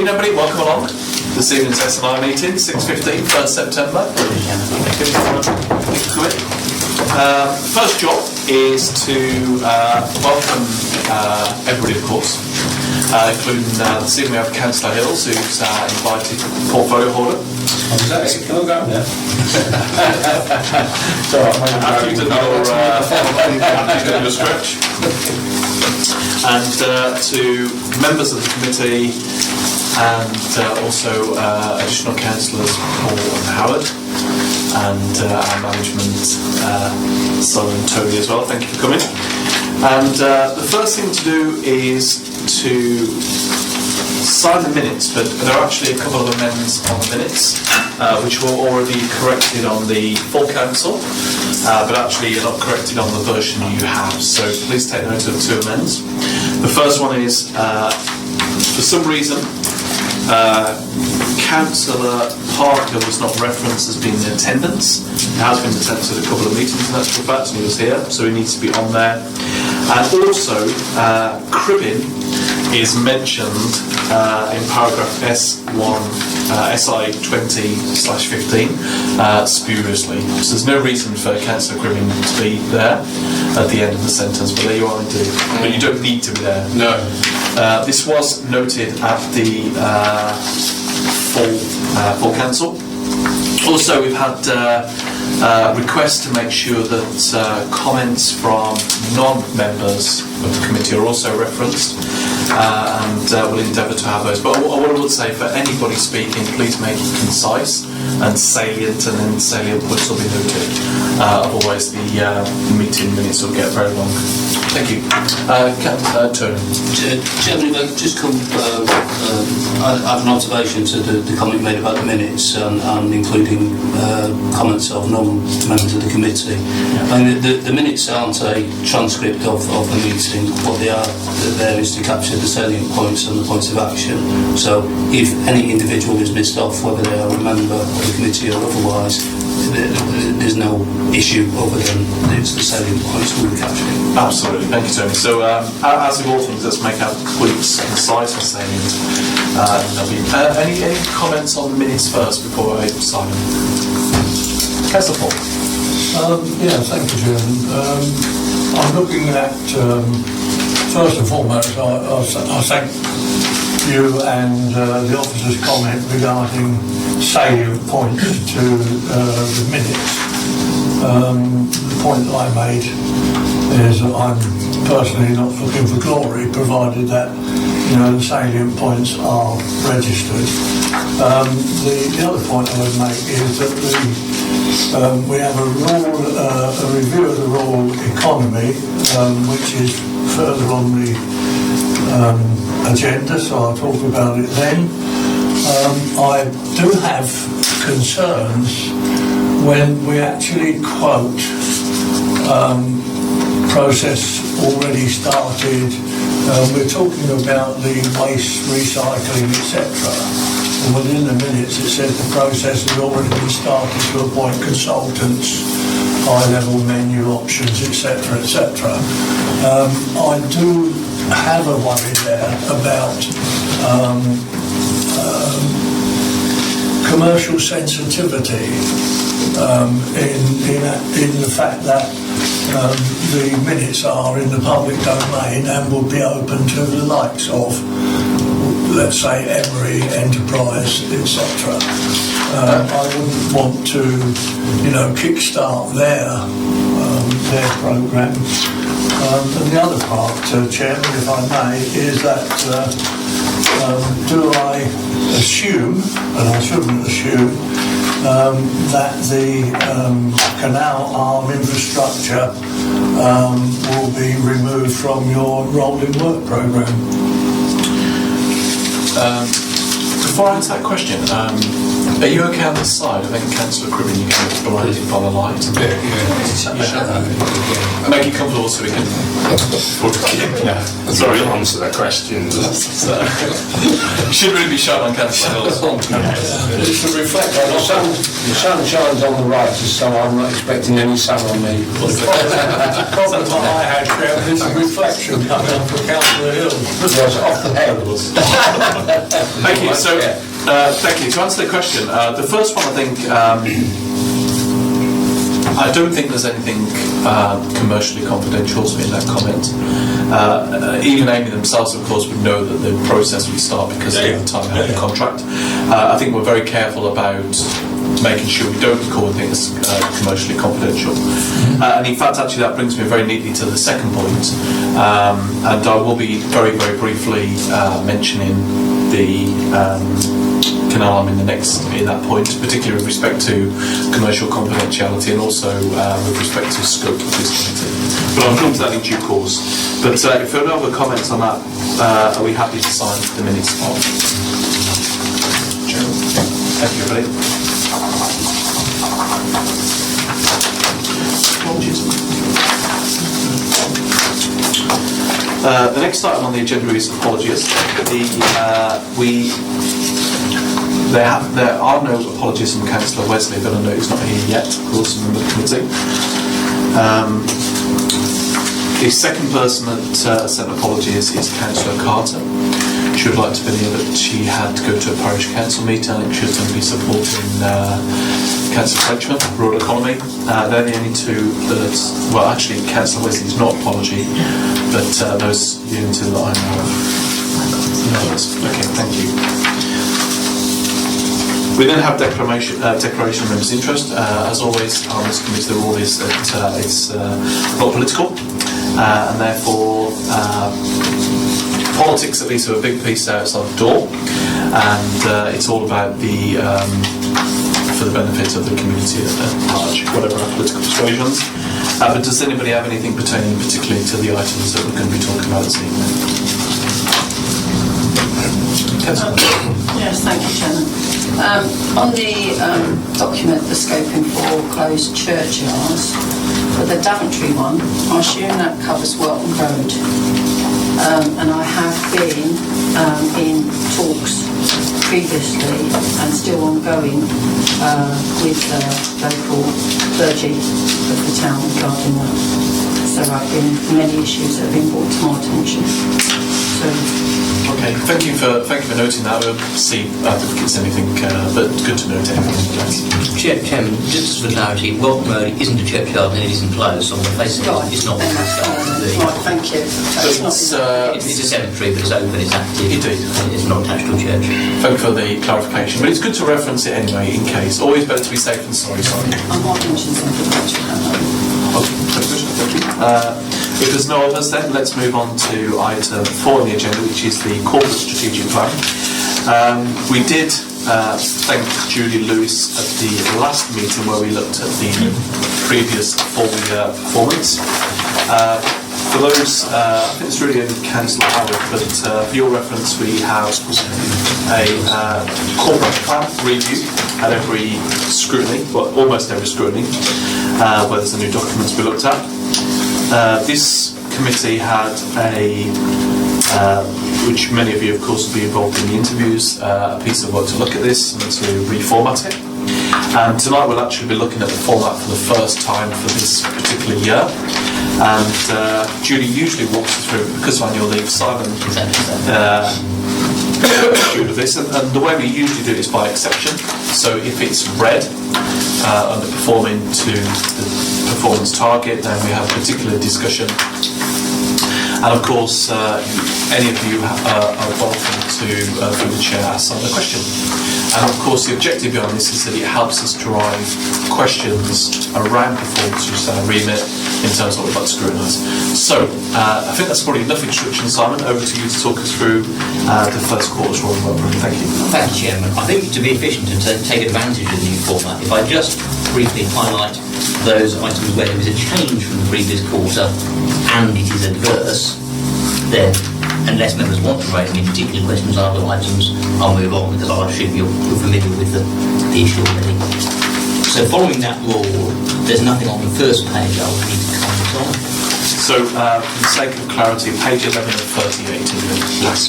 evening, everybody. Welcome along. This evening's S&I meeting, 6:15, 1st September. First job is to welcome everybody, of course, including this evening we have Councillor Hills, who's invited portfolio holder. Can I go up there? After you've done your stretch. And to members of the committee and also additional councillors Paul and Howard, and our management, Simon and Tony as well. Thank you for coming. And the first thing to do is to sign the minutes, but there are actually a couple of amendments on the minutes which were already corrected on the full council, but actually you're not corrected on the version you have, so please take note of two amendments. The first one is, for some reason, Councillor Parker was not referenced as being in attendance. He has been attended a couple of meetings, in actual fact, and he was here, so he needs to be on there. And also, cribbing is mentioned in paragraph S1, SI 20/15, spuriously. So there's no reason for Councillor Cribbing to be there at the end of the sentence, but there you are indeed. But you don't need to be there. No. This was noted at the full council. Also, we've had requests to make sure that comments from non-members of the committee are also referenced, and we'll endeavour to have those. But what I would say, for anybody speaking, please make it concise and salient, and then salient points will be noted. Otherwise, the meeting minutes will get very long. Thank you. Tony. Chairman, if I could just come, I have an observation to the comment made about the minutes and including comments of non-members of the committee. Yeah. I mean, the minutes aren't a transcript of the meeting. What they are there is to capture the salient points and the points of action. So if any individual is missed off, whether they are a member of the committee or otherwise, there's no issue other than it's the salient points we were capturing. Absolutely, thank you, Tony. So, as with all things, let's make our points concise and salient. Any comments on the minutes first before I sign them? Councillor Paul. Yeah, thank you, Chairman. I'm looking at, first and foremost, I thank you and the officer's comment regarding salient points to the minutes. The point that I made is that I'm personally not looking for glory, provided that the salient points are registered. The other point I would make is that we have a review of the rural economy, which is further on the agenda, so I'll talk about it then. I do have concerns when we actually quote process already started. We're talking about the waste recycling, etc. And within the minutes it says the process has already been started to appoint consultants, high-level menu options, etc., etc. I do have a worry there about commercial sensitivity in the fact that the minutes are in the public domain and will be open to the likes of, let's say, Emery, Enterprise, etc. I wouldn't want to, kickstart their programme. And the other part, Chairman, if I may, is that do I assume, and I shouldn't assume, that the canal arm infrastructure will be removed from your rolling work programme? Before I answer that question, Are you okay on this side? I think Councillor Cribbin, you can be blinded by the light. Make it comfortable so we can... Sorry, to answer that question. Should really be shown on Councillor Hills. Just to reflect on the sun shines on the right, so I'm not expecting any sun on me. Problem I had, Chair, is a reflection coming up from Councillor Hill. Yes, off the head. Thank you. So, thank you. To answer the question, the first one, I think, I don't think there's anything commercially confidential in that comment. Even Amy themselves, of course, would know that the process would start because they at the time had the contract. I think we're very careful about making sure we don't record things commercially confidential. And in fact, actually, that brings me very neatly to the second point. And I will be very, very briefly mentioning the canal arm in that point, particularly with respect to commercial confidentiality and also with respect to scope of this committee. But I'll come to that in due course. But if there are no other comments on that, are we happy to sign the minutes of? Thank you, everybody. The next item on the agenda is apologies. There are no apologies from Councillor Wesley, but I know he's not here yet, of course, from the committee. The second person that sent apologies is Councillor Carter. She would like to be here, but she had to go to a parish council meeting. I think she was going to be supporting Councillor Frenchman, rural economy. They're the only two that, well, actually, Councillor Wesley's not apology, but those are the only two that I know of. No others. Okay, thank you. We then have declaration of members' interest. As always, on this committee, the rule is that it's not political, and therefore politics, at least, are a big piece outside the door, and it's all about the for the benefit of the community at large, whatever our political persuasions. But does anybody have anything pertaining particularly to the items that we're going to be talking about this evening? Yes, thank you, Chairman. On the document, the scoping for closed churchyards, for the Daventry one, I assume that covers Welton Road. And I have been in talks previously and still ongoing with the local clergy of the town regarding that. So I've been many issues that have been brought to my attention. So. Okay, thank you for noting that. We'll see if it's anything, but good to note anything. Chairman, just for clarity, Welton Road isn't a churchyard and it isn't closed, so on the face of it, it's not. Right, thank you. It's a cemetery, but it's open, it's active. Indeed. It's not attached to a church. Thank you for the clarification, but it's good to reference it anyway, in case. Always better to be safe than sorry. I might mention something about Okay, thank you. If there's no others, then let's move on to item 4 on the agenda, which is the corporate strategic plan. We did thank Julie Lewis at the last meeting where we looked at the previous full-year performance. For those, I think it's really only Councillor Howard, but for your reference, we have a corporate plan review at every scrutiny, well, almost every scrutiny, where there's a new document to be looked at. This committee had which many of you of course will be involved in the interviews, a piece of work to look at this and to reformat it. And tonight we'll actually be looking at the format for the first time for this particular year. And Julie usually walks us through, because of annual leave, Simon of this, and the way we usually do it is by exception. So if it's red, underperforming to the performance target, then we have particular discussion. And of course, any of you are welcome to, through the chair, ask some of the question. And of course, the objective behind this is that it helps us drive questions around performance, which is our remit, in terms of what we'd like to scrutinise. So, I think that's probably enough introduction, Simon. Over to you to talk us through the first quarter's rolling work programme. Thank you. Thank you, Chairman. I think to be efficient and to take advantage of the new format, if I just briefly highlight those items where there is a change from the previous quarter and it is adverse, then unless members want to raise any particular questions on other items, I'll move on because I'll assume you're familiar with the issue already. So following that rule, there's nothing on the first page I would need to comment on. So, for the sake of clarity, page 11 and 38 in the last.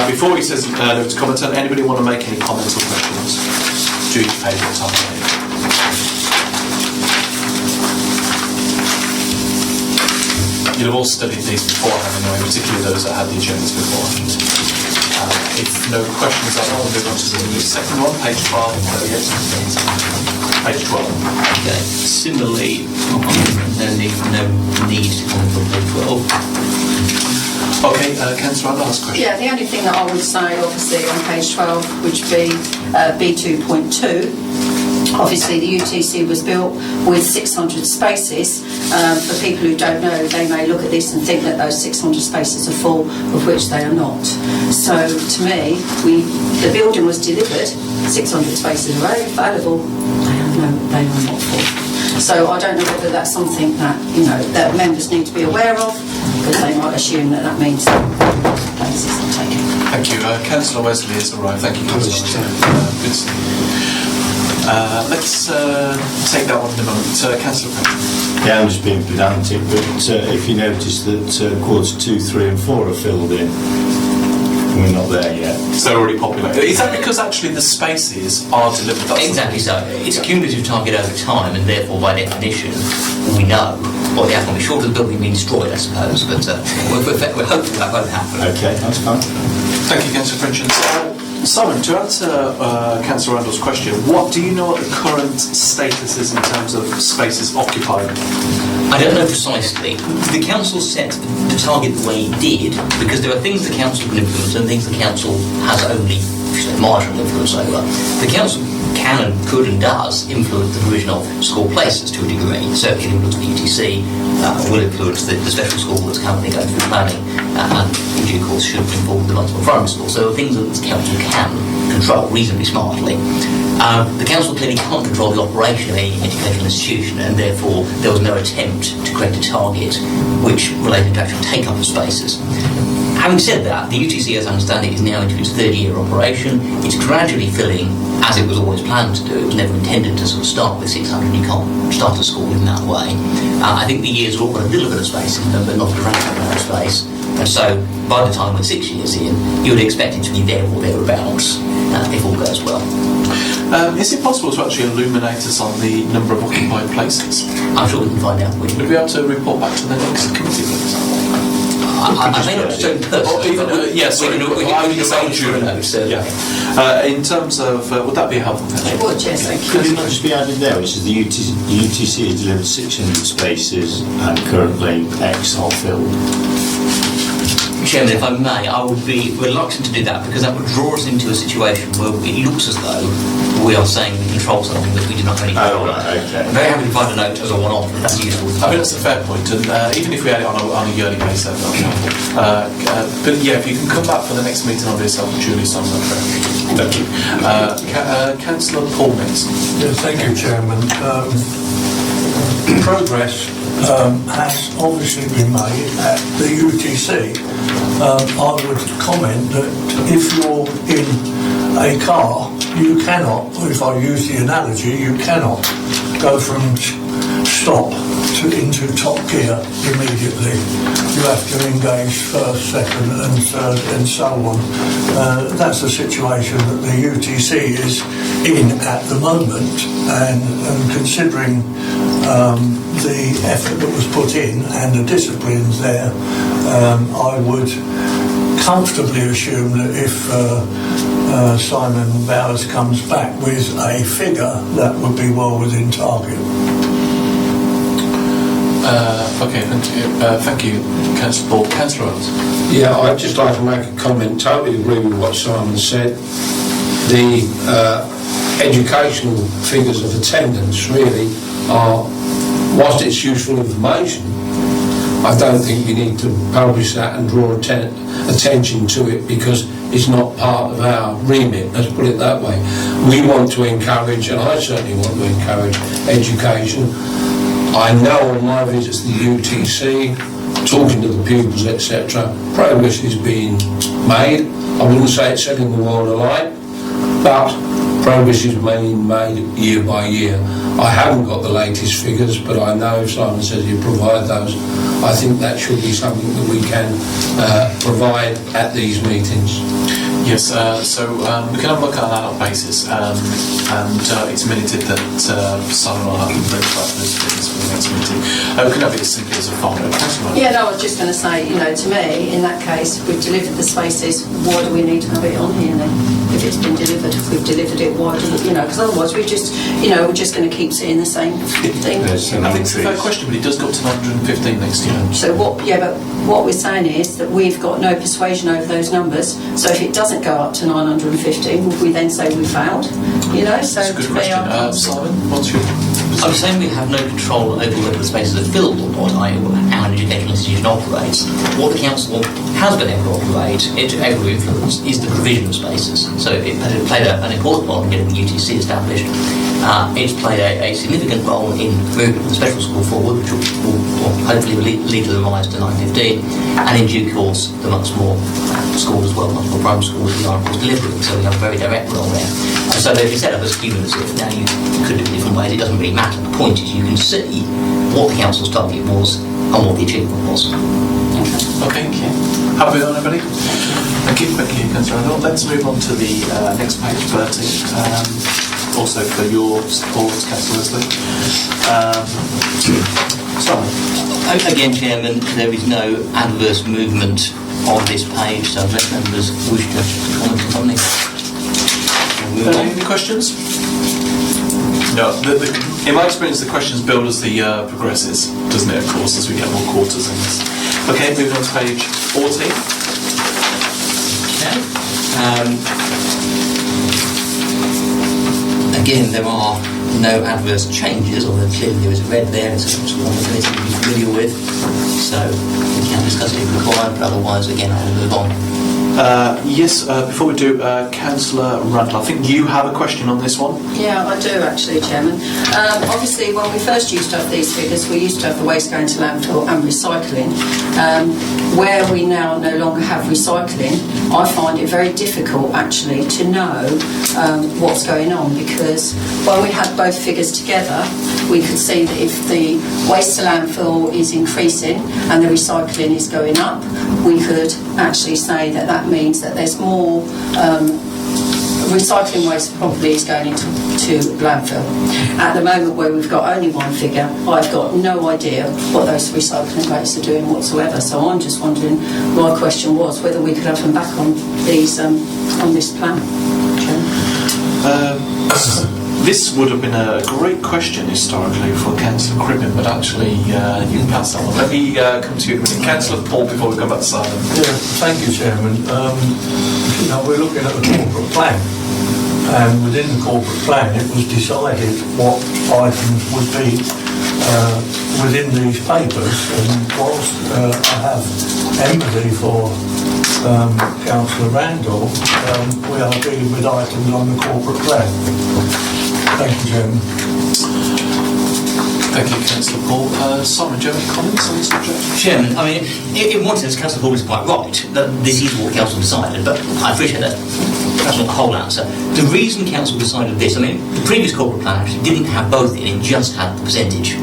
Before he says no to comment on, anybody want to make any comments or questions? Do each page at a time. You'll have all studied these beforehand anyway, particularly those that had the agendas beforehand. If no questions at all, we'll move on to the second one, page 12. Page 12. Okay. Similarly, no need to comment on page 12. Okay, Councillor Randall has a question. Yeah, the only thing that I would say, obviously, on page 12, which would be B2.2, obviously the UTC was built with 600 spaces. For people who don't know, they may look at this and think that those 600 spaces are full, of which they are not. So, to me, the building was delivered, 600 spaces are available, they are not full. So I don't know whether that's something that, that members need to be aware of, because they might assume that means that places are taken. Thank you. Councillor Wesley has arrived. Thank you, Councillor. Good to see you. Let's take that one in a moment. Councillor Craig. Yeah, I'm just being pedantic, but if you notice that quarters 2, 3 and 4 are filled in, we're not there yet. So they're already populated. Is that because actually the spaces are delivered? Exactly so. It's a cumulative target over time, and therefore, by definition, we know. Well, the outcome is short of the building being destroyed, I suppose, but we're hopeful that won't happen. Okay, that's fine. Thank you, Councillor Frenchens. Simon, to answer Councillor Randall's question, what do you know what the current status is in terms of spaces occupied? I don't know precisely. The council set the target the way it did because there are things the council can influence and things the council has only marginal influence over. The council can and could and does influence the provision of school places to a degree. Certainly it influences the UTC, will influence the special school that's currently going through planning, and in due course should involve the Lonsdale Primary School. So the things that the council can control reasonably smartly. The council clearly can't control the operation of any educational institution, and therefore there was no attempt to create a target which related to actual take-up of spaces. Having said that, the UTC, as I understand it, is now into its third year operation. It's gradually filling as it was always planned to do. It was never intended to sort of start with 600. You can't start a school in that way. I think the years are all got a little bit of space in them, but not a great amount of space. And so, by the time we're 6 years in, you would expect it to be there or thereabouts, if all goes well. Is it possible to actually illuminate us on the number of occupied places? I'm sure we can find out. Would we be able to report back to the next committee, please? I may not just own personally. Yes, we can arrange for a note. In terms of, would that be helpful? It would, yes, thank Could you. it not just be added there, which is the UTC has delivered 600 spaces and currently X are filled? Chairman, if I may, I would be reluctant to do that because that would draw us into a situation where it looks as though we are saying we control something that we do not really control. Oh, right, okay. I'm very happy to find a note as a one-off, if that's useful. I think that's a fair point, and even if we had it on a yearly basis, that would be helpful. But yeah, if you can come back for the next meeting on this, I'll duly sign that. Thank you. Councillor Paul Nixon. Yes, thank you, Chairman. Progress has obviously been made at the UTC. I would comment that if you're in a car, you cannot, if I use the analogy, you cannot go from stop into top gear immediately. You have to engage first, second and third and so on. That's the situation that the UTC is in at the moment, and considering the effort that was put in and the disciplines there, I would comfortably assume that if Simon Bowers comes back with a figure, that would be well within target. Okay, thank you, Councillor Paul. Councillor Owens. Yeah, I'd just like to make a comment. Totally agree with what Simon said. The educational figures of attendance really are, whilst it's useful information, I don't think we need to publish that and draw attention to it because it's not part of our remit, let's put it that way. We want to encourage, and I certainly want to encourage, education. I know on my visits to the UTC, talking to the pupils, etc., progress is being made. I wouldn't say it's setting the world alight, but progress is being made year by year. I haven't got the latest figures, but I know if Simon says he'll provide those, I think that should be something that we can provide at these meetings. Yes, so we can have a look at that on basis, and it's minuted that Simon will have to bring back those figures for the next meeting. We can have it as simply as a follow. Yeah, no, I was just going to say, to me, in that case, we've delivered the spaces, why do we need to have it on here then? If it's been delivered, if we've delivered it, why do we, because otherwise we're just going to keep seeing the same thing. I think it's a fair question, but it does go up to 915 next year. So but what we're saying is that we've got no persuasion over those numbers, so if it doesn't go up to 915, would we then say we failed? So that's a good question. Simon, what's your... I'm saying we have no control over whether the spaces are filled or not, i.e. how an educational institution operates. What the council has been able to operate, able to influence, is the provision of spaces. So it played an important role in getting the UTC established. It's played a significant role in moving the special school forward, which will hopefully lead to the rise to 915, and in due course the much more schools as well, much more primary schools we are of course delivering, so we have a very direct role there. And so they've been set up as cumulative. Now you could do it different ways, it doesn't really matter. The point is you can see what the council's target was and what the achievement was. Okay, thank you. Happy with everybody? Thank you, Councillor Randall. Let's move on to the next page, Bertie. Also for your support, Councillor Leslie. Again, Chairman, there is no adverse movement on this page, so unless members wish to comment on something. Any questions? No. In my experience, the questions build as the progresses, doesn't it? Of course, as we get more quarters in this. Okay, moving on to page 14. Again, there are no adverse changes, although clearly there is a red there, it's something one of the committee to be familiar with, so we can discuss it if required, but otherwise, again, I will move on. Yes, before we do, Councillor Randall, I think you have a question on this one. Yeah, I do actually, Chairman. Obviously, when we first used to have these figures, we used to have the waste going to landfill and recycling. Where we now no longer have recycling, I find it very difficult actually to know what's going on, because when we had both figures together, we could see that if the waste to landfill is increasing and the recycling is going up, we could actually say that that means that there's more recycling waste probably is going into landfill. At the moment where we've got only one figure, I've got no idea what those recycling rates are doing whatsoever. So I'm just wondering, my question was whether we could have them back on these on this plan. This would have been a great question historically for Councillor Cribbin, but actually you can pass that on. Let me come to you, Councillor Paul, before we come back to Simon. Yeah, thank you, Chairman. We're looking at the corporate plan, and within the corporate plan it was decided what items would be within these papers, and whilst I have empathy for Councillor Randall, we are dealing with items on the corporate plan. Thank you, Chairman. Thank you, Councillor Paul. Simon, do you have any comments on this subject? Chairman, in one sense, Councillor Paul is quite right that this is what Council decided, but I appreciate that that's not the whole answer. The reason Council decided this, the previous corporate plan actually didn't have both in, it just had the percentage.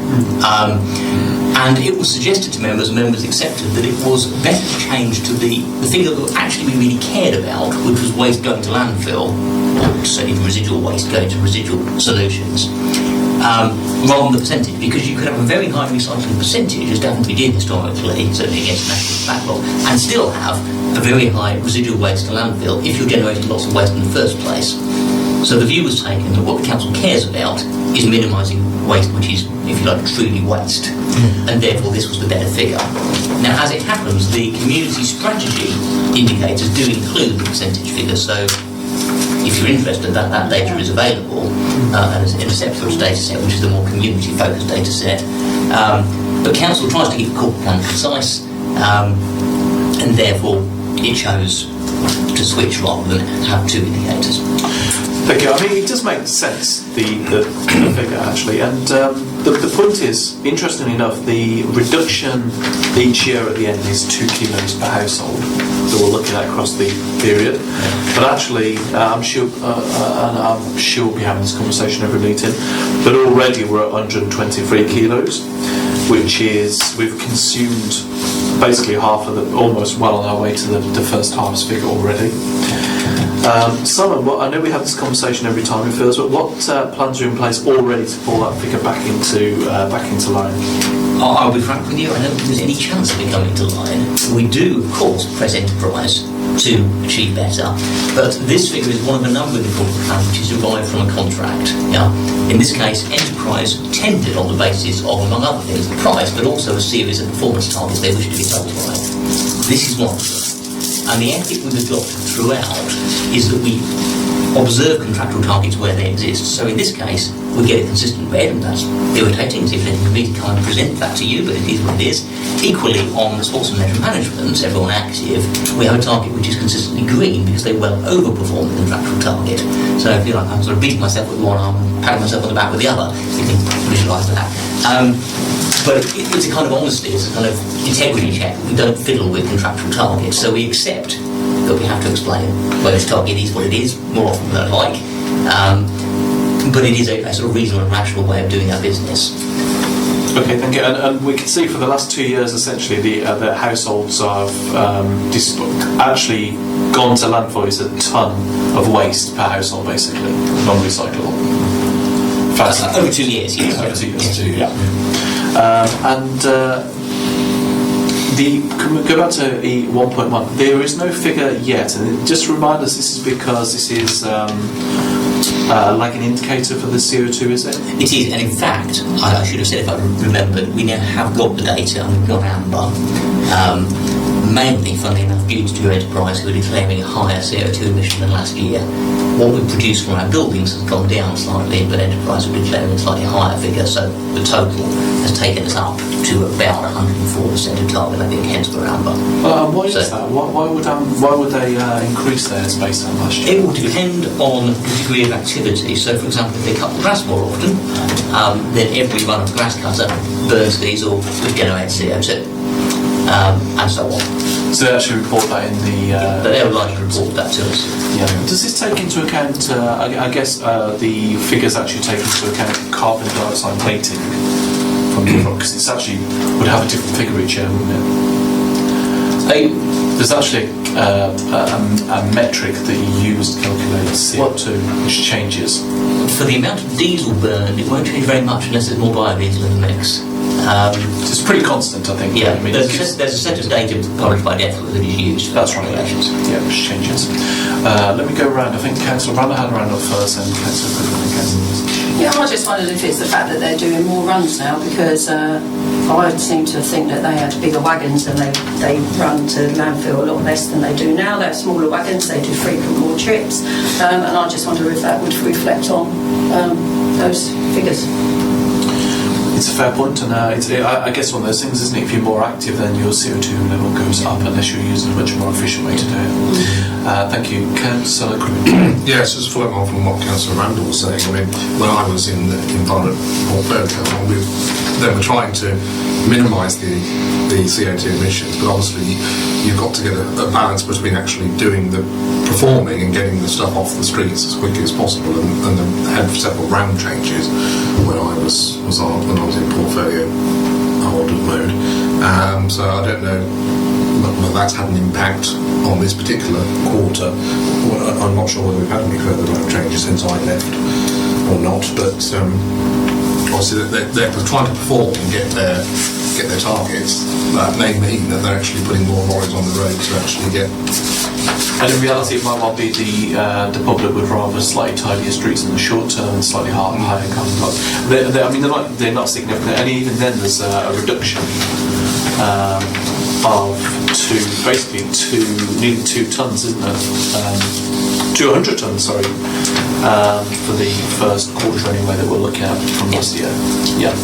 And it was suggested to members, and members accepted, that it was better to change to the thing that actually we really cared about, which was waste going to landfill, or certainly the residual waste going to residual solutions, rather than the percentage, because you could have a very high recycling percentage, as Daventry did historically, certainly against national backlog, and still have a very high residual waste to landfill if you're generating lots of waste in the first place. So the view was taken that what the council cares about is minimising waste which is, if you like, truly waste, and therefore this was the better figure. Now, as it happens, the community strategy indicators do include the percentage figure, so if you're interested, that data is available in a separate data set, which is the more community-focused data set. But council tries to keep the corporate plan concise, and therefore it chose to switch rather than have two indicators. Thank you. It does make sense, the figure actually, and the point is, interestingly enough, the reduction each year at the end is 2 kilos per household that we're looking at across the period. But actually, I'm sure we'll be having this conversation every meeting, but already we're at 123 kilos, which is, we've consumed basically half of almost well on our way to the first harvest figure already. Simon, I know we have this conversation every time it feels, but what plans are in place already to pull that figure back into line? I'll be frank with you, I don't think there's any chance of it coming into line. We do, of course, press enterprise to achieve better, but this figure is one of a number of important plans which is derived from a contract. Yeah? In this case, enterprise tendered on the basis of, among other things, the price, but also a series of performance targets they wish to be held by. This is one of them. And the ethic we've adopted throughout is that we observe contractual targets where they exist. So in this case, we get a consistent red, and that's irritating. If anything, we can't present that to you, but it is what it is. Equally, on the sports and leisure management, everyone active, we have a target which is consistently green because they well overperform the contractual target. So I feel like I'm sort of beating myself with one arm and patting myself on the back with the other. You can visualise that. But it's a kind of honesty, it's a kind of integrity check. We don't fiddle with contractual targets, so we accept that we have to explain why this target is what it is, more often than I like. But it is a sort of reasonable and rational way of doing our business. Okay, thank you. And we can see for the last 2 years, essentially, the households have actually gone to landfill is a tonne of waste per household, basically, non-recyclable. Over 2 years, yes. Over 2 years, yeah. Can we go back to E1.1? There is no figure yet, and just remind us, this is because this is like an indicator for the CO2, is it? It is, and in fact, I should have said if I remembered, we now have got the data and we've got amber. Mainly, funnily enough, due to enterprise who are declaring a higher CO2 emission than last year. What we produce from our buildings has gone down slightly, but enterprise are declaring a slightly higher figure, so the total has taken us up to about 104% of target, I think, hence we're amber. Why is that? Why would they increase theirs based on last year? It will depend on the degree of activity. So, for example, if they cut the grass more often, then every run of the grass cutter burns diesel, which generates CO2. And so on. So they actually report that in the... They're likely to report that to us. Yeah. Does this take into account, I guess the figures actually take into account carbon dioxide weighting from the rock, because it's actually would have a different figure each year, wouldn't it? There's actually a metric that you use to calculate CO2, which changes. For the amount of diesel burned, it won't change very much unless there's more biodiesel in the mix. It's pretty constant, I think. Yeah, I mean, there's a set of data published by DEFRA that is used. That's right. Yeah, which changes. Let me go around. I think Councillor Runner had a round up first, and Councillor Griffin and Councillor. Yeah, I just wondered if it's the fact that they're doing more runs now, because I seem to think that they had bigger wagons and they run to landfill a lot less than they do now. They have smaller wagons, they do frequent more trips, and I just wonder if that would reflect on those figures. It's a fair point, and I guess one of those things, isn't it? If you're more active, then your CO2 level goes up unless you're using a much more efficient way to do it. Thank you. Councillor Griffin. Yes, just following on from what Councillor Randall was saying, I mean, when I was in the Environment Portfolio, they were trying to minimise the CO2 emissions, but obviously you've got to get a balance between actually doing the performing and getting the stuff off the streets as quickly as possible, and they had several round changes when I was in portfolio ordered mode. So I don't know whether that's had an impact on this particular quarter. I'm not sure whether we've had any further round changes since I left or not, but obviously they're trying to perform and get their targets. That may mean that they're actually putting more lorries on the road to actually get. And in reality, it might well be the public would rather slightly tidier streets in the short term and slightly higher carbon dioxide. I mean, they're not significant, and even then there's a reduction of nearly 2 tonnes, isn't there? 200 tonnes, sorry, for the first quarter anyway that we're looking at from last year. Yeah.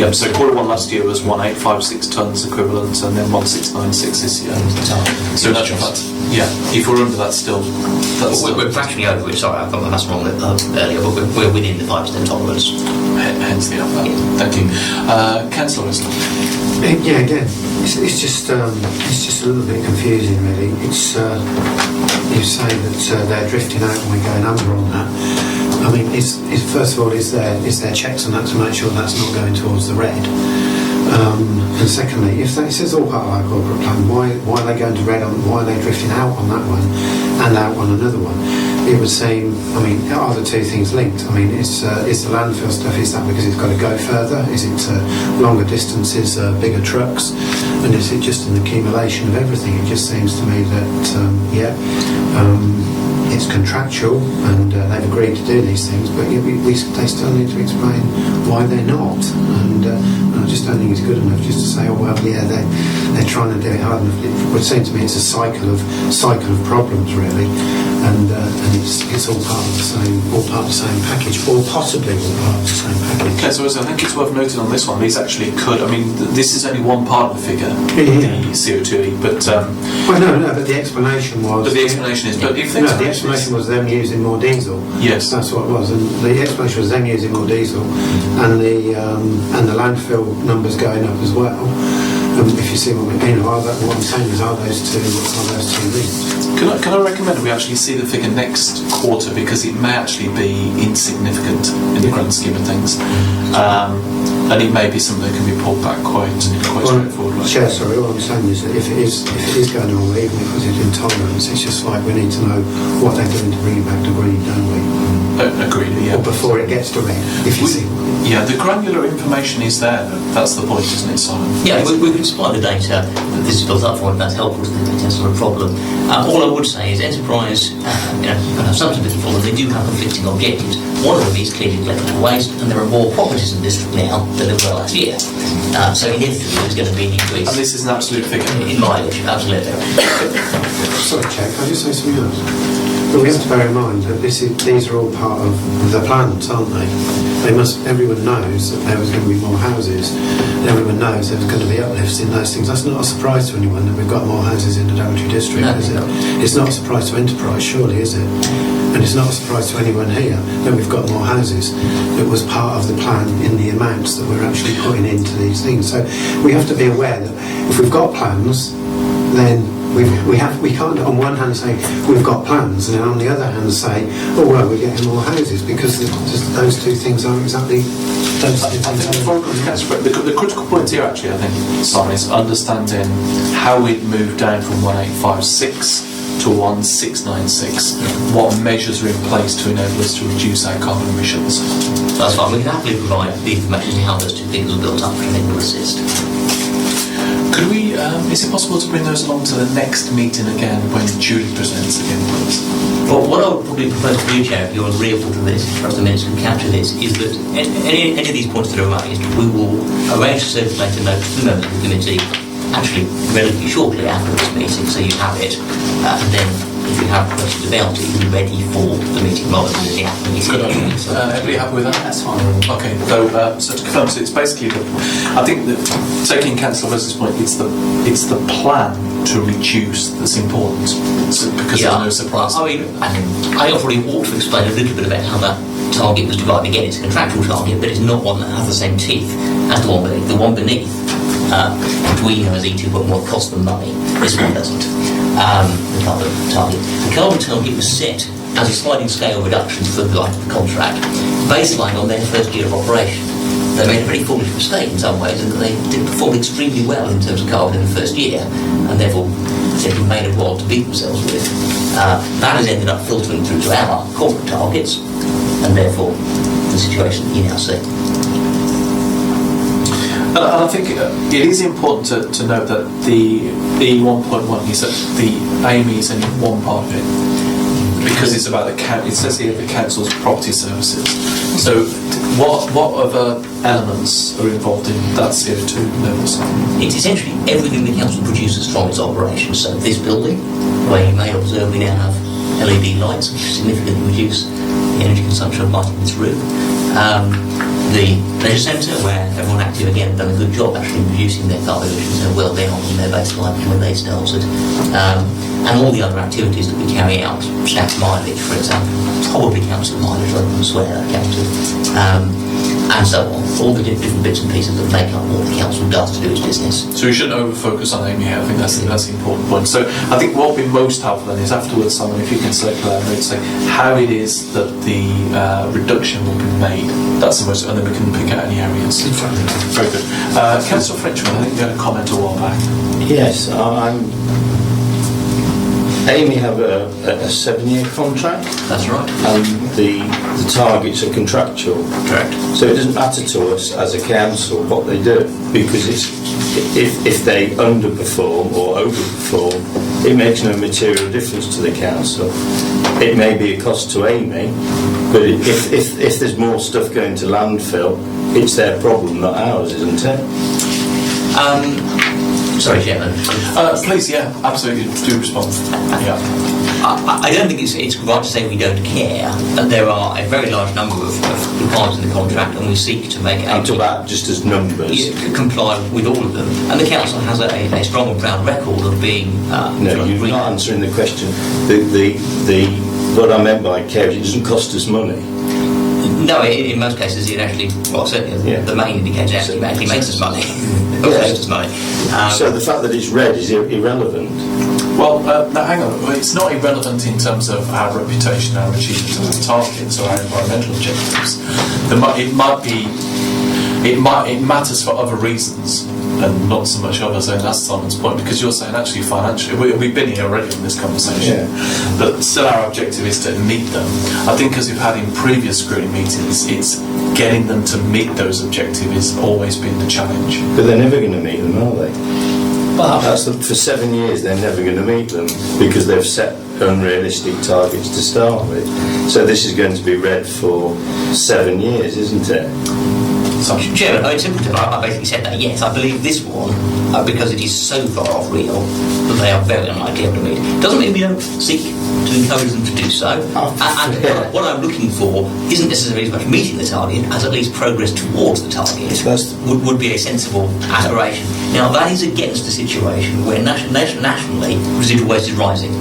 Yeah, so quarter one last year was 1856 tonnes equivalent, and then 1696 this year. So in actual fact, yeah, if we're under that still, that's we're fractionally over it. Sorry, I got my maths wrong earlier, but we're within the 5% tolerance. Hence the upper. Thank you, Councillor Wesley. Yeah, again, it's just a little bit confusing, really. It's you say that they're drifting out and we're going under on that. I mean, first of all, is there checks on that to make sure that's not going towards the red? And secondly, if it says all part of our corporate plan, why are they going to red on? Why are they drifting out on that one and out on another one? It would seem. I mean, are the two things linked? I mean, is the landfill stuff? Is that because it's got to go further? Is it longer distances, bigger trucks, and is it just an accumulation of everything? It just seems to me that it's contractual and they've agreed to do these things, but they still need to explain why they're not. And I just don't think it's good enough just to say, oh well, yeah, they're trying to do it hard enough. It would seem to me it's a cycle of problems, really, and it's all part of the same package, or possibly all part of the same package. Okay, so I think it's worth noting on this one. These actually could. I mean, this is only one part of the figure, the CO2e, but well, no, but the explanation was. But the explanation is. But if the explanation was them using more diesel. Yes, that's what it was, and the explanation was them using more diesel, and the landfill numbers going up as well. If you see what I mean, what I'm saying is, are those two linked? Can I recommend we actually see the figure next quarter, because it may actually be insignificant in the grand scheme of things, and it may be something that can be pulled back quite straightforward. Chair, sorry, all I'm saying is that if it is going on, even if it's intolerance, it's just like we need to know what they're doing to bring it back to green, don't we? Agreed, yeah. Or before it gets to red, if you see. Yeah, the granular information is there. That's the point, isn't it, Simon? Yeah, we can supply the data that this is built up for, if that's helpful to the that's not a problem. All I would say is Enterprise, have some sympathy for them. They do have conflicting objectives. One of them is clearly collecting waste, and there are more properties in the district now than there were last year. So inevitably there's going to be an increase. And this is an absolute figure. In mileage, absolutely. Sorry, Chair, can I just say something else? But we have to bear in mind that these are all part of the plans, aren't they? Everyone knows that there was going to be more houses. Everyone knows there was going to be uplifts in those things. That's not a surprise to anyone that we've got more houses in the Daventry district, is it? It's not a surprise to Enterprise, surely, is it? And it's not a surprise to anyone here that we've got more houses. It was part of the plan in the amounts that we're actually putting into these things. So we have to be aware that if we've got plans, then we can't on one hand say we've got plans, and then on the other hand say, oh well, we're getting more houses, because those two things aren't exactly those two things. The critical point here, actually, I think, Simon, is understanding how it moved down from 1856 to 1696. What measures are in place to enable us to reduce our carbon emissions? That's fine. We can happily provide the information on how those two things were built up, and it will assist. Could we, is it possible to bring those along to the next meeting again when Julie presents again, please? Well, what I would probably propose to you, Chair, if you're agreeable to this, perhaps the minutes can capture this, is that any of these points that are raised, we will arrange to circulate a note to the members of the committee, actually relatively shortly after this meeting, so you have it, and then if you have questions about it, you'll be ready for the meeting rather than the after meeting. Everybody happy with that? That's fine. Okay, so to confirm, so it's basically I think that taking Councillor Wesley's point, it's the plan to reduce that's important, because there's no surprise. I mean, I already ought to explain a little bit about how that target was divided. Again, it's a contractual target, but it's not one that has the same teeth as the one beneath. The one beneath, which we know as E2, but more cost than money. This one doesn't. The carbon target. The carbon target was set as a sliding scale reduction for the life of the contract, baseline on their first year of operation. They made a pretty foolish mistake in some ways, and they did perform extremely well in terms of carbon in the first year, and therefore simply made a rod to beat themselves with. That has ended up filtering through to our corporate targets, and therefore the situation that you now see. And I think it is important to note that the 1.1 is that the aim is only one part of it, because it's about it says here the council's property services. So what other elements are involved in that CO2 levels? It's essentially everything the council produces from its operations. So this building, where you may observe we now have LED lights which significantly reduce the energy consumption of lighting this room. The leisure centre, where everyone active again done a good job actually reducing their carbon emissions and well down on their baseline from when they started. And all the other activities that we carry out, staff mileage, for example, probably counts as mileage, rather than swear that counted. And so on, all the different bits and pieces that make up what the council does to do its business. So we shouldn't over-focus on Amy here. I think that's the important point. So I think what would be most helpful then is afterwards, Simon, if you can circulate a note saying how it is that the reduction will be made. That's the most, and then we can pick out any areas. Very good. Councillor Frenchman, I think you had a comment a while back. Yes, Amy have a 7-year contract. That's right. And the targets are contractual. Correct. So it doesn't matter to us as a council what they do, because if they underperform or overperform, it makes no material difference to the council. It may be a cost to Amy, but if there's more stuff going to landfill, it's their problem, not ours, isn't it? Sorry, Chairman. Please, yeah, absolutely, do respond. Yeah. I don't think it's right to say we don't care. There are a very large number of requirements in the contract, and we seek to make I'm talking about just as numbers. Comply with all of them. And the council has a strong and proud record of being. No, you're not answering the question. What I meant by care, it doesn't cost us money. No, in most cases, it actually, well, certainly the main indicator actually makes us money. Yes. Us money. So the fact that it's red is irrelevant. Well, now hang on. It's not irrelevant in terms of our reputation, our achievements, and our targets, or our environmental objectives. It matters for other reasons, and not so much others. And that's Simon's point, because you're saying actually financially, we've been here already in this conversation, but still our objective is to meet them. I think, as we've had in previous scrutiny meetings, it's getting them to meet those objectives has always been the challenge. But they're never going to meet them, are they? For 7 years, they're never going to meet them because they've set unrealistic targets to start with. So this is going to be red for 7 years, isn't it? Chairman, I basically said that, yes, I believe this one, because it is so far off real, that they are very unlikely to meet. Doesn't mean we don't seek to encourage them to do so. And what I'm looking for isn't necessarily as much meeting the target as at least progress towards the target would be a sensible aspiration. Now, that is against a situation where nationally residual waste is rising.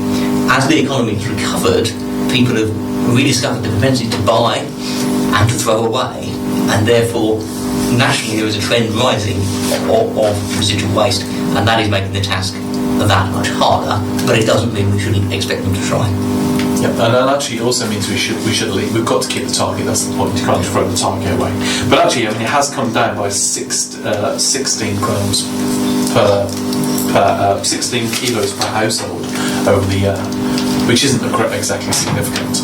As the economy has recovered, people have rediscovered the propensity to buy and to throw away. And therefore, nationally there is a trend rising of residual waste, and that is making the task that much harder, but it doesn't mean we shouldn't expect them to try. Yep, and actually it also means we've got to keep the target. That's the point. You can't throw the target away. But actually, I mean, it has come down by 16 grams per 16 kilos per household over the year, which isn't exactly significant,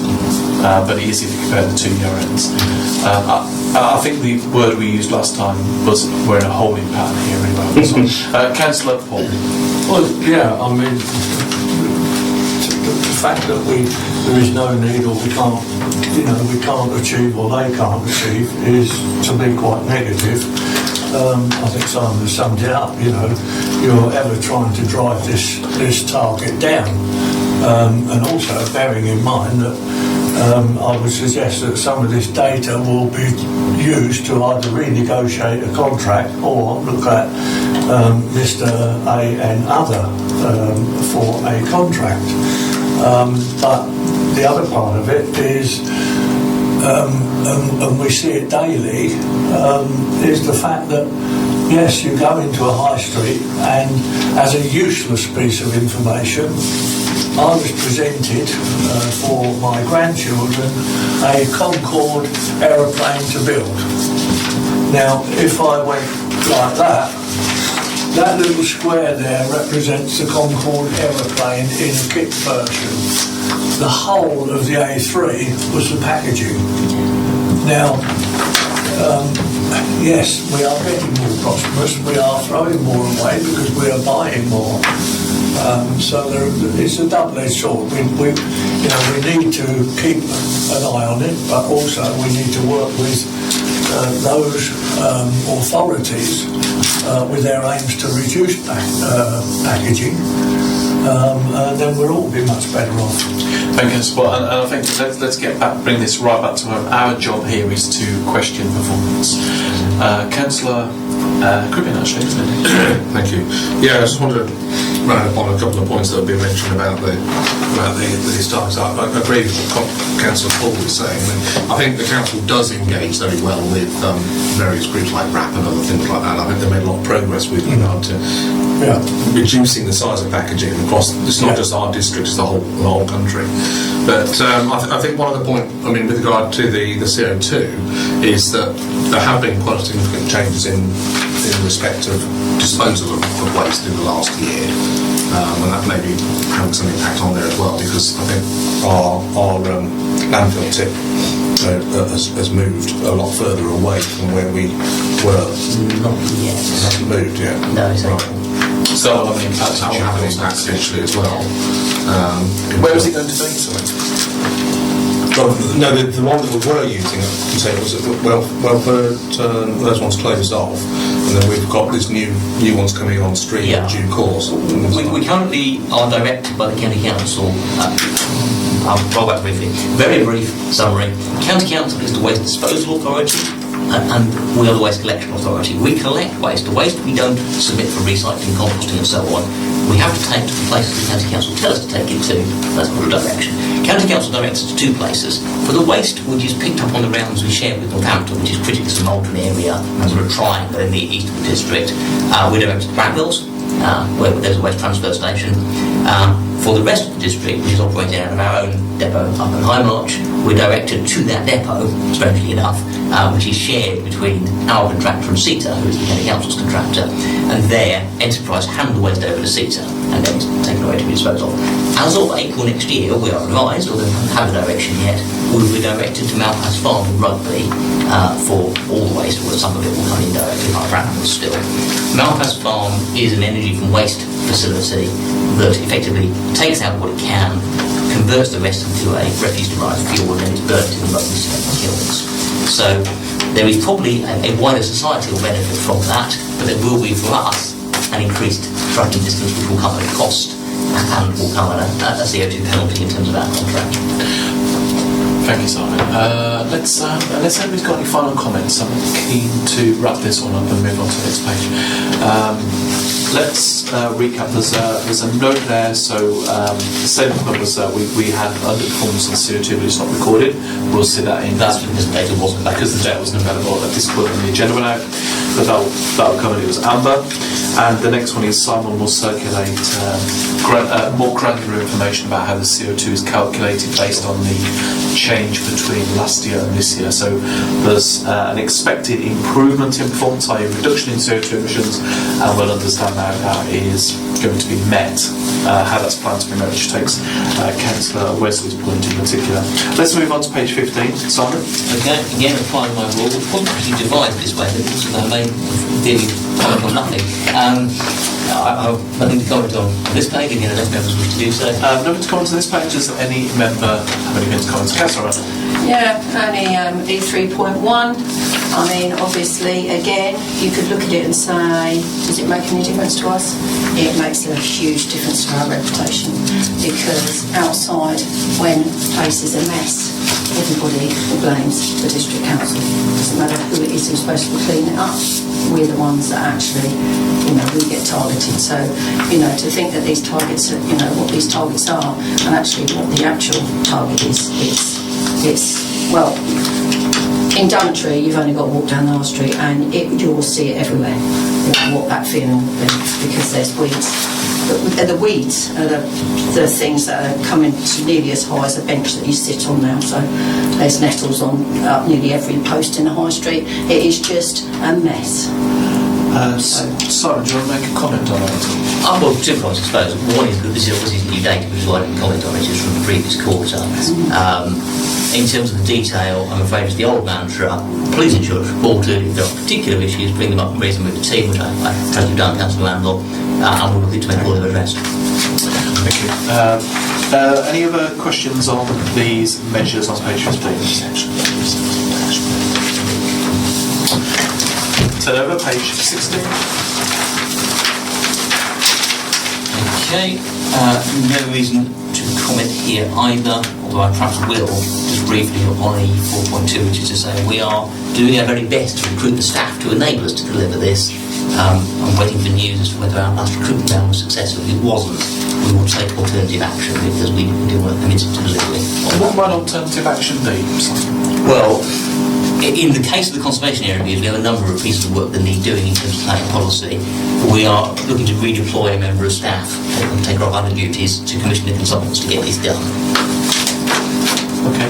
but it is if you compare the 2 year ends. I think the word we used last time was we're in a holding pattern here anyway. Councillor Paul. Well, yeah, I mean, the fact that there is no need, or we can't achieve, or they can't achieve, is to me quite negative. I think Simon has summed it up. You're ever trying to drive this target down, and also bearing in mind that I would suggest that some of this data will be used to either renegotiate a contract or look at Mr. A and other for a contract. But the other part of it is, and we see it daily, is the fact that yes, you go into a high street and as a useless piece of information, I was presented for my grandchildren a Concorde aeroplane to build. Now, if I went like that little square there represents the Concorde aeroplane in a kit version. The whole of the A3 was the packaging. Now, yes, we are getting more prosperous, we are throwing more away because we are buying more. So it's a double-edged sword. We need to keep an eye on it, but also we need to work with those authorities with their aims to reduce packaging. then we'll all be much better off. Thank you, Spot. And I think let's bring this right back to home. Our job here is to question performance. Councillor Cribbin, actually, isn't it? Thank you. Yeah, I just wanted to round upon a couple of points that have been mentioned about these targets. I agree with what Councillor Paul was saying. I think the council does engage very well with various groups like RAP and other things like that. I think they made a lot of progress with regard to reducing the size of packaging across. It's not just our district; it's the whole country. But I think one of the points, with regard to the CO2, is that there have been quite significant changes in respect of disposal of waste in the last year, and that may be having some impact on there as well, because I think our landfill tip has moved a lot further away from where we were. Yes. It hasn't moved yet. No, exactly. So that'll have an impact. That will have an impact potentially as well. Where was it going to be? Sorry. Well, no, the one that we were using, you say, was at Welford. Those ones closed off, and then we've got these new ones coming on stream in due course. We currently are directed by the County Council. I'll roll back briefly. Very brief summary. County Council is the Waste Disposal Authority, and we are the Waste Collection Authority. We collect waste. The waste we don't submit for recycling, composting and so on, we have to take to the places the County Council tell us to take it to. That's the direction. County Council directs us to two places. For the waste which is picked up on the rounds we share with Northampton, which is critically a Malton area and sort of triangle in the east of the district, we're directed to Bramwells, where there's a waste transfer station. For the rest of the district, which is operating out of our own depot up in High March, we're directed to that depot, strangely enough, which is shared between our contractor and CETA, who is the County Council's contractor, and their enterprise hand the waste over to CETA and then it's taken away to be disposed of. As of April next year, we are advised, although we haven't had a direction yet, we'll be directed to Malpass Farm in Rugby for all the waste, or some of it will come in directly by Bramwells still. Malpass Farm is an energy from waste facility that effectively takes out what it can, converts the rest into a refuse-derived fuel, and then it's burnt in the Rugby kilns. So there is probably a wider societal benefit from that, but there will be for us an increased trucking distance, which will come at a cost and will come at a CO2 penalty in terms of our contract. Thank you, Simon. Unless anybody's got any final comments, I'm keen to wrap this one up and move on to the next page. Let's recap. There's a note there. So the statement was we had underperformance on CO2, but it's not recorded. We'll see that in That's because the data wasn't back. because the data wasn't available at this point when the agenda went out. But that'll come, and it was Amber. And the next one is Simon will circulate more granular information about how the CO2 is calculated based on the change between last year and this year. So there's an expected improvement in performance, i.e. reduction in CO2 emissions, and we'll understand how that is going to be met, how that's planned to be met, which takes Councillor Wesley's point in particular. Let's move on to page 15. Simon? Okay, again applying my rule. It wasn't actually divided this way, but also I may really comment on nothing. I have nothing to comment on this page, again, unless members wish to do so. Nothing to comment on this page. Does any member have anything to comment? Councillor? Yeah, only E3.1. I mean, obviously, again, you could look at it and say, does it make any difference to us? It makes a huge difference to our reputation, because outside, when a place is a mess, everybody blames the district council. It doesn't matter who it is who's supposed to clean it up. We're the ones that actually, we get targeted. So, to think that these targets are, what these targets are, and actually what the actual target is, well, in Daventry, you've only got to walk down the high street and you'll see it everywhere, what that feeling will be, because there's weeds. But the weeds are the things that are coming to nearly as high as a bench that you sit on now. So there's nettles on nearly every post in the high street. It is just a mess. Simon, do you want to make a comment on that? Well, two points, I suppose. One is that this is obviously new data, which is why I didn't comment on it, it's from the previous quarter. In terms of the detail, I'm afraid it's the old mantra. Please ensure it's reported. If there are particular issues, bring them up and raise them with the team, which I trust you've done, Councillor Landlaw, and we'll look to make all of them addressed. Thank you. Any other questions on these measures on page 15? Turn over, page 16. Okay, no reason to comment here either, although I perhaps will, just briefly on the 4.2, which is to say we are doing our very best to recruit the staff to enable us to deliver this. I'm waiting for news as to whether our last recruitment round was successful. If it wasn't, we will take alternative action because we weren't committed to delivering. What might alternative action be? Well, in the case of the conservation area reviews, we have a number of pieces of work that need doing in terms of planning policy. We are looking to redeploy a member of staff and take off other duties to commission the consultants to get this done. Okay,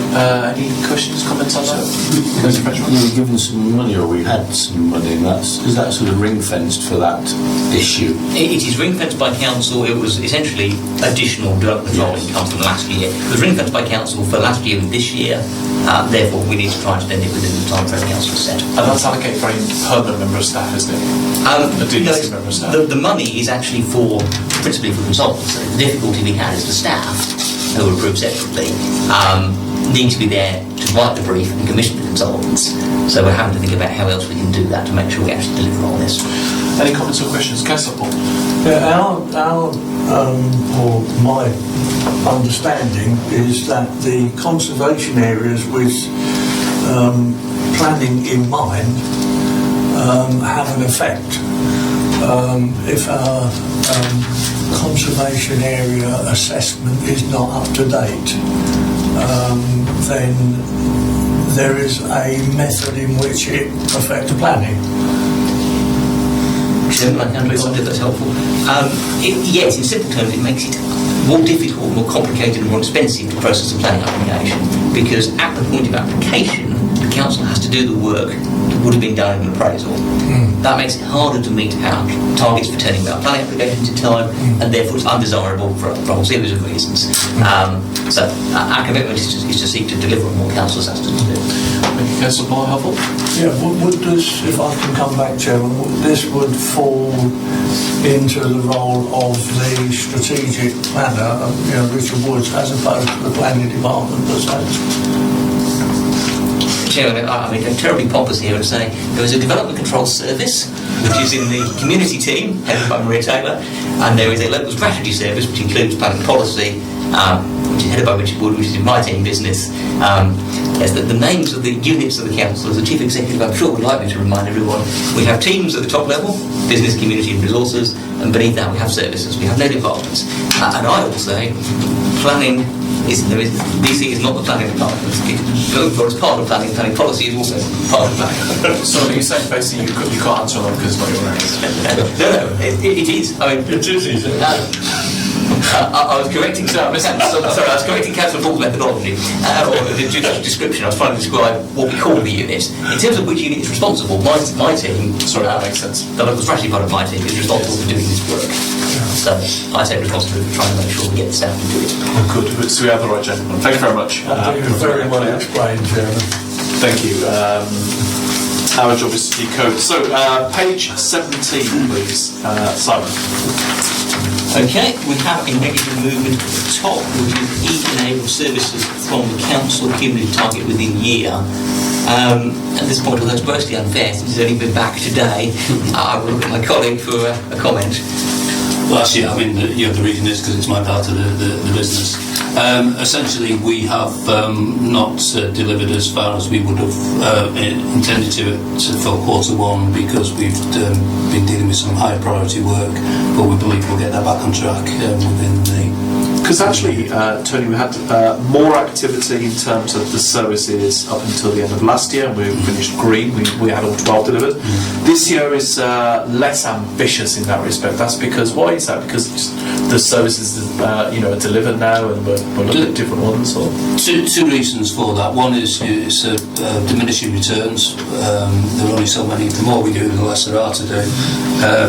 any questions, comments on that? We've given some money, or we had some money, and is that sort of ring-fenced for that issue? It is ring-fenced by council. It was essentially additional development control income from last year. It was ring-fenced by council for last year and this year. Therefore, we need to try and spend it within the time frame council has set. And that's allocated for a permanent member of staff, isn't it? A delisted member of staff. The money is actually principally for consultants. The difficulty we had is the staff, who were approved separately, need to be there to write the brief and commission the consultants. So we're having to think about how else we can do that to make sure we actually deliver on this. Any comments or questions? Councillor Paul? Yeah, or my understanding is that the conservation areas with planning in mind have an effect. If our conservation area assessment is not up to date, then there is a method in which it affects planning. I can respond if that's helpful. Yes, in simple terms, it makes it more difficult, more complicated and more expensive to process a planning application, because at the point of application, the council has to do the work that would have been done in an appraisal. That makes it harder to meet our targets for turning our planning applications in time, and therefore it's undesirable for a whole series of reasons. So our commitment is to seek to deliver on what council has asked us to do. Thank you, Councillor Paul. Helpful? Yeah, would this, if I can come back, Chairman, this would fall into the role of the strategic planner, Richard Woods, as opposed to the planning department per se? Chairman, I mean, I'm terribly pompous here and say there is a development control service, which is in the community team, headed by Maria Taylor, and there is a local strategy service, which includes planning policy, which is headed by Richard Wood, which is in my team business. Yes, the names of the units of the council, as the chief executive, I'm sure would like me to remind everyone, we have teams at the top level, business, community and resources, and beneath that we have services, we have no departments. And I will say, planning DC is not the planning department. It's part of planning. Planning policy is also part of planning. So are you saying basically you can't answer on because it's not your area? No, it is. I mean, it is. I was correcting. Sorry, I was correcting Councillor Paul's methodology or the description. I was trying to describe what we call the unit. In terms of which unit is responsible, my team. Sorry, that makes sense. The local strategy part of my team is responsible for doing this work. So I take responsibility for trying to make sure we get the staff to do it. Oh, good. So we have the right gentleman. Thank you very much. Very well explained, Chairman. Thank you. Our job is to decode. So, page 17, please. Simon. Okay, we have a negative movement at the top, which is E-enabled services from the council cumulative target within year. At this point, although it's grossly unfair, since it's only been back today, I will look at my colleague for a comment. Well, actually, I mean, the reason is because it's my part of the business. Essentially, we have not delivered as far as we would have intended to for quarter one, because we've been dealing with some high priority work, but we believe we'll get that back on track within the... Because actually, Tony, we had more activity in terms of the services up until the end of last year. We finished green. We had all 12 delivered. This year is less ambitious in that respect. That's because, why is that? Because the services are delivered now, and we're looking at different ones. Or? Two reasons for that. One is diminishing returns. There are only so many. The more we do, the less there are to do.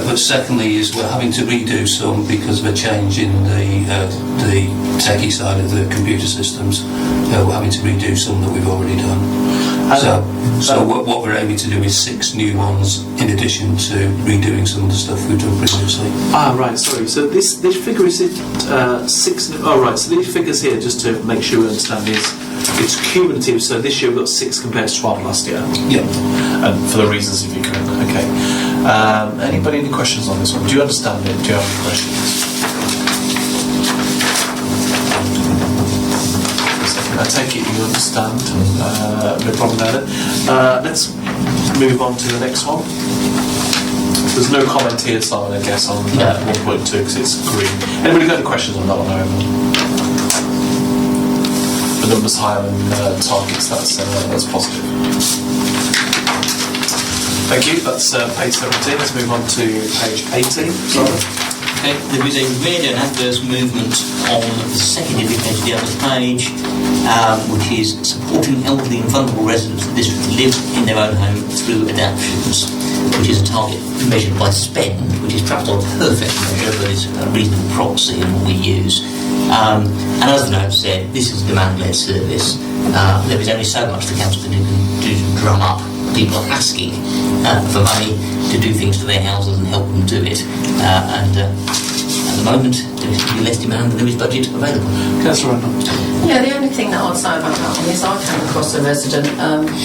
But secondly, is we're having to redo some because of a change in the techie side of the computer systems. We're having to redo some that we've already done. So what we're aiming to do is 6 new ones in addition to redoing some of the stuff we've done previously. Right, sorry. So this figure is 6. Oh, right. So these figures here, just to make sure we understand, it's cumulative. So this year we've got 6 compared to 12 last year. Yeah. And for the reasons, if you can. Okay. Anybody any questions on this one? Do you understand it? Do you have any questions? I take it you understand. No problem there. Let's move on to the next one. There's no comment here, Simon, I guess, on 1.2 because it's green. Anybody got any questions on that one over? The numbers higher than targets, that's positive. Thank you, that's page 17. Let's move on to page 18. Sorry. Okay, there is a red and adverse movement on the second indicator, the other page, which is supporting elderly and vulnerable residents of the district to live in their own home through adaptations, which is a target measured by spend, which is perhaps not a perfect measure, but it's a reasonable proxy in what we use. And as the note said, this is a demand-led service. There is only so much the council can do to drum up people asking for money to do things to their houses and help them do it. And at the moment, there is less demand than there is budget available. Councillor Randall. Yeah, the only thing that I'd say about that one is I came across a resident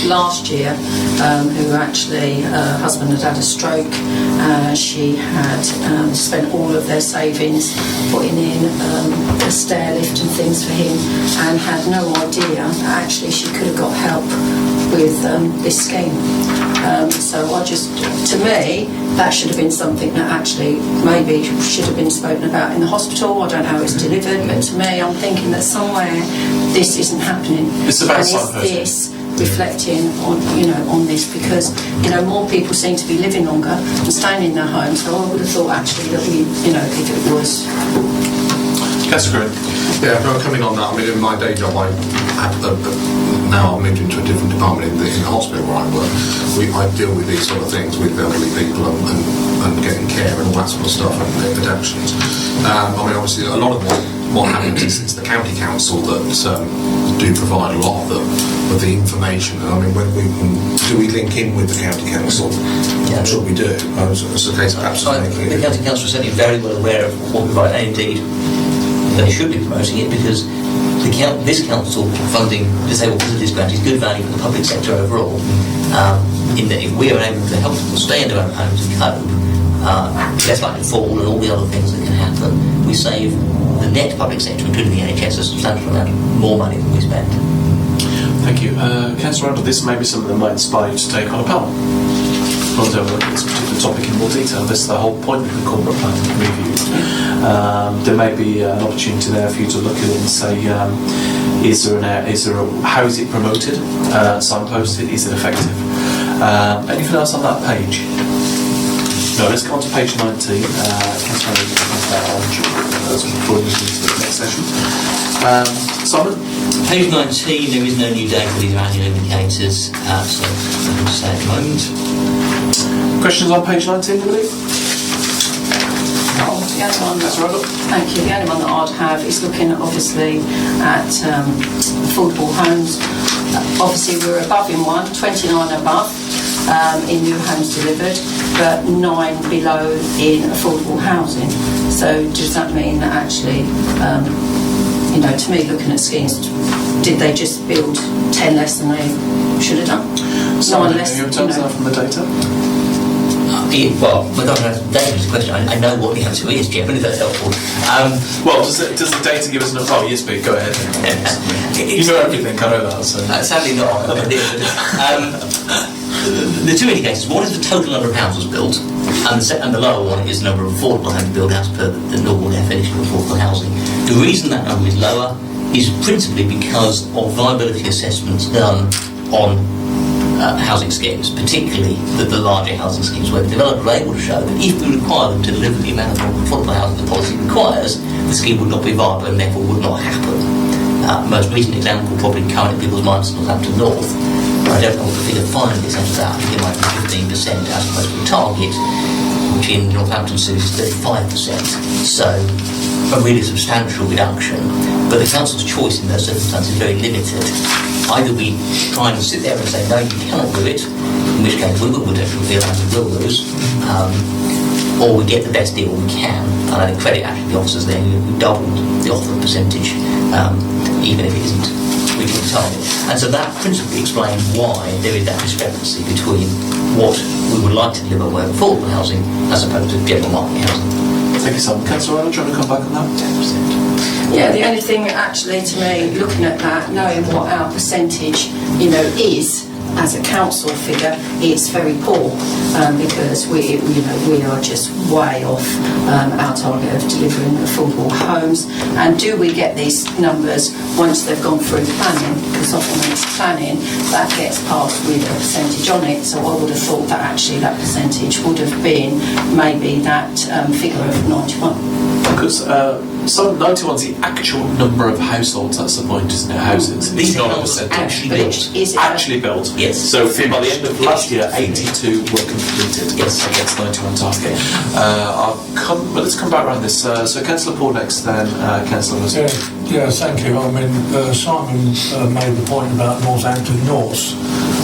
last year who actually, her husband had a stroke. She had spent all of their savings putting in a stair lift and things for him and had no idea that actually she could have got help with this scheme. So to me, that should have been something that actually maybe should have been spoken about in the hospital. I don't know how it's delivered, but to me, I'm thinking that somewhere this isn't happening. It's about and is this reflecting on this, because more people seem to be living longer and staying in their homes. So I would have thought actually that if it was. That's great. Yeah, but coming on that, I mean, in my day job, now I've moved into a different department in the hospital where I work. I deal with these sort of things with elderly people and getting care and all that sort of stuff and adaptations. I mean, obviously, a lot of what happens is it's the county council that do provide a lot of the information. I mean, do we link in with the county council? Yeah. I'm sure we do. It's a case of absolutely. The county council is certainly very well aware of what we provide, and indeed they should be promoting it, because this council funding disabled facilities grant is good value for the public sector overall. In that if we are able to help people stay in their own homes and cope, less likely to fall and all the other things that can happen, we save the net public sector, including the NHS, a substantial amount more money than we spend. Thank you. Councillor Randall, this may be something that might inspire you to take on a panel. We'll have a look at this particular topic in more detail. This is the whole point of the corporate plan review. There may be an opportunity there for you to look at it and say, how is it promoted, signposted, is it effective? Anything else on that page? No, let's go on to page 19. Councillor Randall, before we move into the next session. Simon? Page 19, there is no new data, these are annual indicators, so nothing to say at the moment. Questions on page 19, anybody? The only one thank you. The only one that I'd have is looking obviously at affordable homes. Obviously we're above in 29 above in new homes delivered, but 9 below in affordable housing. So does that mean that actually, to me, looking at schemes, did they just build 10 less than they should have done? So, 9 less. Can you tell us that from the data? Well, without answering David's question, I know what the answer is, Jeff, and if that's helpful. Well, does the data give us enough? Oh, yes, but go ahead. You know everything, I know that. So. Sadly not. The two indicators, one is the total number of houses built, and the lower one is the number of affordable homes built as per the normal definition of affordable housing. The reason that number is lower is principally because of viability assessments done on housing schemes, particularly the larger housing schemes, where the developers are able to show that if we require them to deliver the amount of affordable housing the policy requires, the scheme would not be viable and therefore would not happen. Most recent example probably current in people's minds is Northampton North. I don't know what the figure finally is out of that. I think it might be 15% as opposed to the target, which in Northampton is 35%. So a really substantial reduction. But the council's choice in those circumstances is very limited. Either we try and sit there and say, no, you cannot do it, in which case we will definitely feel like we will lose, or we get the best deal we can. And I think credit actually the officers there who doubled the offer percentage, even if it isn't reaching the target. And so that principally explains why there is that discrepancy between what we would like to deliver with affordable housing as opposed to general market housing. Thank you, Simon. Councillor Rowland, do you want to come back on that? Yeah, the only thing actually to me, looking at that, knowing what our percentage, is as a council figure, it's very poor because we are just way off our target of delivering affordable homes. And do we get these numbers once they've gone through planning? Because often when it's planning, that gets passed with a percentage on it. So I would have thought that actually that percentage would have been maybe that figure of 91. Because 91 is the actual number of households, that's the point, isn't it? Houses. These It's not a houses percentage. actually built. Is it Actually built. Yes. So by the end of last year, 82 were completed. Yes, against 91 target. Let's come back around this. So Councillor Paul next, then Councillor Wilson. Yeah, thank you. I mean, Simon made the point about Northampton North.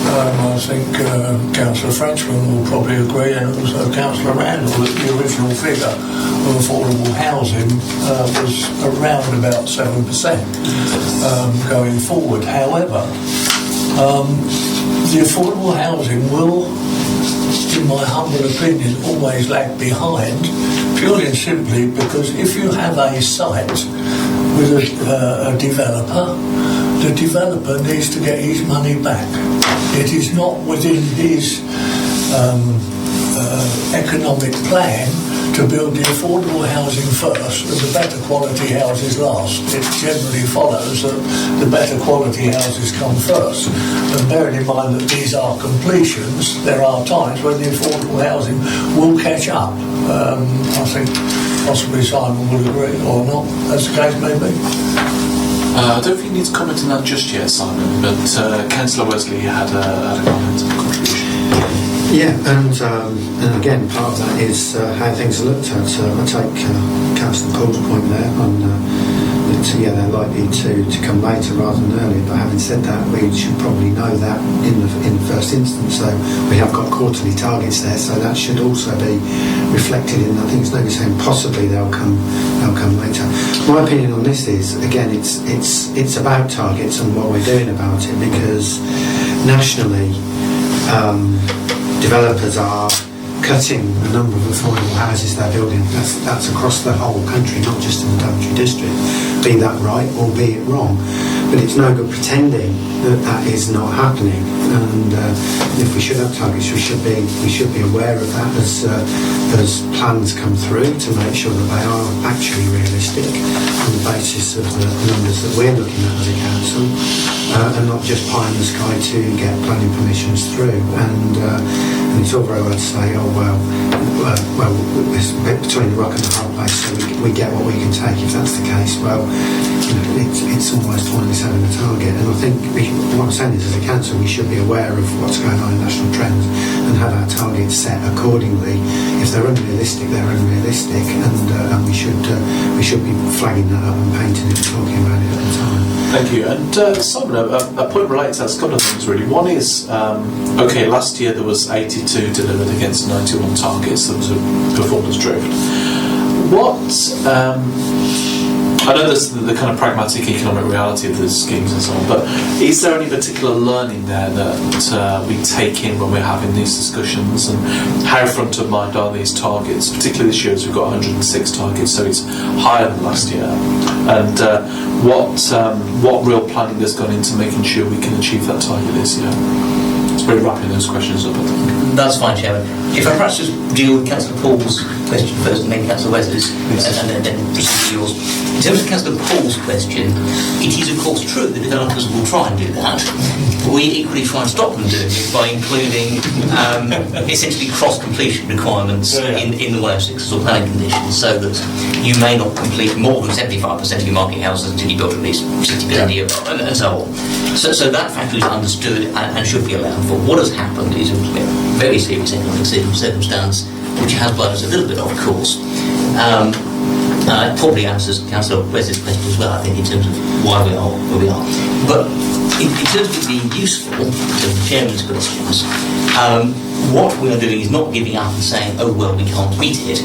I think Councillor Frenchman will probably agree, and also Councillor Randall, that the original figure of affordable housing was around about 7% going forward. However, the affordable housing will, in my humble opinion, always lag behind, purely and simply because if you have a site with a developer, the developer needs to get his money back. It is not within his economic plan to build the affordable housing first and the better quality houses last. It generally follows that the better quality houses come first. And bearing in mind that these are completions, there are times when the affordable housing will catch up. I think possibly Simon will agree or not, as the case may be. I don't think you need to comment on that just yet, Simon, but Councillor Wesley had a comment, a contribution. Yeah, and again, part of that is how things are looked at. I take Councillor Paul's point there on that they're likely to come later rather than earlier. But having said that, we should probably know that in the first instance. So we have got quarterly targets there, so that should also be reflected in. I think it's maybe saying possibly they'll come later. My opinion on this is, again, it's about targets and what we're doing about it, because nationally. Developers are cutting the number of affordable houses they're building. That's across the whole country, not just in the Daventry district. Be that right or be it wrong, but it's no good pretending that is not happening. And if we should have targets, we should be aware of that as plans come through to make sure that they are actually realistic on the basis of the numbers that we're looking at as a council, and not just pie in the sky to get planning permissions through. And it's all very well to say, oh well, it's a bit between the rock and the hard place, so we get what we can take. If that's the case, well, it's almost pointless having a target. And I think what I'm saying is, as a council, we should be aware of what's going on in national trends and have our targets set accordingly. If they're unrealistic, they're unrealistic, and we should be flagging that up and painting it and talking about it at the time. Thank you. And Simon, a point related to that's a couple of things really. One is, last year there was 82 delivered against 91 targets. There was a performance drift. I know there's the kind of pragmatic economic reality of the schemes and so on, but is there any particular learning there that we take in when we're having these discussions, and how front of mind are these targets? Particularly this year, as we've got 106 targets, so it's higher than last year. And what real planning has gone into making sure we can achieve that target this year? It's very wrapping those questions up, I think. That's fine, Chairman. If I perhaps just deal with Councillor Paul's question first and then Councillor Wesley's, and then proceed to yours. In terms of Councillor Paul's question, it is of course true that developers will try and do that, but we equally try and stop them doing it by including essentially cross-completion requirements in the 106 or planning conditions, so that you may not complete more than 75% of your market houses until you build at least 60% a year, and so on. So that factor is understood and should be allowed for. What has happened is a very serious economic circumstance which has blown us a little bit off course. It probably answers Councillor Wesley's question as well, I think, in terms of why we are where we are. But in terms of it being useful, to the Chairman's questions, what we are doing is not giving up and saying, oh well, we can't meet it.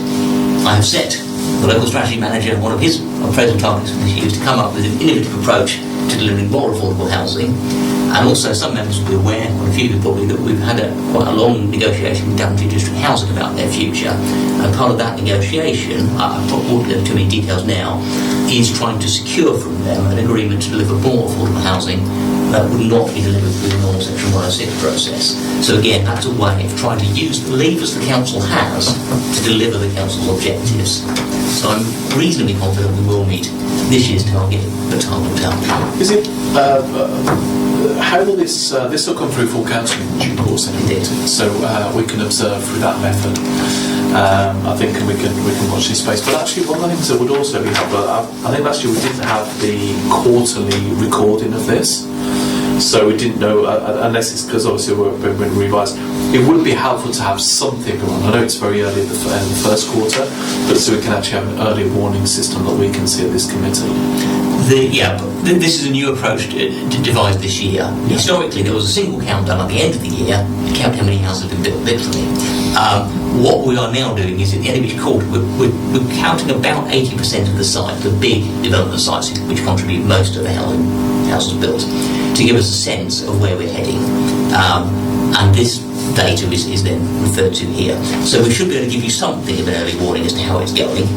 I have set the local strategy manager, one of his present targets for this year is to come up with an innovative approach to delivering more affordable housing. And also, some members will be aware, or a few probably, that we've had quite a long negotiation with Daventry District Housing about their future. And part of that negotiation, I won't go into too many details now, is trying to secure from them an agreement to deliver more affordable housing that would not be delivered through the normal Section 106 process. So again, that's a way of trying to use the levers the council has to deliver the council's objectives. So I'm reasonably confident we will meet this year's target, but time will tell. Is it? How will this will come through full council in due course? Indeed. So we can observe through that method. I think we can watch this space. But actually, one of the things that would also be helpful, I think last year we didn't have the quarterly recording of this. So we didn't know, unless it's because obviously we're been revised. It would be helpful to have something on. I know it's very early in the first quarter, but so we can actually have an early warning system that we can see at this committee. This is a new approach devised this year. Yeah. Historically, there was a single countdown at the end of the year to count how many houses have been built, literally. What we are now doing is at the end of each quarter, we're counting about 80% of the site, the big development sites which contribute most to the houses built, to give us a sense of where we're heading. And this data is then referred to here. So we should be able to give you something of an early warning as to how it's going,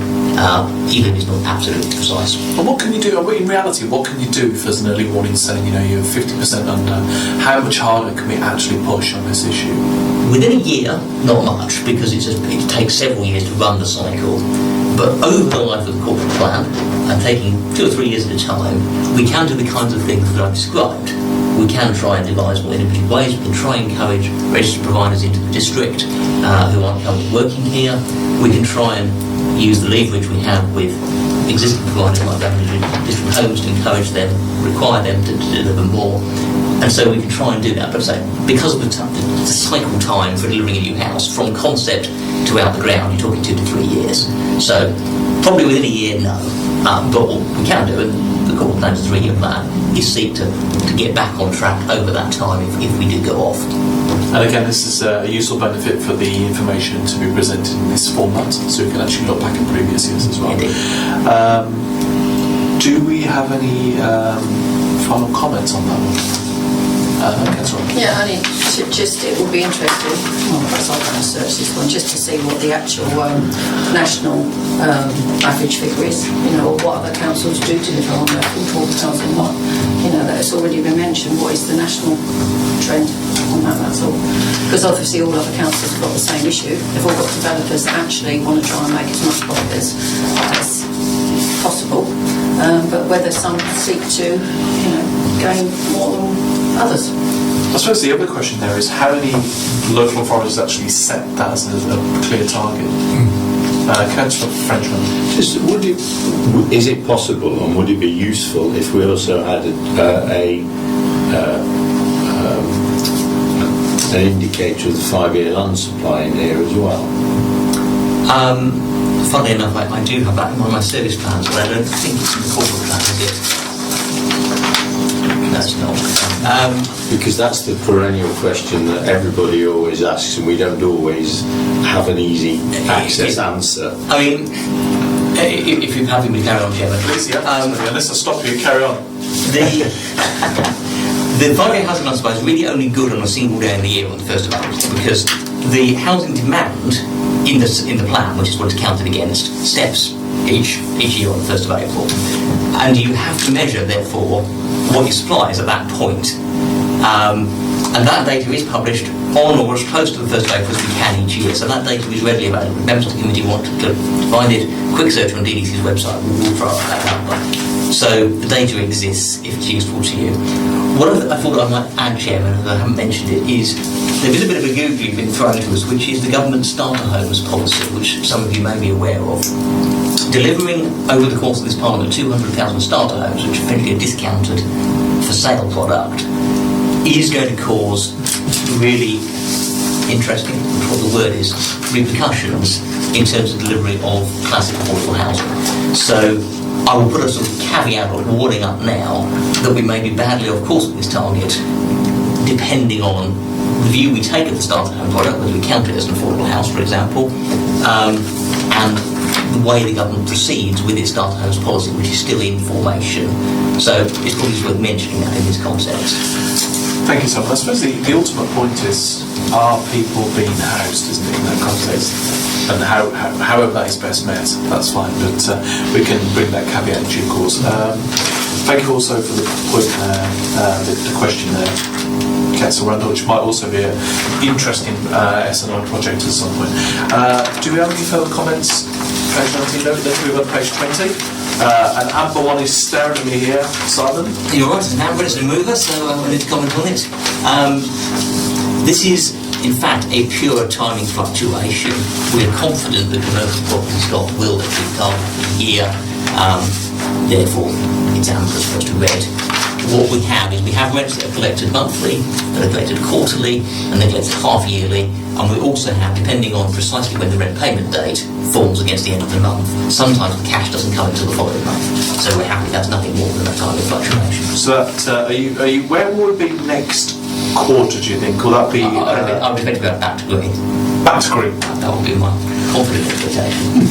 even if it's not absolutely precise. And what can you do, in reality, what can you do if there's an early warning saying, you're 50% under? How much harder can we actually push on this issue? Within a year, not much, because it takes several years to run the cycle. But over the life of the corporate plan, and taking 2 or 3 years at a time, we can do the kinds of things that I've described. We can try and devise more innovative ways. We can try and encourage registered providers into the district who aren't currently working here. We can try and use the leverage we have with existing providers like Daventry District Homes to encourage them, require them to deliver more. And so we can try and do that. But because of the cycle time for delivering a new house, from concept to out the ground, you're talking 2 to 3 years. So probably within a year, no. But what we can do, and the corporate plan is a 3-year plan, is seek to get back on track over that time if we do go off. And again, this is a useful benefit for the information to be presented in this format, so we can actually look back in previous years as well. Do we have any final comments on that one? Yeah, only it would be interesting, perhaps I'll go and search this one, just to see what the actual national average figure is, what other councils do deliver on their affordable housing, that it's already been mentioned, what is the national trend on that, that's all. Because obviously all other councils have got the same issue, they've all got developers that actually want to try and make as much profit as possible, but whether some seek to, gain more than others. I suppose the other question there is how many local authorities actually set that as a clear target? Councillor Frenchman. Is it possible, and would it be useful if we also had an indicator of the 5-year land supply in here as well? Funnily enough, I do have that in one of my service plans, but I don't think it's in the corporate plan, is it? That's not. Because that's the perennial question that everybody always asks, and we don't always have an easy access answer. I mean, if you're happy with carry on, Chairman. Please, unless I stop you, carry on. The 5-year housing land supply is really only good on a single day in the year on the 1st of April, because the housing demand in the plan, which is what it's counted against, steps each year on the 1st of April. And you have to measure, therefore, what your supply is at that point. And that data is published on or as close to the 1st of April as we can each year. So that data is readily available. If members of the committee want to find it, quick search on DDC's website, we'll try that out. So the data exists if it's useful to you. What I thought I might add, Chairman, and I haven't mentioned it, is there is a bit of a googly been thrown to us, which is the government starter homes policy, which some of you may be aware of. Delivering over the course of this Parliament 200,000 starter homes, which effectively are discounted for sale product, is going to cause really interesting, what the word is, repercussions in terms of delivery of classic affordable housing. So I will put a sort of caveat or warning up now that we may be badly off course with this target, depending on the view we take of the starter home product, whether we count it as an affordable house, for example, and the way the government proceeds with its starter homes policy, which is still in formation. So it's probably worth mentioning that in this context. Thank you, Simon. I suppose the ultimate point is, are people being housed, isn't it, in that context? And however that is best met, that's fine, but we can bring that caveat in due course. Thank you also for the point there, the question there, Councillor Randall, which might also be an interesting SNI project at some point. Do we have any further comments? Page 19, no, let's move on to page 20. An amber one is staring at me here, Simon. You're right, it's an amber, it's a mover, so I need to comment on it. This is, in fact, a pure timing fluctuation. We're confident that commercial property stock will achieve target for the year, therefore it's amber as opposed to red. What we have is we have rents that are collected monthly, that are collected quarterly, and they're collected half yearly, and we also have, depending on precisely when the rent payment date falls against the end of the month, sometimes the cash doesn't come until the following month. So we're happy that's nothing more than a timing fluctuation. So that, are you, where will it be next quarter, do you think? Will that be... I would expect to go back to green. Back to green? That would be my confident expectation.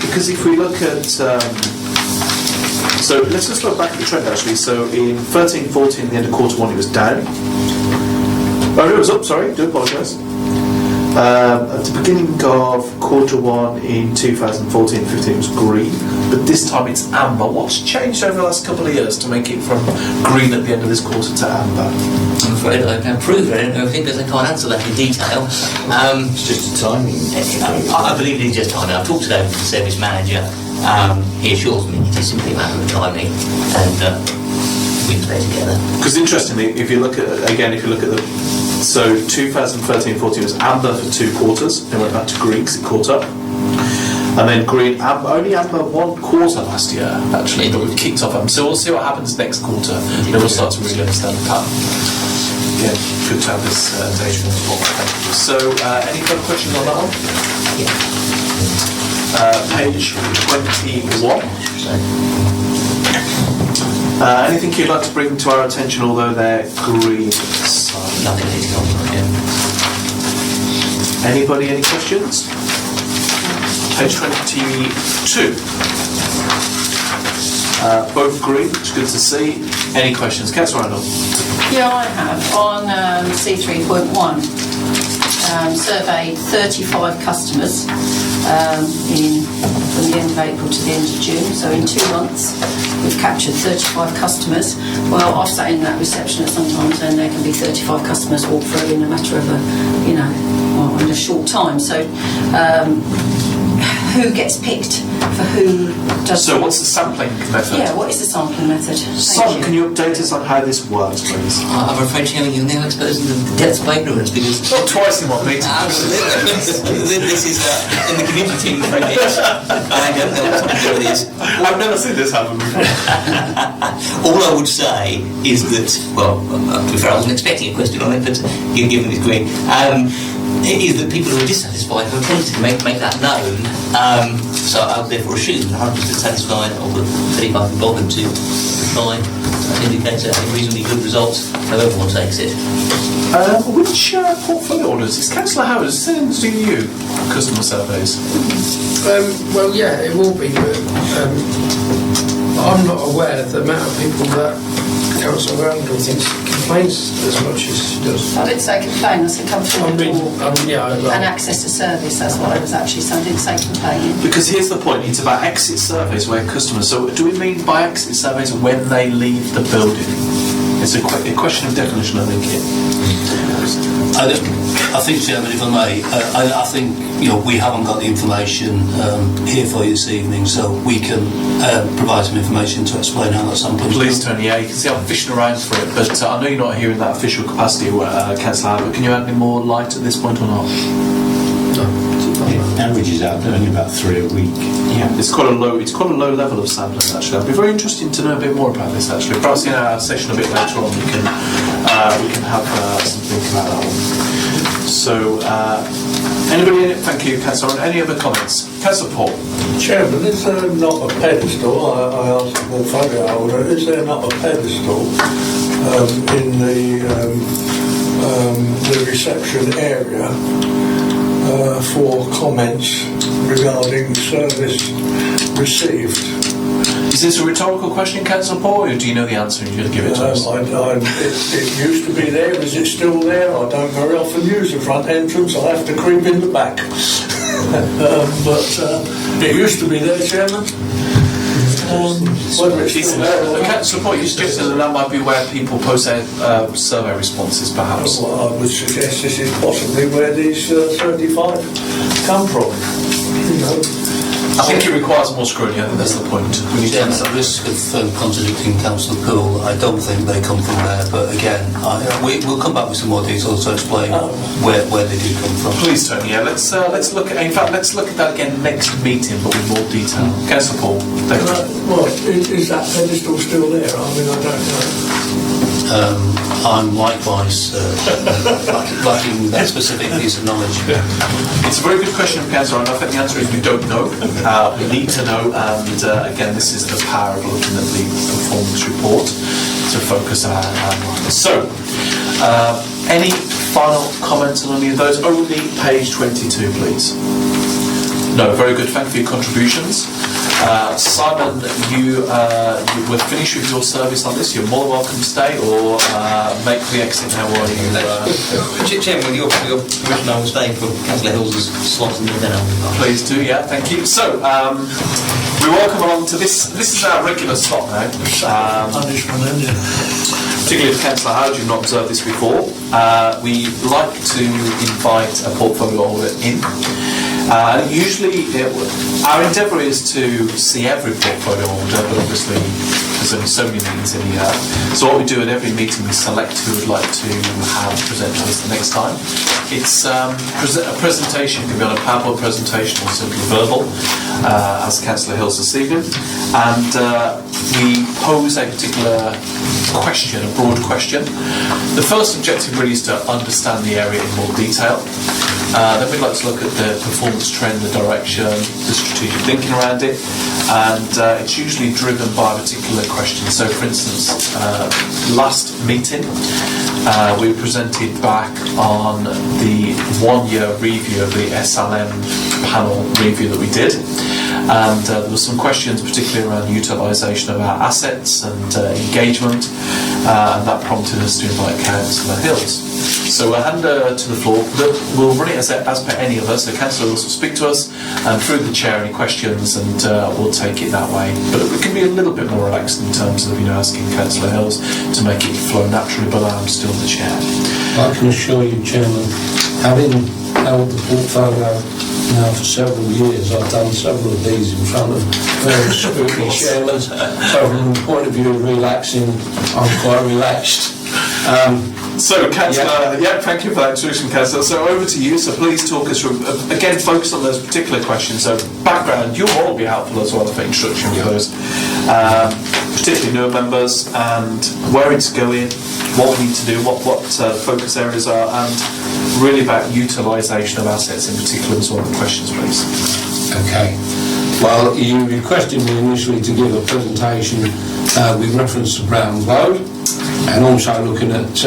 Because if we look at... so let's just look back at the trend actually. So in 13-14, the end of quarter one, it was down. Oh, it was up, sorry, do apologise. At the beginning of quarter one in 2014-15, it was green, but this time it's amber. What's changed over the last couple of years to make it from green at the end of this quarter to amber? I'm afraid I can't prove it. I don't know because I can't answer that in detail. It's just a timing. I believe it is just timing. I've talked to the service manager. He assures me it is simply a matter of timing, and we play together. Because interestingly, if you look at the so 2013-14 was amber for 2 quarters, then went back to green because it caught up, and then green, only amber 1 quarter last year actually, but we've kicked off. So we'll see what happens next quarter. Then we'll start to really understand the pattern. Yeah, good to have this data as well. Thank you. So, any further questions on that one? Yeah. Page 21. Anything you'd like to bring to our attention, although they're green? Nothing to go on again. Anybody, any questions? Page 22. Both green, which is good to see. Any questions? Councillor Randall? Yeah, I have. On C3.1, surveyed 35 customers from the end of April to the end of June. So in 2 months, we've captured 35 customers. Well, I've sat in that reception at sometimes, and there can be 35 customers walk through in a matter of in a short time. So who gets picked for who does... So what's the sampling method? Yeah, what is the sampling method? Simon, can you update us on how this works, please? I'm afraid, Chairman, you're now exposing the depths of ignorance because... Not twice in 1 meeting. Absolutely. This is in the community team for it. I don't know what to do with this. I've never seen this happen before. All I would say is that, well, to be fair, I wasn't expecting a question on it, but given it's green, is that people who are dissatisfied have a tendency to make that known. So I would therefore assume that 100% satisfied of the 35 who bothered to reply. That indicates that having reasonably good results, however one takes it. Which portfolio orders? Is Councillor Howard sends to you customer surveys? Well, yeah, it will be, but I'm not aware of the amount of people that Councillor Randall thinks complains as much as she does. I didn't say complain, I said come through the door and yeah, access to service. That's what I was actually saying. I didn't say complaining. Because here's the point, it's about exit surveys where customers... So do we mean by exit surveys when they leave the building? It's a question of definition, I think, I think, Chairman, if I may, I think we haven't got the information here for you this evening, so we can provide some information to explain how that sampling is. Please, Tony. Yeah, you can see I'm fishing around for it, but I know you're not here in that official capacity, Councillor Howard. Can you add any more light at this point or not? Averages out there only about 3 a week. Yeah, it's quite a low level of sampling actually. It'd be very interesting to know a bit more about this actually. Perhaps in our session a bit later on we can have something about that one. So anybody? Thank you, Councillor. Any other comments? Councillor Paul. Chairman, is there not a pedestal? I asked the portfolio holder. Is there not a pedestal in the reception area for comments regarding service received? Is this a rhetorical question, Councillor Paul, or do you know the answer and you just give it to us? It used to be there. Is it still there? I don't very often use the front entrance. I have to creep in the back. But it used to be there, Chairman. Whether it's still there or not. Councillor Paul, you suggested that might be where people post their survey responses, perhaps. Well, I would suggest this is possibly where these 35 come from. You know. I think it requires more scrutiny. I think that's the point. We need Yeah, to at risk of contradicting Councillor Poole, I don't think they come from there, but again, we'll come back with some more details to explain where they do come from. Please, Tony. Yeah, let's look at. In fact, let's look at that again next meeting, but with more detail. Councillor Paul, thank you. Well, is that pedestal still there? I mean, I don't know. I'm likewise lacking that specific piece of knowledge. It's a very good question, Councillor, and I think the answer is we don't know. We need to know, and again, this is the power of looking at the performance report to focus our minds. So, any final comments on any of those? Only page 22, please. No, very good. Thank you for your contributions. Simon, you were finished with your service on this. You're more than welcome to stay or make the exit now while you... Chairman, with your permission, I will stay for Councillor Hill's slot and then I'll... Please do, yeah, thank you. So, we welcome along to this. This is our regular slot now. Particularly if Councillor Howard, you've not observed this before. We like to invite a portfolio holder in. Usually, our endeavour is to see every portfolio holder, but obviously there's only so many meetings in a year. So what we do at every meeting, we select who would like to have present to us the next time. It's a presentation, can be on a PowerPoint presentation or simply verbal, as Councillor Hill's this evening. And we pose a particular question, a broad question. The first objective really is to understand the area in more detail. Then we'd like to look at the performance trend, the direction, the strategic thinking around it, and it's usually driven by a particular question. So, for instance, last meeting we presented back on the one-year review of the SLM panel review that we did, and there were some questions particularly around utilisation of our assets and engagement, and that prompted us to invite Councillor Hills. So we'll hand her to the floor. We'll run it as per any of us. So Councillor Hills will speak to us and through the chair any questions, and we'll take it that way. But it can be a little bit more relaxed in terms of asking Councillor Hills to make it flow naturally, but I'm still the chair. I can assure you, Chairman, having held the portfolio now for several years, I've done several of these in front of various scrutiny chairmen. So from the point of view of relaxing, I'm quite relaxed. So, Councillor, thank you for that introduction, Councillor. So, over to you. So, please talk us through, again, focus on those particular questions. So, background, you'll all be helpful as well, I think, introduction for those. Particularly newer members, and where it's going, what we need to do, what focus areas are, and really about utilisation of assets in particular as well. Questions, please. Okay. Well, you requested me initially to give a presentation with reference to Brown Road, and also looking at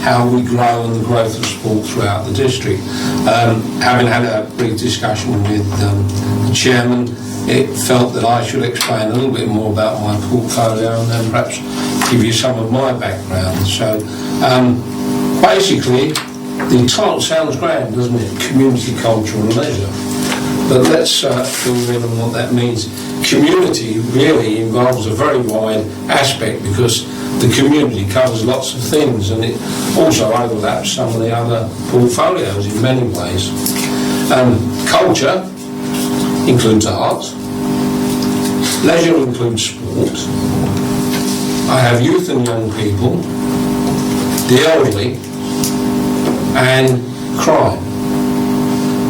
how we grow and the growth of sport throughout the district. Having had a brief discussion with the chairman, it felt that I should explain a little bit more about my portfolio and then perhaps give you some of my background. So basically, the title sounds grand, doesn't it? Community, culture and leisure. But let's fill in on what that means. Community really involves a very wide aspect because the community covers lots of things, and it also overlaps some of the other portfolios in many ways. Culture includes art, leisure includes sport, I have youth and young people, the elderly, and crime.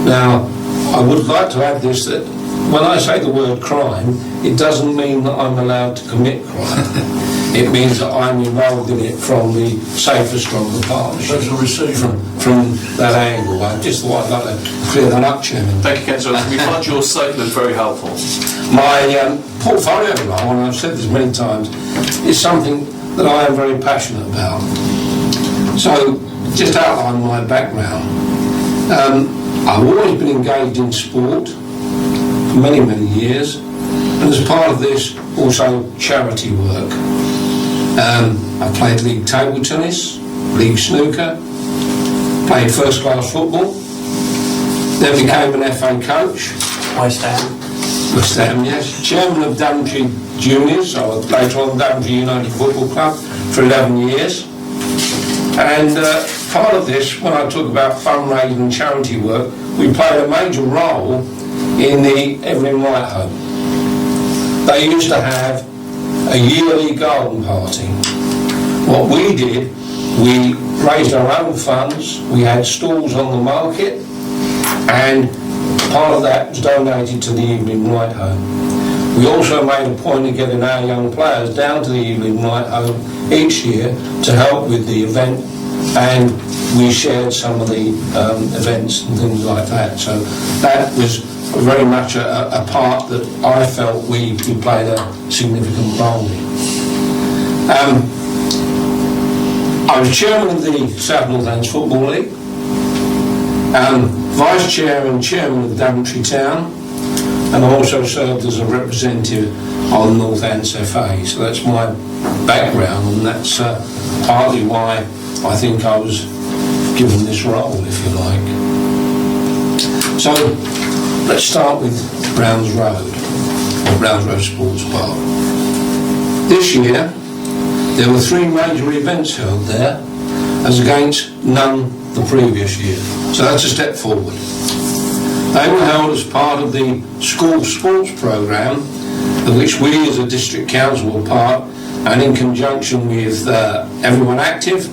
Now, I would like to add this, that when I say the word crime, it doesn't mean that I'm allowed to commit crime. It means that I'm involved in it from the safer, stronger partnership. As a receiver. From that angle. I just thought I'd like to clear that up, Chairman. Thank you, Councillor. We find your statement very helpful. My portfolio role, and I've said this many times, is something that I am very passionate about. So, just outline my background. I've always been engaged in sport for many, many years. And as part of this, also charity work. I played league table tennis, league snooker, played first class football, then became an FA coach. West Ham. West Ham, yes. Chairman of Daventry Juniors, so later on Daventry United Football Club for 11 years. And part of this, when I talk about fundraising and charity work, we played a major role in the Evelyn White Home. They used to have a yearly garden party. What we did, we raised our own funds, we had stalls on the market, and part of that was donated to the Evelyn White Home. We also made a point of getting our young players down to the Evelyn White Home each year to help with the event, and we shared some of the events and things like that. So that was very much a part that I felt we played a significant role in. I was chairman of the South Northants Football League, vice chair and chairman of Daventry Town, and I also served as a representative on Northants FA. So that's my background, and that's partly why I think I was given this role, if you like. So let's start with Browns Road, or Browns Road Sports Park. This year, there were 3 major events held there, as against none the previous year. So that's a step forward. They were held as part of the school sports programme, of which we as a district council were part, and in conjunction with Everyone Active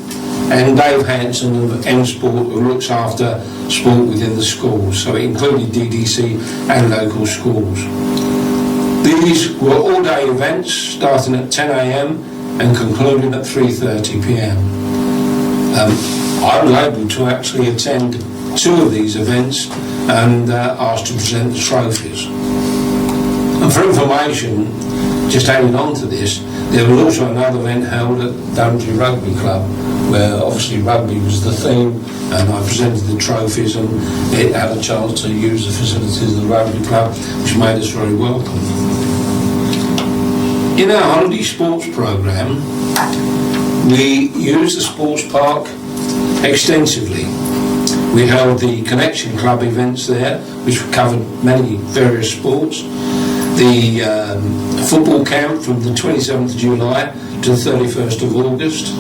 and Dave Hanson of M Sport, who looks after sport within the schools. So it included DDC and local schools. These were all-day events starting at 10 a.m. and concluding at 3:30 p.m. I was able to actually attend 2 of these events and asked to present the trophies. And for information, just adding on to this, there was also another event held at Daventry Rugby Club, where obviously rugby was the theme, and I presented the trophies, and it had a chance to use the facilities of the rugby club, which made us very welcome. In our holiday sports programme, we used the sports park extensively. We held the Connection Club events there, which covered many various sports. The football camp from the 27th of July to the 31st of August.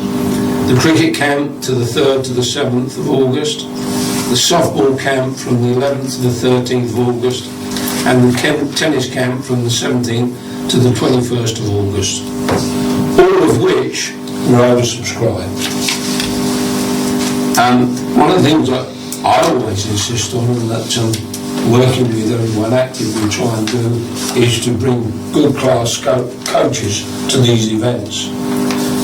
The cricket camp to the 3rd to the 7th of August. The softball camp from the 11th to the 13th of August. And the tennis camp from the 17th to the 21st of August. All of which were oversubscribed. One of the things that I always insist on, and that working with Everyone Active we try and do, is to bring good class coaches to these events.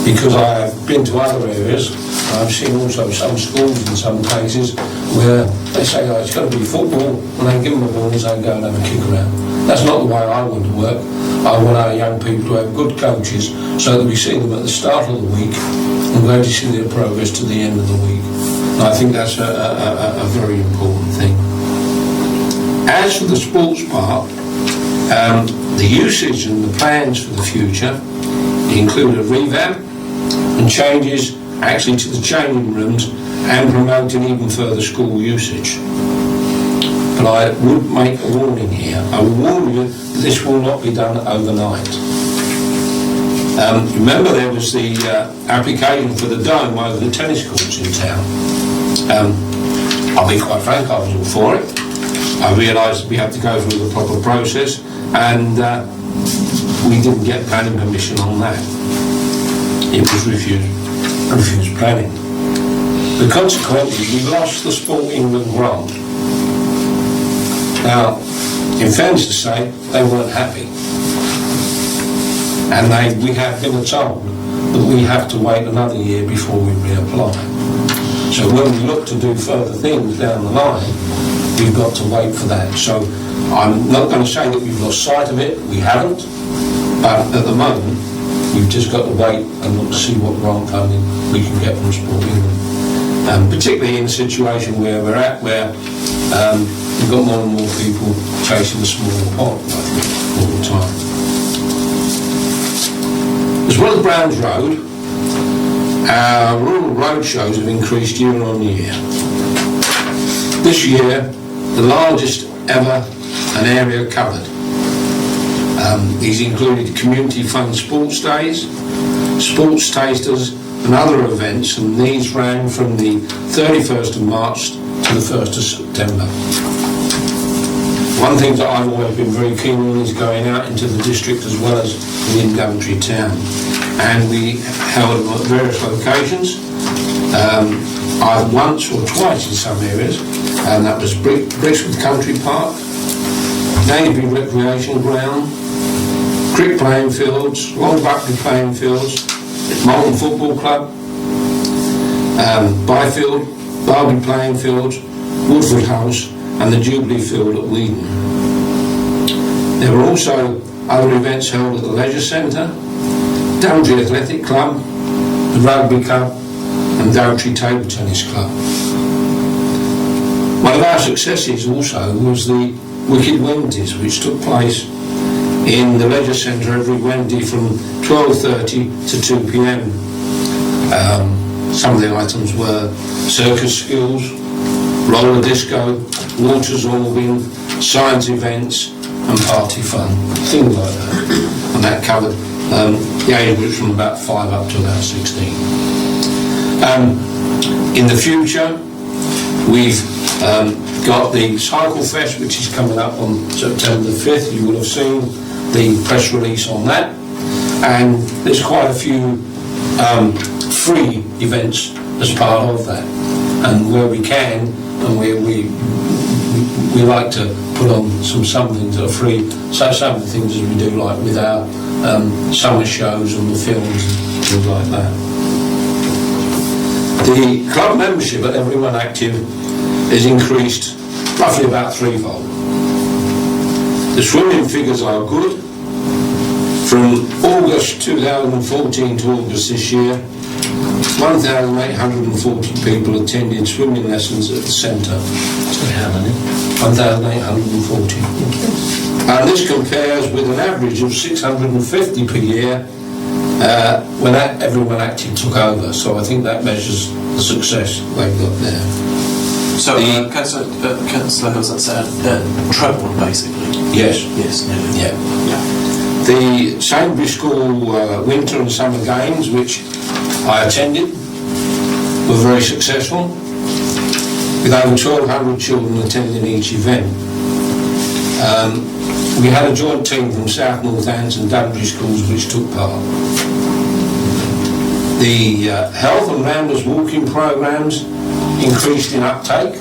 Because I have been to other areas, I've seen also some schools in some cases where they say, oh, it's got to be football, and they give them a ball and say, go and have a kick around. That's not the way I want to work. I want our young people to have good coaches so that we see them at the start of the week and we're able to see their progress to the end of the week. And I think that's a very important thing. As for the sports park, the usage and the plans for the future include a revamp and changes actually to the changing rooms and promoting even further school usage. But I would make a warning here. I will warn you that this will not be done overnight. Remember there was the application for the dome over the tennis courts in town. I'll be quite frank, I was all for it. I realised we had to go through the proper process, and we didn't get planning permission on that. It was refused planning. But consequently, we lost the Sport England grant. Now, in fairness to say, they weren't happy. And we have been told that we have to wait another year before we reapply. So when we look to do further things down the line, we've got to wait for that. So I'm not going to say that we've lost sight of it, we haven't, but at the moment we've just got to wait and look to see what grant funding we can get from Sport England. Particularly in a situation where we're at, where we've got more and more people chasing the smaller pot, I think, all the time. As well as Browns Road, our rural road shows have increased year on year. This year, the largest ever an area covered. These included community fund sports days, sports tasters and other events, and these ran from the 31st of March to the 1st of September. One thing that I've always been very keen on is going out into the district as well as within Daventry town, and we held them at various locations. I've once or twice in some areas, and that was Brixworth Country Park, Navy Recreation Ground, Crick Playing Fields, Long Buckley Playing Fields, Malton Football Club, Byfield, Barbie Playing Fields, Woodford House and the Jubilee Field at Weedon. There were also other events held at the Leisure Centre, Daventry Athletic Club, the Rugby Club and Daventry Table Tennis Club. One of our successes also was the Wicked Wednesdays, which took place in the Leisure Centre every Wednesday from 12:30 to 2 p.m. Some of the items were circus skills, roller disco, water zorbing, science events and party fun, things like that. And that covered the age groups from about 5 up to about 16. In the future, we've got the Cycle Fest, which is coming up on September the 5th. You will have seen the press release on that, and there's quite a few free events as part of that, and where we can and where we like to put on some things that are free, so some of the things as we do like with our summer shows and the films and things like that. The club membership at Everyone Active is increased roughly about threefold. The swimming figures are good. From August 2014 to August this year, 1,840 people attended swimming lessons at the centre. So how many? 1,840. And this compares with an average of 650 per year when Everyone Active took over. So I think that measures the success they've got there. So, Councillor Hills, that's treble, basically. Yes. Yes. Yeah. The Sainsbury School Winter and Summer Games, which I attended, were very successful, with over 1,200 children attending each event. We had a joint team from South Northants and Daventry schools which took part. The health and rounders walking programmes increased in uptake.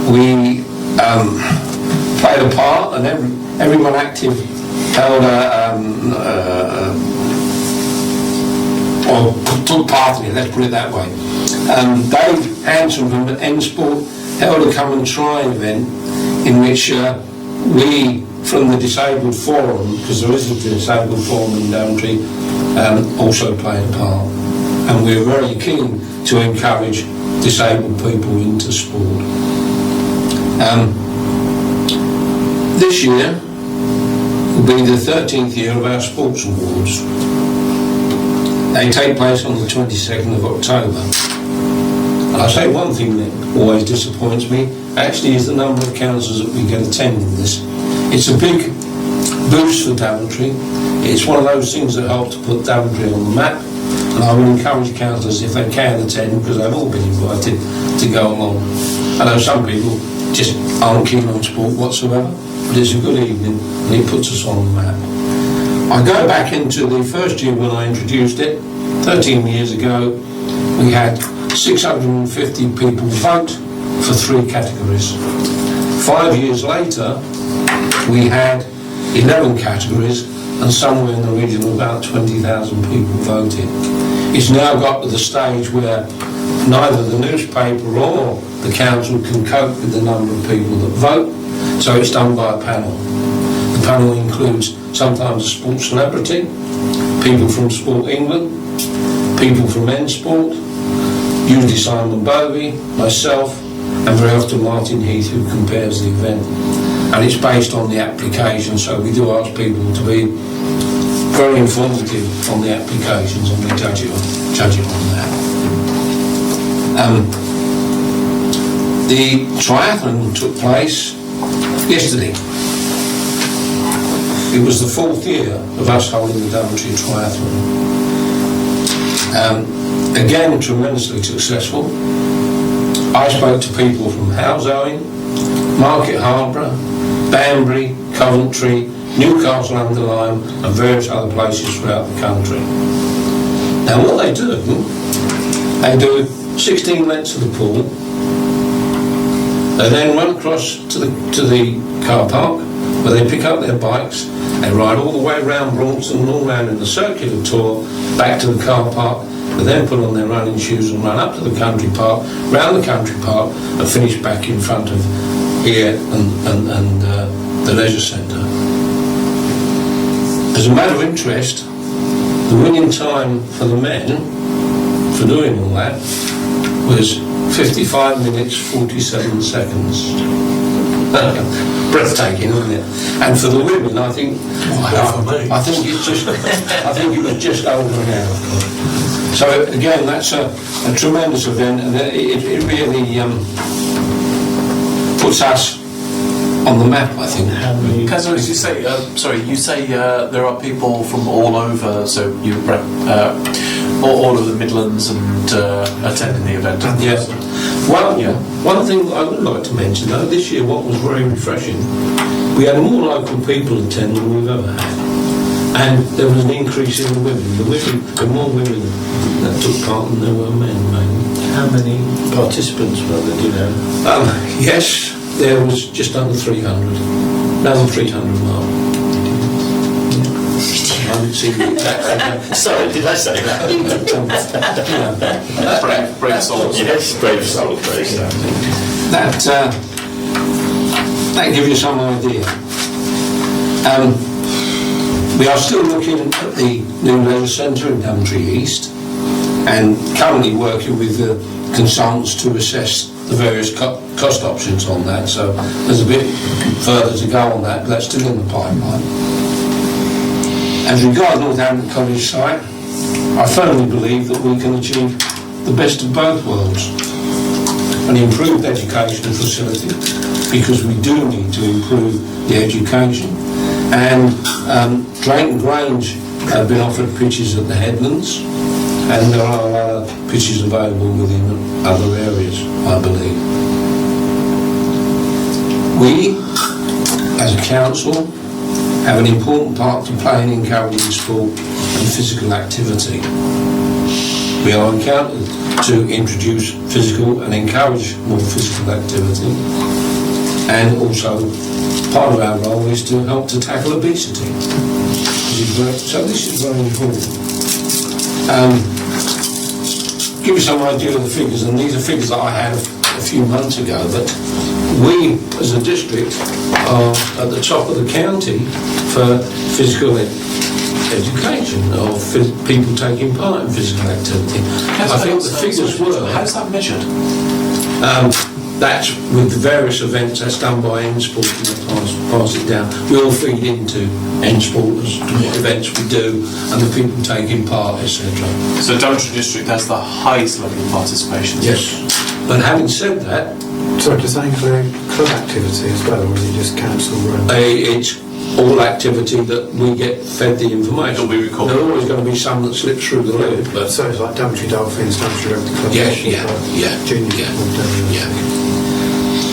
We played a part, and Everyone Active held or took part in it, let's put it that way. Dave Hanson from the N Sport held a come and try event in which we from the Disabled Forum, because there is a Disabled Forum in Daventry, also played a part. And we're very keen to encourage disabled people into sport. This year will be the 13th year of our sports awards. They take place on the 22nd of October. And I say one thing that always disappoints me, actually, is the number of councillors that we get attending this. It's a big boost for Daventry. It's one of those things that help to put Daventry on the map. And I would encourage councillors, if they can attend, because they've all been invited, to go along. I know some people just aren't keen on sport whatsoever, but it's a good evening and it puts us on the map. I go back into the first year when I introduced it, 13 years ago. We had 650 people vote for 3 categories. 5 years later, we had 11 categories and somewhere in the region of about 20,000 people voted. It's now got to the stage where neither the newspaper or the council can cope with the number of people that vote, so it's done by a panel. The panel includes sometimes a sports celebrity, people from Sport England, people from Men's Sport, usually Simon Bovey, myself, and very often Martin Heath, who compares the event. And it's based on the application, so we do ask people to be very informative on the applications, and we judge it on that. The triathlon took place yesterday. It was the 4th year of us holding the Daventry Triathlon. Again, tremendously successful. I spoke to people from Halesowen, Market Harborough, Banbury, Coventry, Newcastle under Lyme, and various other places throughout the country. Now what they do 16 lengths of the pool. They then run across to the car park where they pick up their bikes. They ride all the way around Broughton and all round in the circular tour back to the car park. They then put on their running shoes and run up to the country park, round the country park, and finish back in front of here and the leisure centre. As a matter of interest, the winning time for the men for doing all that was 55 minutes 47 seconds. Breathtaking, isn't it? And for the women, I think it was just over an hour. So again, that's a tremendous event, and it really puts us on the map, I think. Councillor, you say there are people from all over, so you all of the Midlands and attending the event. Yes. Well, one thing I would like to mention though, this year what was very refreshing, we had more local people attend than we've ever had. And there was an increase in the women. There were more women that took part than there were men, mainly. How many participants were there, do you know? Yes, there was just under 300. Around 300 mark. I haven't seen the exact figure. Sorry, did I say that? Brave souls. Yes, brave soul, brave soul. That gives you some idea. We are still looking at the new leisure centre in Daventry East and currently working with the consultants to assess the various cost options on that, so there's a bit further to go on that, but that's still in the pipeline. As regards Northampton College site, I firmly believe that we can achieve the best of both worlds. An improved educational facility, because we do need to improve the education, and Drayton Grange have been offered pitches at the Headlands, and there are other pitches available within other areas, I believe. We, as a council, have an important part to play in encouraging sport and physical activity. We are encountered to introduce physical and encourage more physical activity, and also part of our role is to help to tackle obesity. So this is very important. Give you some idea of the figures, and these are figures that I had a few months ago, but we as a district are at the top of the county for physical education, or people taking part in physical activity. I think the figures were... How's that measured? That's with the various events that's done by N-Sport, and they pass it down. We all feed into N-Sport as to what events we do and the people taking part, etc. So Daventry District has the highest level of participation? Yes. But having said that... So does that include club activity as well, or is it just council run? It's all activity that we get fed the information. It'll be recorded. There are always going to be some that slip through the lid, but... So it's like Daventry Dolphins, Daventry Rugby Club. Junior.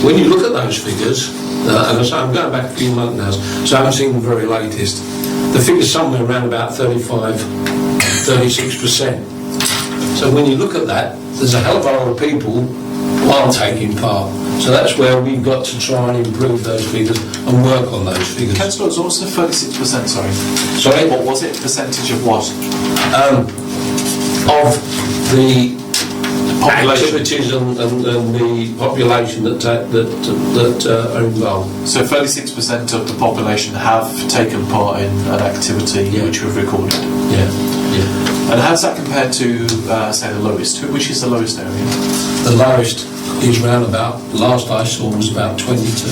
When you look at those figures, and I say I'm going back a few months now, so I haven't seen the very latest, the figure's somewhere around about 35-36%. So when you look at that, there's a hell of a lot of people who aren't taking part. So that's where we've got to try and improve those figures and work on those figures. Councillor, it's also 36%, sorry. Sorry? What was it? Percentage of what? Of the population. Activities and the population that are involved. So 36% of the population have taken part in an activity which we've recorded. Yeah. And how does that compare to, say, the lowest? Which is the lowest area? The lowest is round about, last I saw was about 22.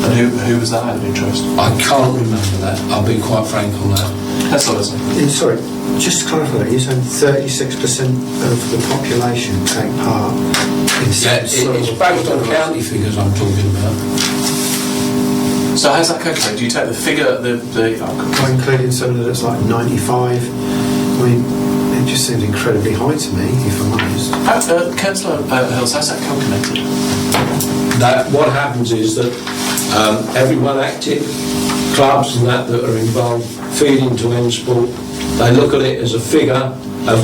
And who was that out of interest? I can't remember that. I'll be quite frank on that. That's all, isn't it? Sorry, just to clarify that, you're saying 36% of the population take part in Yeah, it's based on county figures I'm talking about. So how's that calculated? Do you take the figure, including something that's like 95? I mean, it just seems incredibly high to me, if I'm honest. Councillor Hills, how's that calculated? That what happens is that everyone active, clubs and that are involved, feed into N Sport. They look at it as a figure of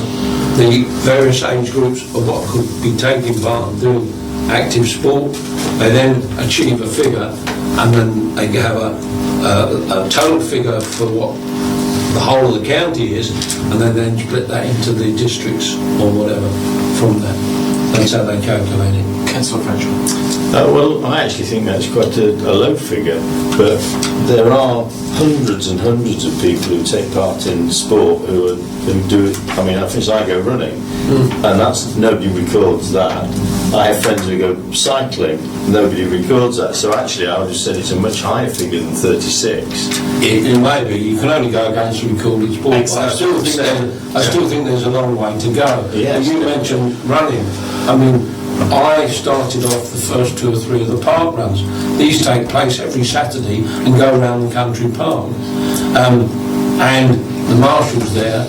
the various age groups of what could be taking part in doing active sport. They then achieve a figure, and then they have a total figure for what the whole of the county is, and they then split that into the districts or whatever from that. That's how they calculate it. Councillor Frenchman. Well, I actually think that's quite a low figure, but there are hundreds and hundreds of people who take part in sport who do it. I mean, since I go running, and that's nobody records that. I have friends who go cycling, nobody records that. So actually, I would have said it's a much higher figure than 36. It may be. You can only go against recorded sport. Exactly. I still think there's a long way to go. Yes. You mentioned running. I mean, I started off the first 2 or 3 of the park runs. These take place every Saturday and go around the country park. And the marshal's there,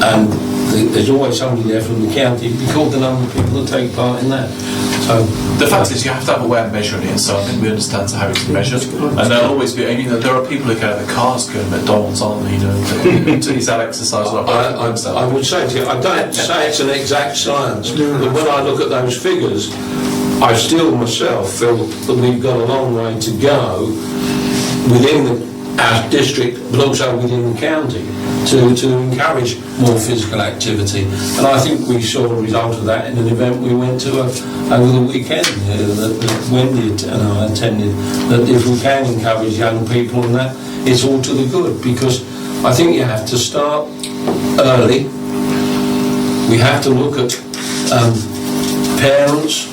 and there's always somebody there from the county because the number of people that take part in that. So the fact is, you have to have a way of measuring it, so I think we understand how it's measured. And there'll always be, there are people who get out of the cars going to McDonald's, aren't they? To use that exercise. I would say to you, I don't say it's an exact science, but when I look at those figures, I still myself feel that we've got a long way to go within our district, but also within the county, to encourage more physical activity. And I think we saw a result of that in an event we went to over the weekend that Wendy and I attended, that if we can encourage young people and that, it's all to the good, because I think you have to start early. We have to look at parents.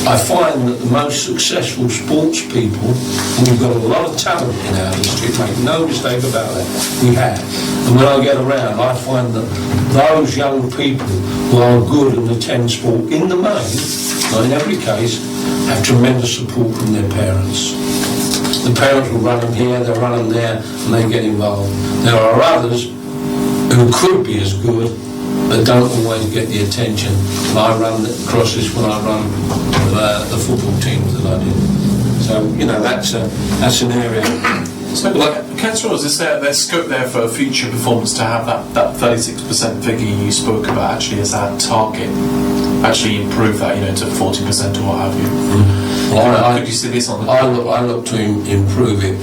I find that the most successful sports people, and we've got a lot of talent in our district, make no mistake about that, we have. And when I get around, I find that those young people who are good and attend sport in the main, not in every case, have tremendous support from their parents. The parents will run them here, they'll run them there, and they get involved. There are others who could be as good, but don't always get the attention. And I run the crosses when I run the football teams that I do. So, that's an area. So, Councillor, is there's scope there for future performance to have that 36% figure you spoke about actually as our target? Actually improve that, to 40% or what have you? Could you see this on the... I look to improve it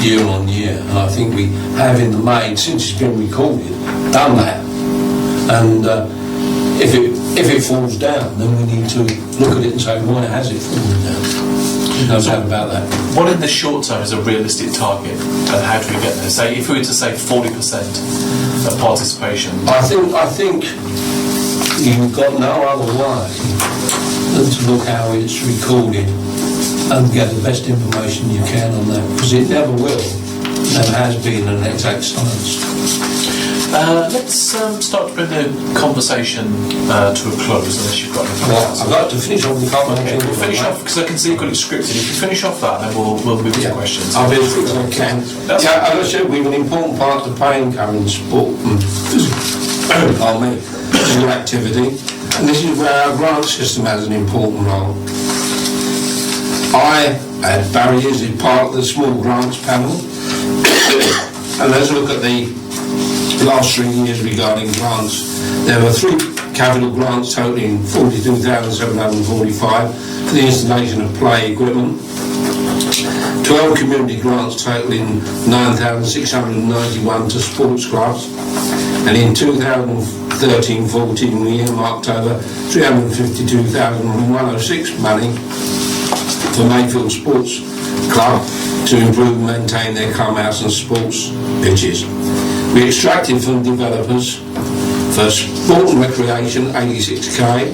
year on year, and I think we have in the main, since it's been recorded, done that. And if it falls down, then we need to look at it and say, why has it fallen down? No doubt about that. What in the short term is a realistic target, and how do we get there? Say, if we were to say 40% of participation. I think you've got no other way than to look how it's recorded and get the best information you can on that, because it never will, never has been an exact science. Let's start to bring the conversation to a close, unless you've got anything else. I'd like to finish off the comment. Okay, we'll finish off, because I can see you've got it scripted. If you finish off that, then we'll move to questions. I'll be as quick as I can. As I said, we've an important part to play in current sport and physical activity, and this is where our grant system has an important role. I had Barry as part of the small grants panel, and let's look at the last 3 years regarding grants. There were 3 capital grants totaling 42,745 for the installation of play equipment, 12 community grants totaling 9,691 to sports clubs, and in 2013-14 we earmarked over 352,106 money for Mayfield Sports Club to improve and maintain their clubhouse and sports pitches. We extracted from developers for sport and recreation 86k,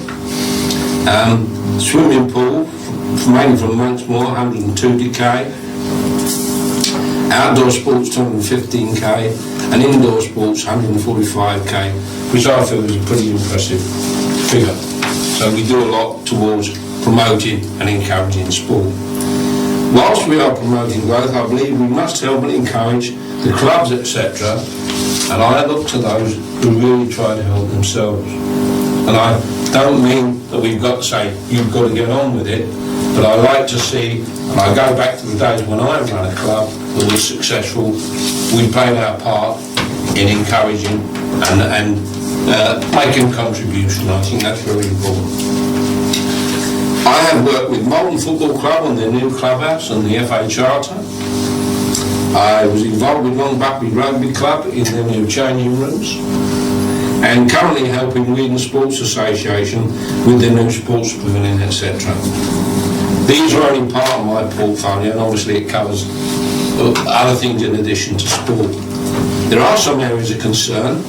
swimming pool mainly from Monksmoor 102k, outdoor sports 215k, and indoor sports 145k, which I feel is a pretty impressive figure. So we do a lot towards promoting and encouraging sport. Whilst we are promoting growth, I believe we must help and encourage the clubs, etc. And I look to those who really try to help themselves. And I don't mean that we've got to say, you've got to get on with it, but I like to see, and I go back to the days when I ran a club that was successful, we played our part in encouraging and making a contribution. I think that's very important. I have worked with Malton Football Club on their new clubhouse and the FA Charter. I was involved with Long Buckley Rugby Club in their new changing rooms, and currently helping Whedon Sports Association with their new sports pavilion, etc. These are only part of my portfolio, and obviously it covers other things in addition to sport. There are some areas of concern.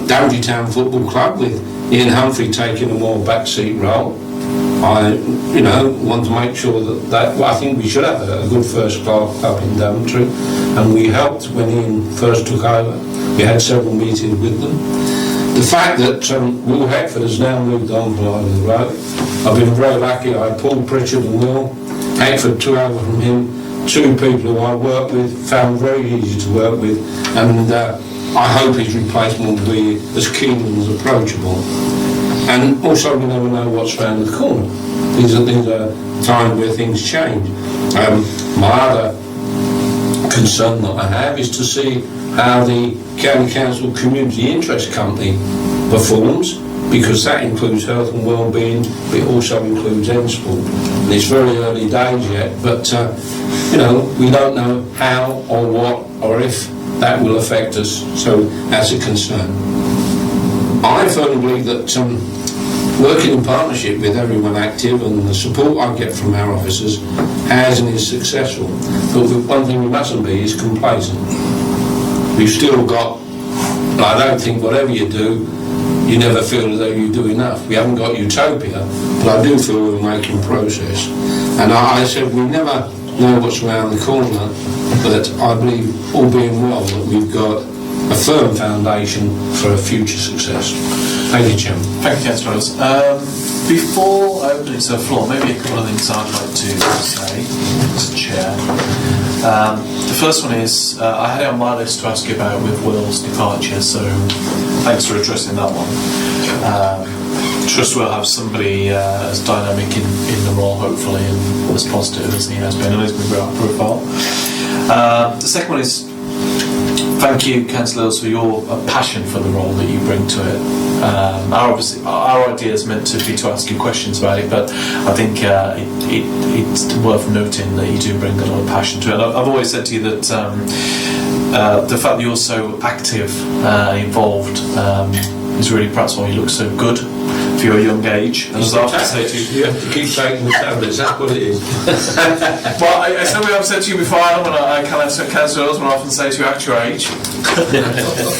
Daventry Town Football Club, with Ian Humphrey taking a more backseat role. I, want to make sure that I think we should have a good first-class club in Daventry, and we helped when Ian first took over. We had several meetings with them. The fact that Will Heckford has now moved on from either the road, I've been very lucky. I had Paul Pritchard and Will Heckford took over from him, two people who I work with, found very easy to work with, and I hope his replacement will be as keen and as approachable. And also, we never know what's around the corner. These are times where things change. My other concern that I have is to see how the County Council Community Interest Company performs, because that includes health and wellbeing, but it also includes N-Sport. And it's very early days yet, but we don't know how or what or if that will affect us, so that's a concern. I firmly believe that working in partnership with everyone active and the support I get from our officers has and is successful. But one thing we mustn't be is complacent. We've still got, I don't think whatever you do, you never feel as though you do enough. We haven't got utopia, but I do feel we're making progress. And I said we never know what's around the corner, but I believe, all being well, that we've got a firm foundation for a future success. Thank you, Chairman. Thank you, Councillor Rose. Before opening to the floor, maybe a couple of things I'd like to say as a chair. The first one is, I had it on my list to ask you about with Will's departure, so thanks for addressing that one. Trust we'll have somebody as dynamic in the role, hopefully, and as positive as he has been, and he's been very high profile. The second one is, thank you, Councillors, for your passion for the role that you bring to it. Our idea is meant to be to ask you questions about it, but I think it's worth noting that you do bring a lot of passion to it. And I've always said to you that the fact that you're so active and involved is really perhaps why you look so good for your young age. And as I often say to you, you have to keep taking the tablets, that's what it is. Well, I something I've said to you before, Alan, when I kind of councillors, when I often say to you, act your age.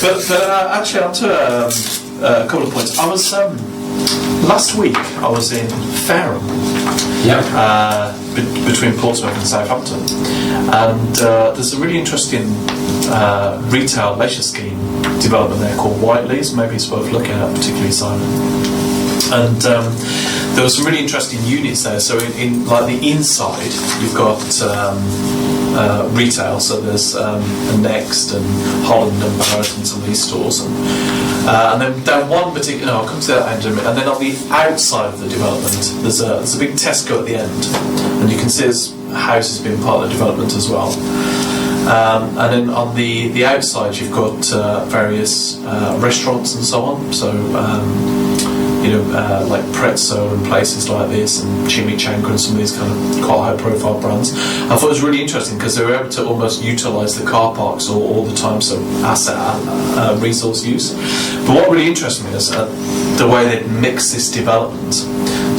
but actually, on to a couple of points. I was last week. I was in Fareham, between Portsmouth and Southampton, and there's a really interesting retail leisure scheme development there called Whiteley's. Maybe it's worth looking at, particularly Simon. And there were some really interesting units there. So in like the inside, you've got retail. So there's a Next and Holland and Barrett and some of these stores, and then down one particular. I'll come to that end in a minute. And then on the outside of the development, there's a big Tesco at the end, and you can see there's houses being part of the development as well. And then on the outside, you've got various restaurants and so on. So. Like Pretzel and places like this, and Chimichanga and some of these kind of quite high-profile brands. I thought it was really interesting because they were able to almost utilise the car parks all the time, so asset resource use. But what really interested me is the way they mix this development.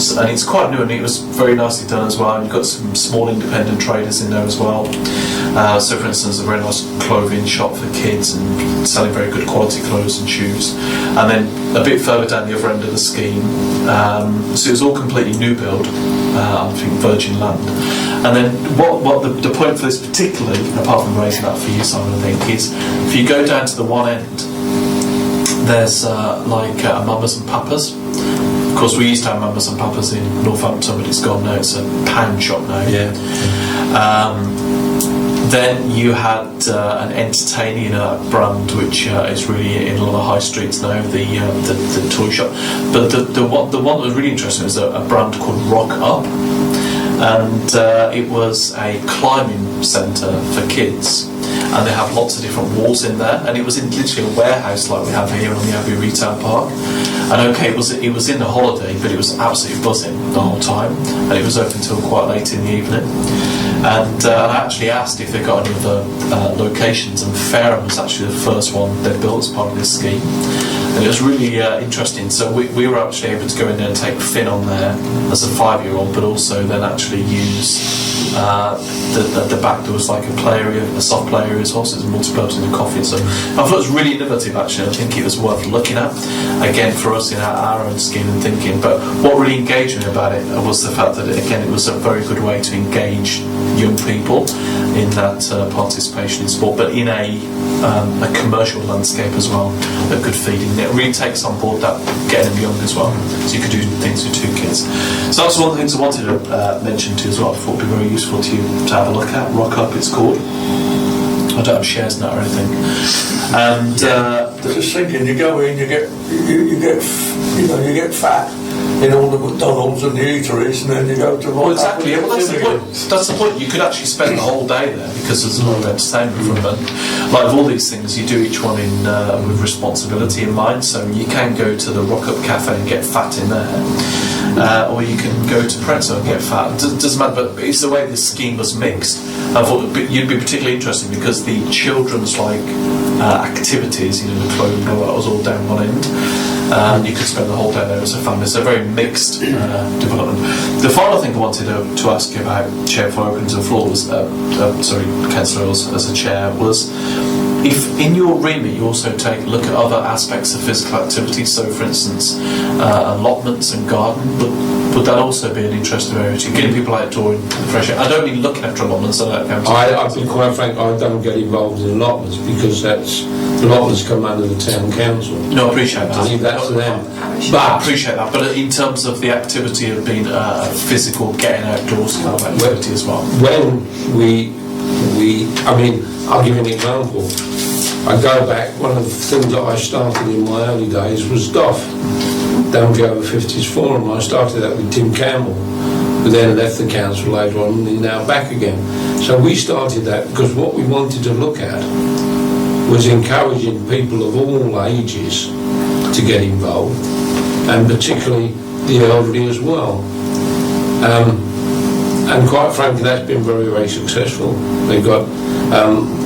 So, and it's quite new, and it was very nicely done as well. And you've got some small independent traders in there as well. So, for instance, a very nice clothing shop for kids and selling very good quality clothes and shoes. And then a bit further down the other end of the scheme, so it was all completely new build, I think Virgin Land. And then what the point for this particularly, apart from raising that for you, Simon, I think, is if you go down to the one end, there's like Mamas and Papas. Of course, we used to have Mamas and Papas in Northampton, but it's gone now. It's a pound shop now. Yeah. Then you had an Entertainer, that brand which is really in a lot of high streets now, the toy shop. But the one that was really interesting was a brand called Rock Up, and it was a climbing centre for kids. And they have lots of different walls in there, and it was in literally a warehouse like we have here on the Abbey Retail Park. And okay, it was in the holiday, but it was absolutely buzzing the whole time, and it was open till quite late in the evening. And I actually asked if they got any other locations, and Fareham was actually the first one they built as part of this scheme. And it was really interesting. So we were actually able to go in there and take Finn on there as a 5-year-old, but also then actually use the back. There was like a play area, a soft play area as well, so it was multi-purpose in the coffee. So I thought it was really innovative actually. I think it was worth looking at, again, for us in our own scheme and thinking. But what really engaged me about it was the fact that, again, it was a very good way to engage young people in that participation in sport, but in a commercial landscape as well that could feed in. It really takes on board that getting them young as well, so you could do things with 2 kids. So that's one of the things I wanted to mention to you as well. I thought would be very useful to you to have a look at. Rock Up, it's called. I don't have shares in that or anything. And just thinking, you go in, you get fat in all the McDonald's and the eateries, and then you go to well, exactly. Yeah, well, that's the point. That's the point. You could actually spend the whole day there because there's a lot of entertainment from them. Like all these things, you do each one in with responsibility in mind. So you can go to the Rock Up Cafe and get fat in there, or you can go to Prezzo and get fat. It doesn't matter. But it's the way the scheme was mixed. I thought you'd be particularly interested because the children's activities, the clothing and all that was all down one end. And you could spend the whole day there as a family. It's a very mixed development. The final thing I wanted to ask you about, Chair, before I open to the floor, was, Councillor Earls as a Chair, was if in your remit you also take a look at other aspects of physical activity, so for instance allotments and garden, would that also be an interesting area to getting people outdoor in the fresh air? I don't mean looking after allotments. I've been quite frank, I don't get involved in allotments because allotments come under the town council. No, I appreciate that. I think that's them. But I appreciate that. But in terms of the activity of being a physical, getting outdoors kind of activity as well. When I'll give you an example. I go back, one of the things that I started in my early days was DOF, Daventry Over 50s Forum. I started that with Tim Campbell, who then left the council later on and is now back again. So we started that because what we wanted to look at was encouraging people of all ages to get involved, and particularly the elderly as well. And quite frankly, that's been very, very successful. They've got,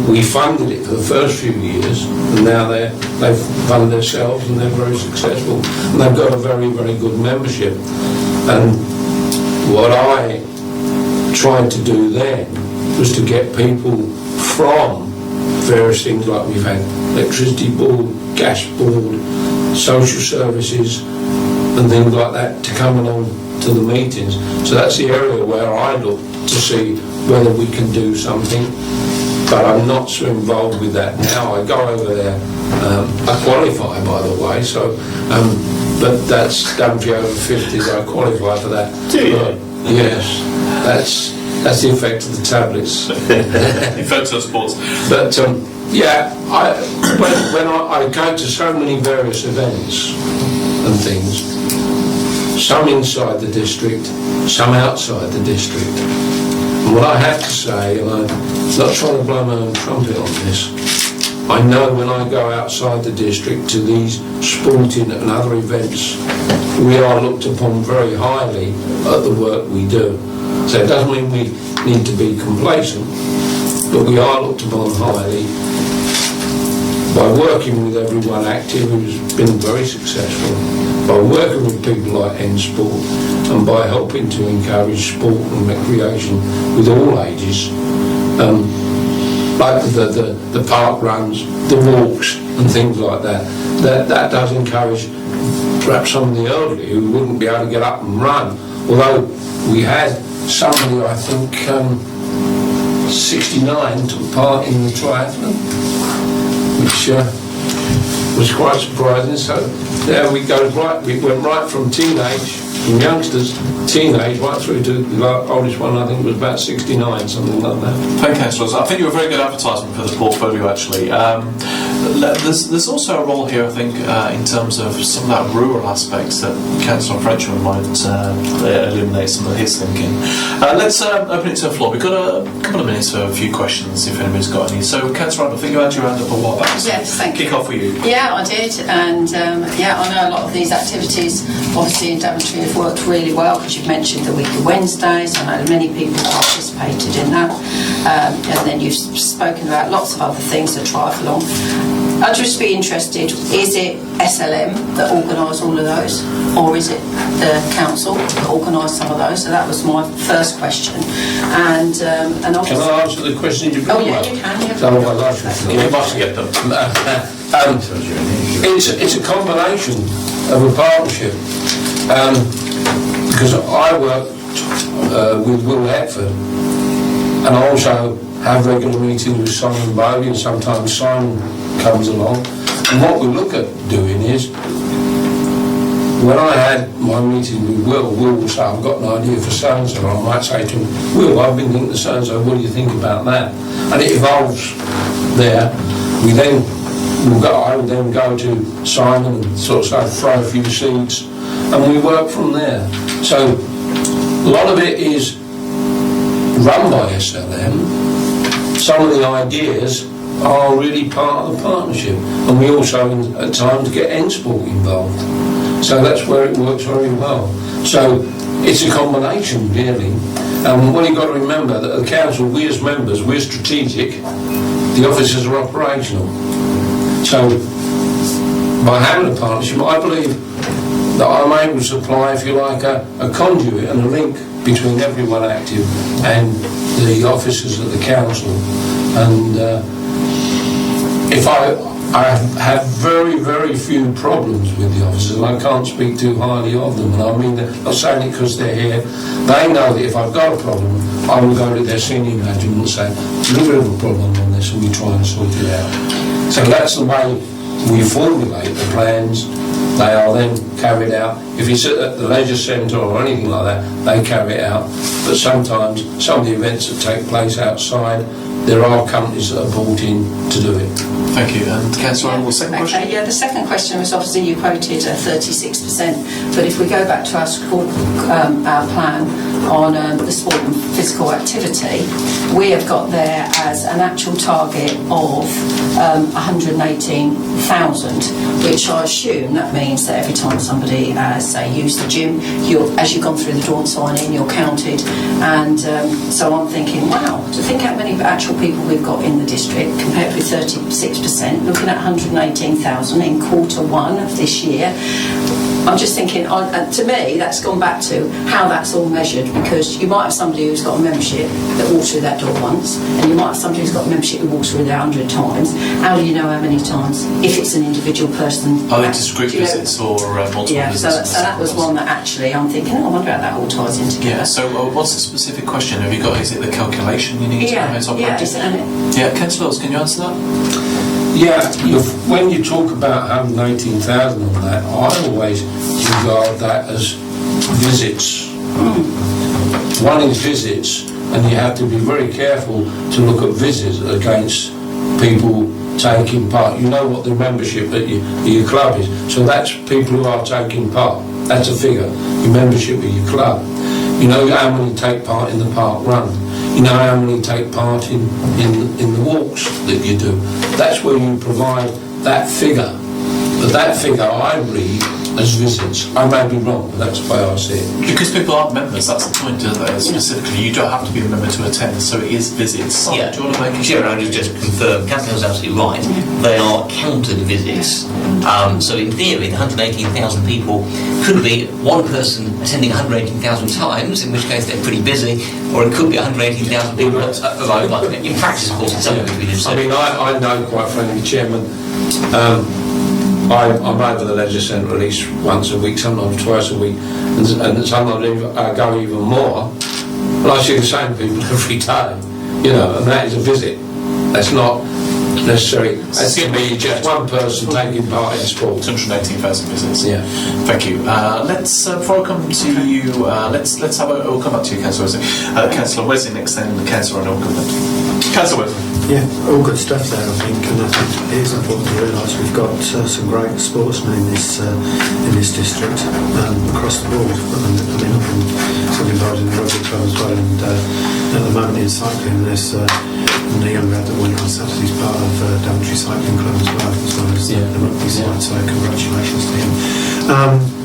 we funded it for the first few years, and now they've funded themselves and they're very successful. And they've got a very, very good membership. And what I tried to do then was to get people from various things like we've had electricity board, gas board, social services, and things like that to come along to the meetings. So that's the area where I look to see whether we can do something, but I'm not so involved with that now. I go over there, I qualify by the way, so but that's Daventry Over 50s, I qualify for that. Do you? Yes, that's the effect of the tablets. Effect of sports. But yeah, when I go to so many various events and things, some inside the district, some outside the district. And what I have to say, and I'm not trying to blow my own trumpet on this, I know when I go outside the district to these sporting and other events, we are looked upon very highly at the work we do. So it doesn't mean we need to be complacent, but we are looked upon highly by working with everyone active who's been very successful, by working with people like N-Sport, and by helping to encourage sport and recreation with all ages, like the park runs, the walks and things like that. That does encourage perhaps some of the elderly who wouldn't be able to get up and run, although we had somebody, I think, 69 took part in the triathlon, which was quite surprising. So there we go, we went right from youngsters, teenage, right through to the oldest one, I think was about 69, something like that. Thank you, councillors. I think you're a very good advertisement for the portfolio, actually. There's also a role here, I think, in terms of some of that rural aspects that Councillor Frenchman might illuminate some of his thinking. Let's open it to the floor. We've got a couple of minutes for a few questions, if anybody's got any. So, Councillor, I think you had your hand up a while back. Yes, thank you. Kick off with you. Yeah, I did, and I know a lot of these activities, obviously in Daventry, have worked really well, because you've mentioned the week of Wednesdays. I know many people participated in that, and then you've spoken about lots of other things, the triathlon. I'd just be interested, is it SLM that organise all of those, or is it the council that organise some of those? So that was my first question. And can I answer the question you brought up? Oh yeah, you can. Yeah. Otherwise I should You must get them. It's a combination of a partnership, because I worked with Will Hetford, and I also have regular meetings with Simon Bowley, and sometimes Simon comes along. And what we look at doing is, when I had my meeting with Will will say, I've got an idea for so-and-so, I might say to him, Will, I've been thinking of so-and-so, what do you think about that? And it evolves there. I will then go to Simon and sort of throw a few seeds, and we work from there. So a lot of it is run by SLM. Some of the ideas are really part of the partnership, and we also at times get N-Sport involved. So that's where it works very well. So it's a combination, really. And what you've got to remember, that at the council, we as members, we're strategic, the officers are operational. So by having a partnership, I believe that I'm able to supply, if you like, a conduit and a link between everyone active and the officers of the council. And if I have very, very few problems with the officers, and I can't speak too highly of them, and I mean, I'm not saying it because they're here. They know that if I've got a problem, I will go to their senior management and say, there's a bit of a problem on this, and we try and sort it out. So that's the way we formulate the plans. They are then carried out. If it's at the leisure centre or anything like that, they carry it out. But sometimes, some of the events that take place outside, there are companies that are brought in to do it. Thank you. And Councillor Arnold, the second question? Yeah, the second question was, obviously you quoted 36%, but if we go back to our plan on the sport and physical activity, we have got there as an actual target of 118,000, which I assume that means that every time somebody has, say, used the gym, as you've gone through the door and sign in, you're counted. And so I'm thinking, wow, to think how many actual people we've got in the district compared with 36%, looking at 118,000 in Q1 of this year. I'm just thinking, to me, that's gone back to how that's all measured, because you might have somebody who's got a membership that walks through that door once, and you might have somebody who's got a membership who walks through there 100 times. How do you know how many times, if it's an individual person? Are they discrete visits or multiple visits? So that was one that actually I'm thinking, I wonder how that all ties in together. Yeah, so what's the specific question? Have you got, is it the calculation you need to know how it's operated? Yeah, Councillors, can you answer that? Yeah, when you talk about 118,000 on that, I always regard that as visits. One is visits, and you have to be very careful to look at visits against people taking part. You know what the membership at your club is, so that's people who are taking part. That's a figure, your membership at your club. You know how many take part in the park run. You know how many take part in the walks that you do. That's where you provide that figure. But that figure I read as visits. I may be wrong, but that's the way I see it. Because people aren't members, that's the point, specifically. You don't have to be a member to attend, so it is visits. Yeah. Do you want to make a Sure, I'll just confirm. Catherine was absolutely right. They are counted visits. So in theory, the 118,000 people could be one person attending 118,000 times, in which case they're pretty busy, or it could be 118,000 people arrive. In practice, of course, it's something between the I mean, I know, quite frankly, Chairman, I'm over the leisure centre at least once a week, sometimes twice a week, and sometimes I go even more. Well, I see the same people every day, and that is a visit. That's not necessary. That's to me just one person taking part in sport. 218,000 visits. Yeah. Thank you. Let's before I come to you, let's have we'll come back to you, Councillor Wesley. Councillor Wesley next, then Councillor Arnold. Councillor Wesley. Yeah, all good stuff there, I think, and I think it is important to realise we've got some great sportsmen in this district across the board. I'm involved in the rugby club as well, and at the moment in cycling, there's the young lad that went on Saturday is part of Daventry Cycling Club as well as the rugby side. So congratulations to him.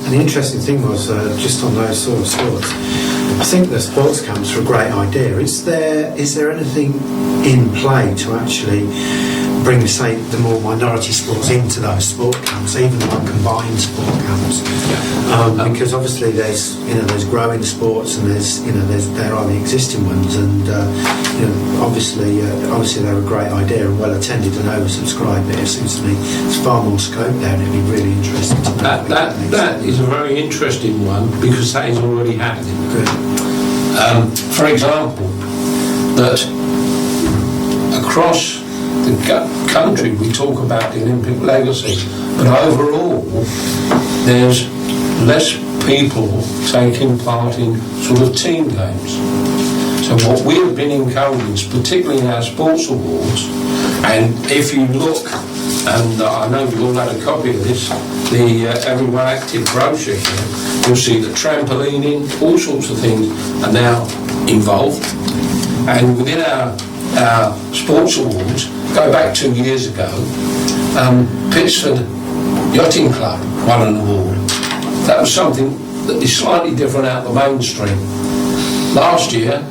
And the interesting thing was just on those sort of sports. I think the sports camps are a great idea. Is there anything in play to actually bring, say, the more minority sports into those sport camps, even the combined sport camps? Because obviously there's growing sports and there are the existing ones, and obviously they're a great idea and well attended and oversubscribed. But it seems to me there's far more scope there, and it'd be really interesting to know. That is a very interesting one, because that is already happening. Good. For example, that across the country we talk about the Olympic legacy, but overall there's less people taking part in sort of team games. So what we have been encouraging, particularly in our sports awards, and if you look, and I know you've all had a copy of this, the Everyone Active brochure here, you'll see that trampolining, all sorts of things are now involved. And within our sports awards, go back 2 years ago, Pittsford Yachting Club won an award. That was something that is slightly different out the mainstream. Last year,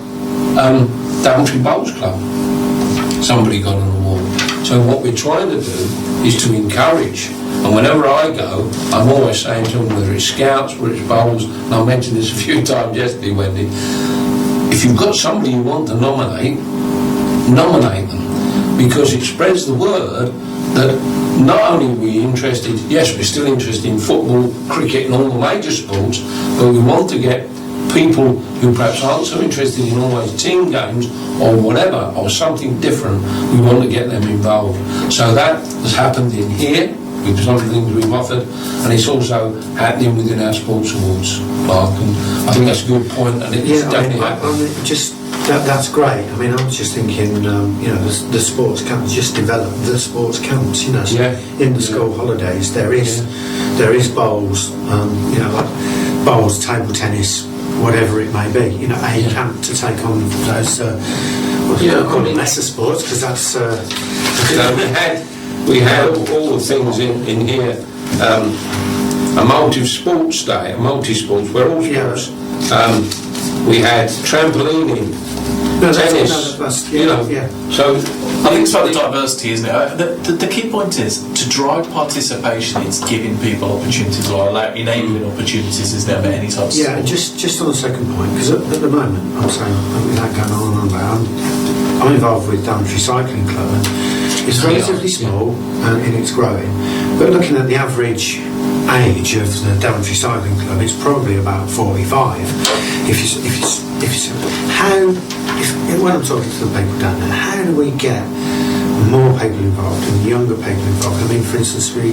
Daventry Bowls Club, somebody got an award. So what we're trying to do is to encourage, and whenever I go, I'm always saying to them, whether it's scouts, whether it's bowls, and I mentioned this a few times yesterday, Wendy, if you've got somebody you want to nominate them, because it spreads the word that not only are we interested, yes, we're still interested in football, cricket and all the major sports, but we want to get people who perhaps aren't so interested in always team games or whatever, or something different, we want to get them involved. So that has happened in here, with some of the things we've offered, and it's also happening within our sports awards, Mark, and I think that's a good point, and it's definitely happening. That's great. I mean, I was just thinking, the sports camps, just develop the sports camps, in the school holidays. There is bowls, like bowls, table tennis, whatever it may be, a camp to take on those, call it lesser sports, because that's... we had all the things in here, a multi-sports day, a multi-sports, where all sports, we had trampolining, tennis, so I think it's about the diversity, isn't it? The key point is to drive participation. It's giving people opportunities, or enabling opportunities, isn't it? Of any type of sport. Just on the second point, because at the moment, I'm saying, without going on and about, I'm involved with Daventry Cycling Club, and it's relatively small and it's growing. But looking at the average age of the Daventry Cycling Club, it's probably about 45. When I'm talking to the people down there, how do we get more people involved and younger people involved? I mean, for instance, we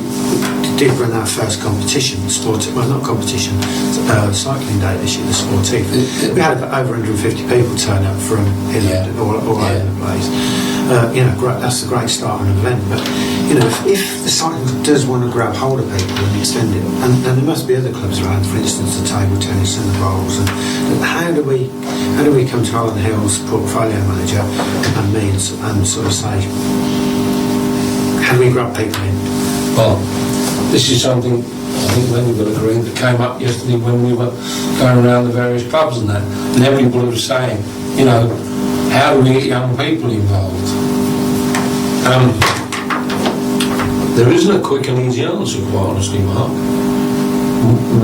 did run our first competition, cycling day this year, the Sportive. We had over 150 people turn up from all over the place. That's a great start on an event. But if the cycling club does want to grab hold of people and extend it, and there must be other clubs around, for instance, the table tennis and the bowls. And how do we come to Holland Hill's portfolio manager and me and sort of say, how do we grab people in? Well, this is something I think Wendy will agree that came up yesterday when we were going around the various clubs and that, and everybody was saying, how do we get young people involved? There isn't a quick and easy answer, quite honestly, Mark.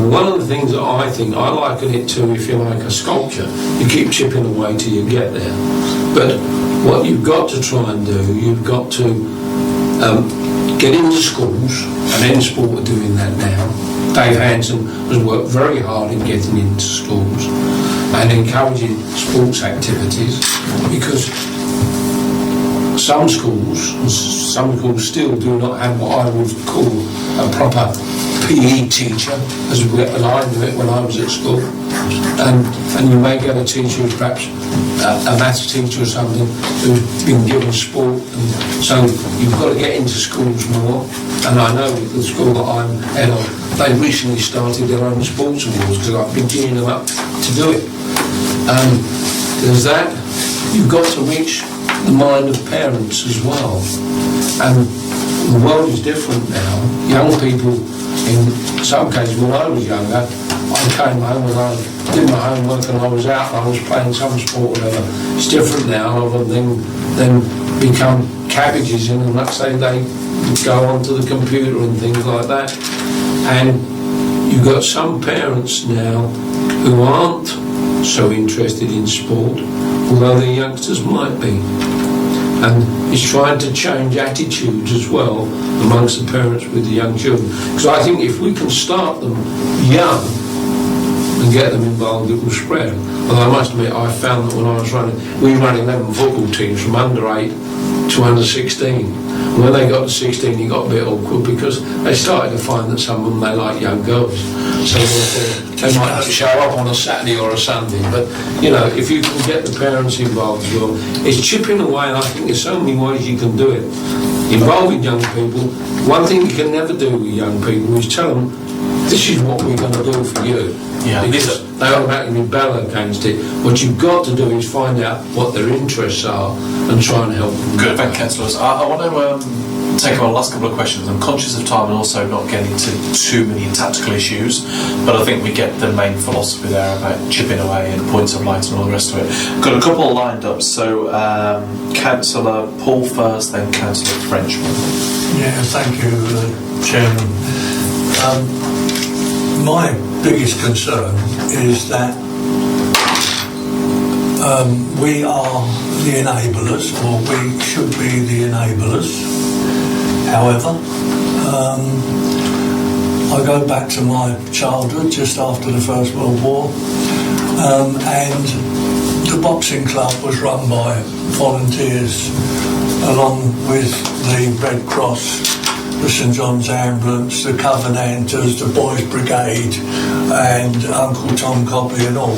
One of the things that I think, I liken it to, if you like, a sculpture. You keep chipping away till you get there. But what you've got to try and do, you've got to get into schools, and N Sport are doing that now. Dave Hanson has worked very hard in getting into schools. and encouraging sports activities, because some schools still do not have what I would call a proper PE teacher, as I knew it when I was at school. And you may get a teacher who's perhaps a maths teacher or something who's been given sport, and so you've got to get into schools more. And I know the school that I'm head of, they recently started their own sports awards because I've been gearing them up to do it. There's that. You've got to reach the mind of parents as well. And the world is different now. Young people, in some cases, when I was younger, I came home and I did my homework and I was out and I was playing some sport or whatever. It's different now. A lot of them then become cabbages in, and let's say they go onto the computer and things like that. And you've got some parents now who aren't so interested in sport, although the youngsters might be. And it's trying to change attitudes as well amongst the parents with the young children. Because I think if we can start them young and get them involved, it will spread. Although I must admit, I found that when I was we run 11 football teams from under 8 to under 16. And when they got to 16, it got a bit awkward because they started to find that some of them, they like young girls. So they might have to show up on a Saturday or a Sunday. But, you know, if you can get the parents involved as well, it's chipping away, and I think there's so many ways you can do it. Involving young people. One thing you can never do with young people is tell them, this is what we're going to do for you. Yeah. Because they automatically rebel against it. What you've got to do is find out what their interests are and try and help them. Good, thank you, councillors. I want to take on the last couple of questions. I'm conscious of time and also not getting into too many tactical issues, but I think we get the main philosophy there about chipping away and points of light and all the rest of it. Got a couple lined up, so Councillor Paul first, then Councillor Frenchman. Yeah, thank you, Chairman. My biggest concern is that we are the enablers, or we should be the enablers. However, I go back to my childhood just after the First World War, and the boxing club was run by volunteers along with the Red Cross, the St John's Ambulance, the Covenanters, the Boys Brigade, and Uncle Tom Copley and all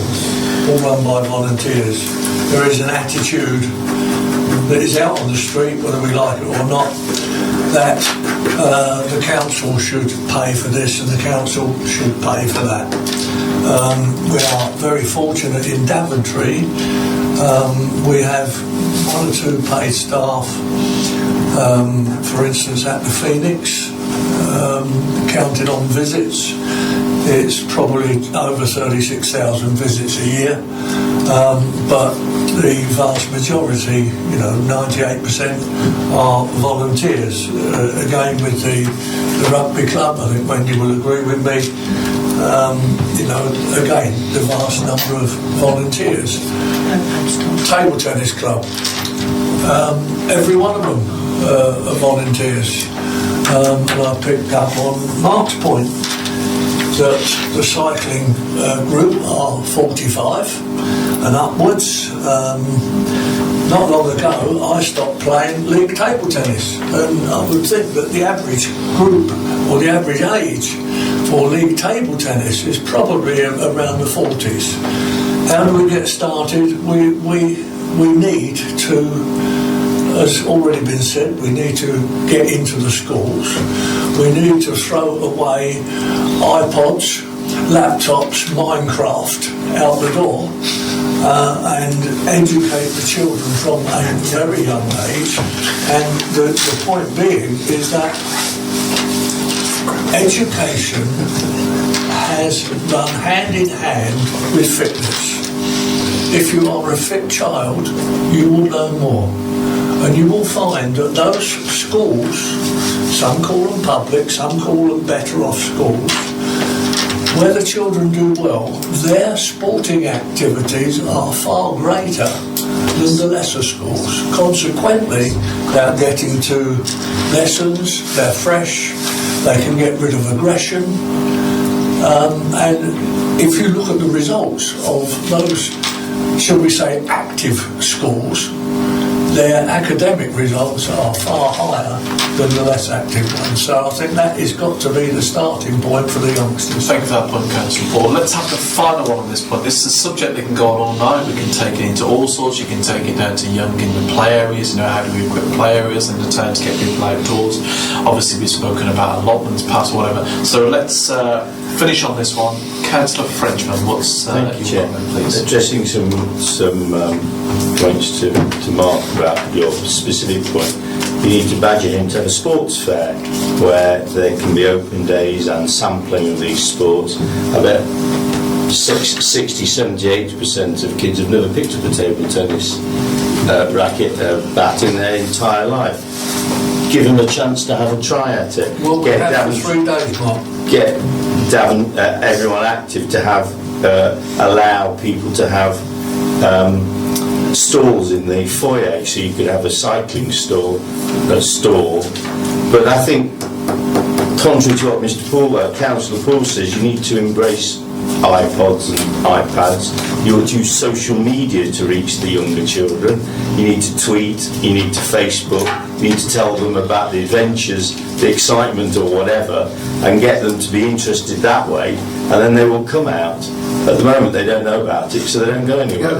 run by volunteers. There is an attitude that is out on the street, whether we like it or not, that the council should pay for this and the council should pay for that. We are very fortunate in Daventry. We have 1 or 2 paid staff. For instance, at the Phoenix, counted on visits, it's probably over 36,000 visits a year, but the vast majority, 98%, are volunteers. Again, with the rugby club, I think Wendy will agree with me, again, the vast number of volunteers. Table tennis club, every one of them are volunteers. And I picked up on Mark's point that the cycling group are 45 and upwards. Not long ago I stopped playing league table tennis, and I would think that the average group or the average age for league table tennis is probably around the 40s. How do we get started? We need to, as already been said, we need to get into the schools. We need to throw away iPods, laptops, Minecraft out the door, and educate the children from a very young age. And the point being is that education has run hand in hand with fitness. If you are a fit child, you will learn more. And you will find that those schools, some call them public, some call them better off schools, where the children do well, their sporting activities are far greater than the lesser schools. Consequently, they're getting to lessons, they're fresh, they can get rid of aggression, And if you look at the results of those, shall we say, active schools, their academic results are far higher than the less active ones. So I think that has got to be the starting point for the youngsters. Thank you for that point, Councillor Paul. Let's have the final one on this point. This is a subject that can go on all night. We can take it into all sorts. You can take it down to young in the play areas. How do we equip play areas in the town to get people outdoors? Obviously, we've spoken about allotments, pass, whatever. So let's finish on this one. Councillor Frenchman, what's Thank you, Chair. please? Addressing some points to Mark about your specific point. You need to badger him to have a sports fair where there can be open days and sampling of these sports. I bet 60, 70, 80% of kids have never picked up a table tennis racket, bat in their entire life. Give them a chance to have a try at it. Well, we have for 3 days, Mark. Get everyone active to have allow people to have stalls in the foyer, so you could have a cycling store. But I think, contrary to what Mr. Paul, Councillor Paul says, you need to embrace iPods and iPads. You ought to use social media to reach the younger children. You need to tweet, you need to Facebook, you need to tell them about the adventures, the excitement or whatever, and get them to be interested that way, and then they will come out. At the moment they don't know about it, so they don't go anywhere.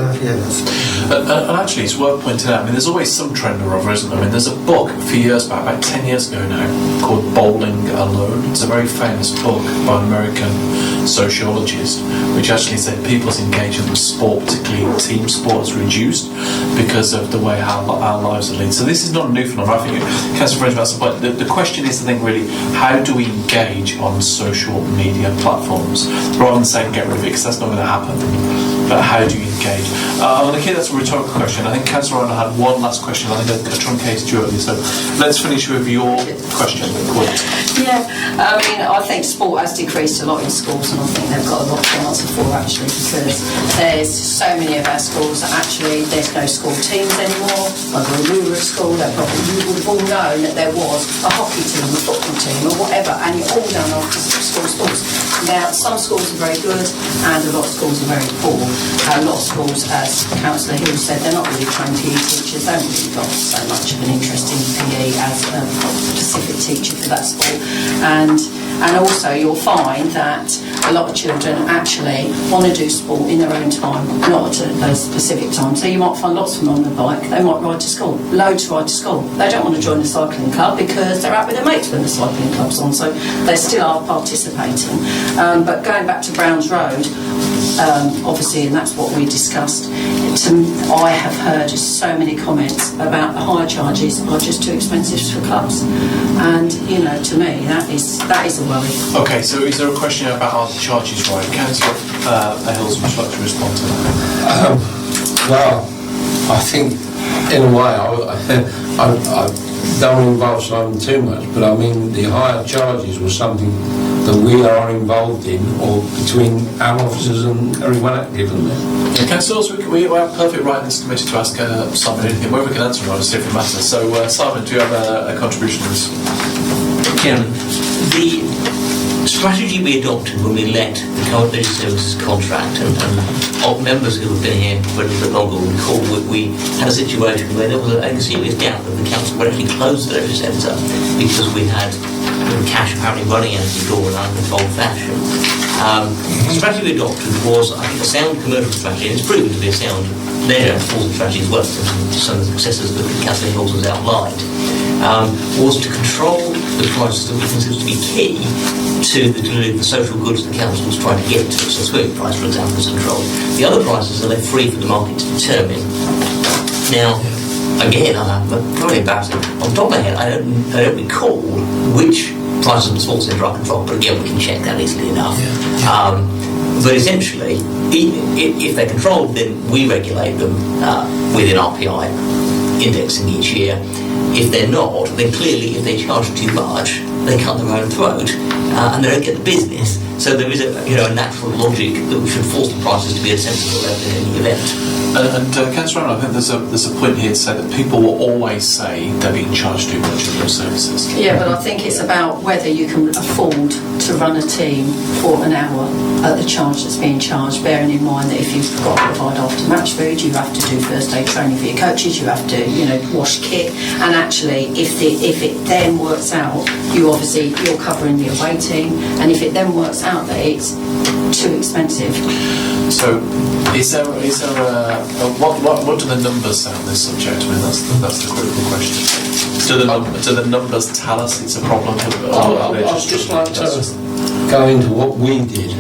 And actually, it's worth pointing out, there's always some trend or other, isn't there? There's a book a few years back, about 10 years ago now, called Bowling Alone. It's a very famous book by an American sociologist, which actually said people's engagement with sport, particularly team sports, reduced because of the way our lives are lead. So this is not a new phenomenon. I think Councillor French, that's the point. The question is, I think, really, how do we engage on social media platforms? Rather than saying get rid of it, because that's not going to happen. But how do you engage? I'm going to keep that as a rhetorical question. I think Councillor Rona had one last question. I think I truncated you earlier. So let's finish with your question. Yeah, I think sport has decreased a lot in schools, and I think they've got a lot to answer for, actually, because there's so many of our schools that actually there's no school teams anymore. Like when we were at school, you would have all known that there was a hockey team, a football team, or whatever, and you're all done after school sports. Now, some schools are very good, and a lot of schools are very poor. A lot of schools, as Councillor Hill said, they're not really trained PE teachers. They haven't really got so much of an interest in PE as a specific teacher for that sport. And also you'll find that a lot of children actually want to do sport in their own time, not at a specific time. So you might find lots of them on the bike. They might ride to school, loads ride to school. They don't want to join the cycling club because they're out with their mates when the cycling club's on, so they still are participating. But going back to Browns Road, obviously, and that's what we discussed, I have heard just so many comments about the hire charges are just too expensive for clubs, and to me that is a worry. Okay, so is there a question about our charges, right? Councillor Hills, would you like to respond to that? Well, I think in a way I don't want to involve Simon too much, but the higher charges was something that we are involved in, or between our officers and everyone active in there. Yeah, Councillors, we have perfect right in this committee to ask Simon anything. Whether we can answer or not is a different matter. So, Simon, do you have a contribution to this? Chairman, the strategy we adopted when we let the current leisure services contract, and members who have been here for a little bit longer will recall we had a situation where there was a serious doubt that the council would actually close the leisure centre because we had cash apparently running out of the door in an uncontrolled fashion. The strategy we adopted was, I think, a sound commercial strategy, and it's proven to be a sound leisure strategy as well, some of the successes that Councillor Hills has outlined, was to control the prices that we consider to be key to the delivery of the social goods the council was trying to get to. So swimming price, for example, is controlled. The other prices are left free for the market to determine. Now, again, I'm probably embarrassing. On the top of my head, I don't recall which prices of the sports centre are controlled, but again, we can check that easily enough. But essentially, if they're controlled, then we regulate them within RPI indexing each year. If they're not, then clearly if they charge too much, they cut their own throat. and they don't get the business. So there is a natural logic that we should force the prices to be a sensible level in any event. And Councillor Rowland, I think there's a point here to say that people will always say they're being charged too much for those services. Yeah, but I think it's about whether you can afford to run a team for an hour at the charge that's being charged, bearing in mind that if you've got to provide after-match food, you have to do first-aid training for your coaches, you have to, wash kit, and actually, if it then works out, you're covering the away team, and if it then works out that it's too expensive. So, is there what do the numbers say on this subject? I mean, that's the critical question. Do the numbers tell us it's a problem? I'd just like to go into what we did.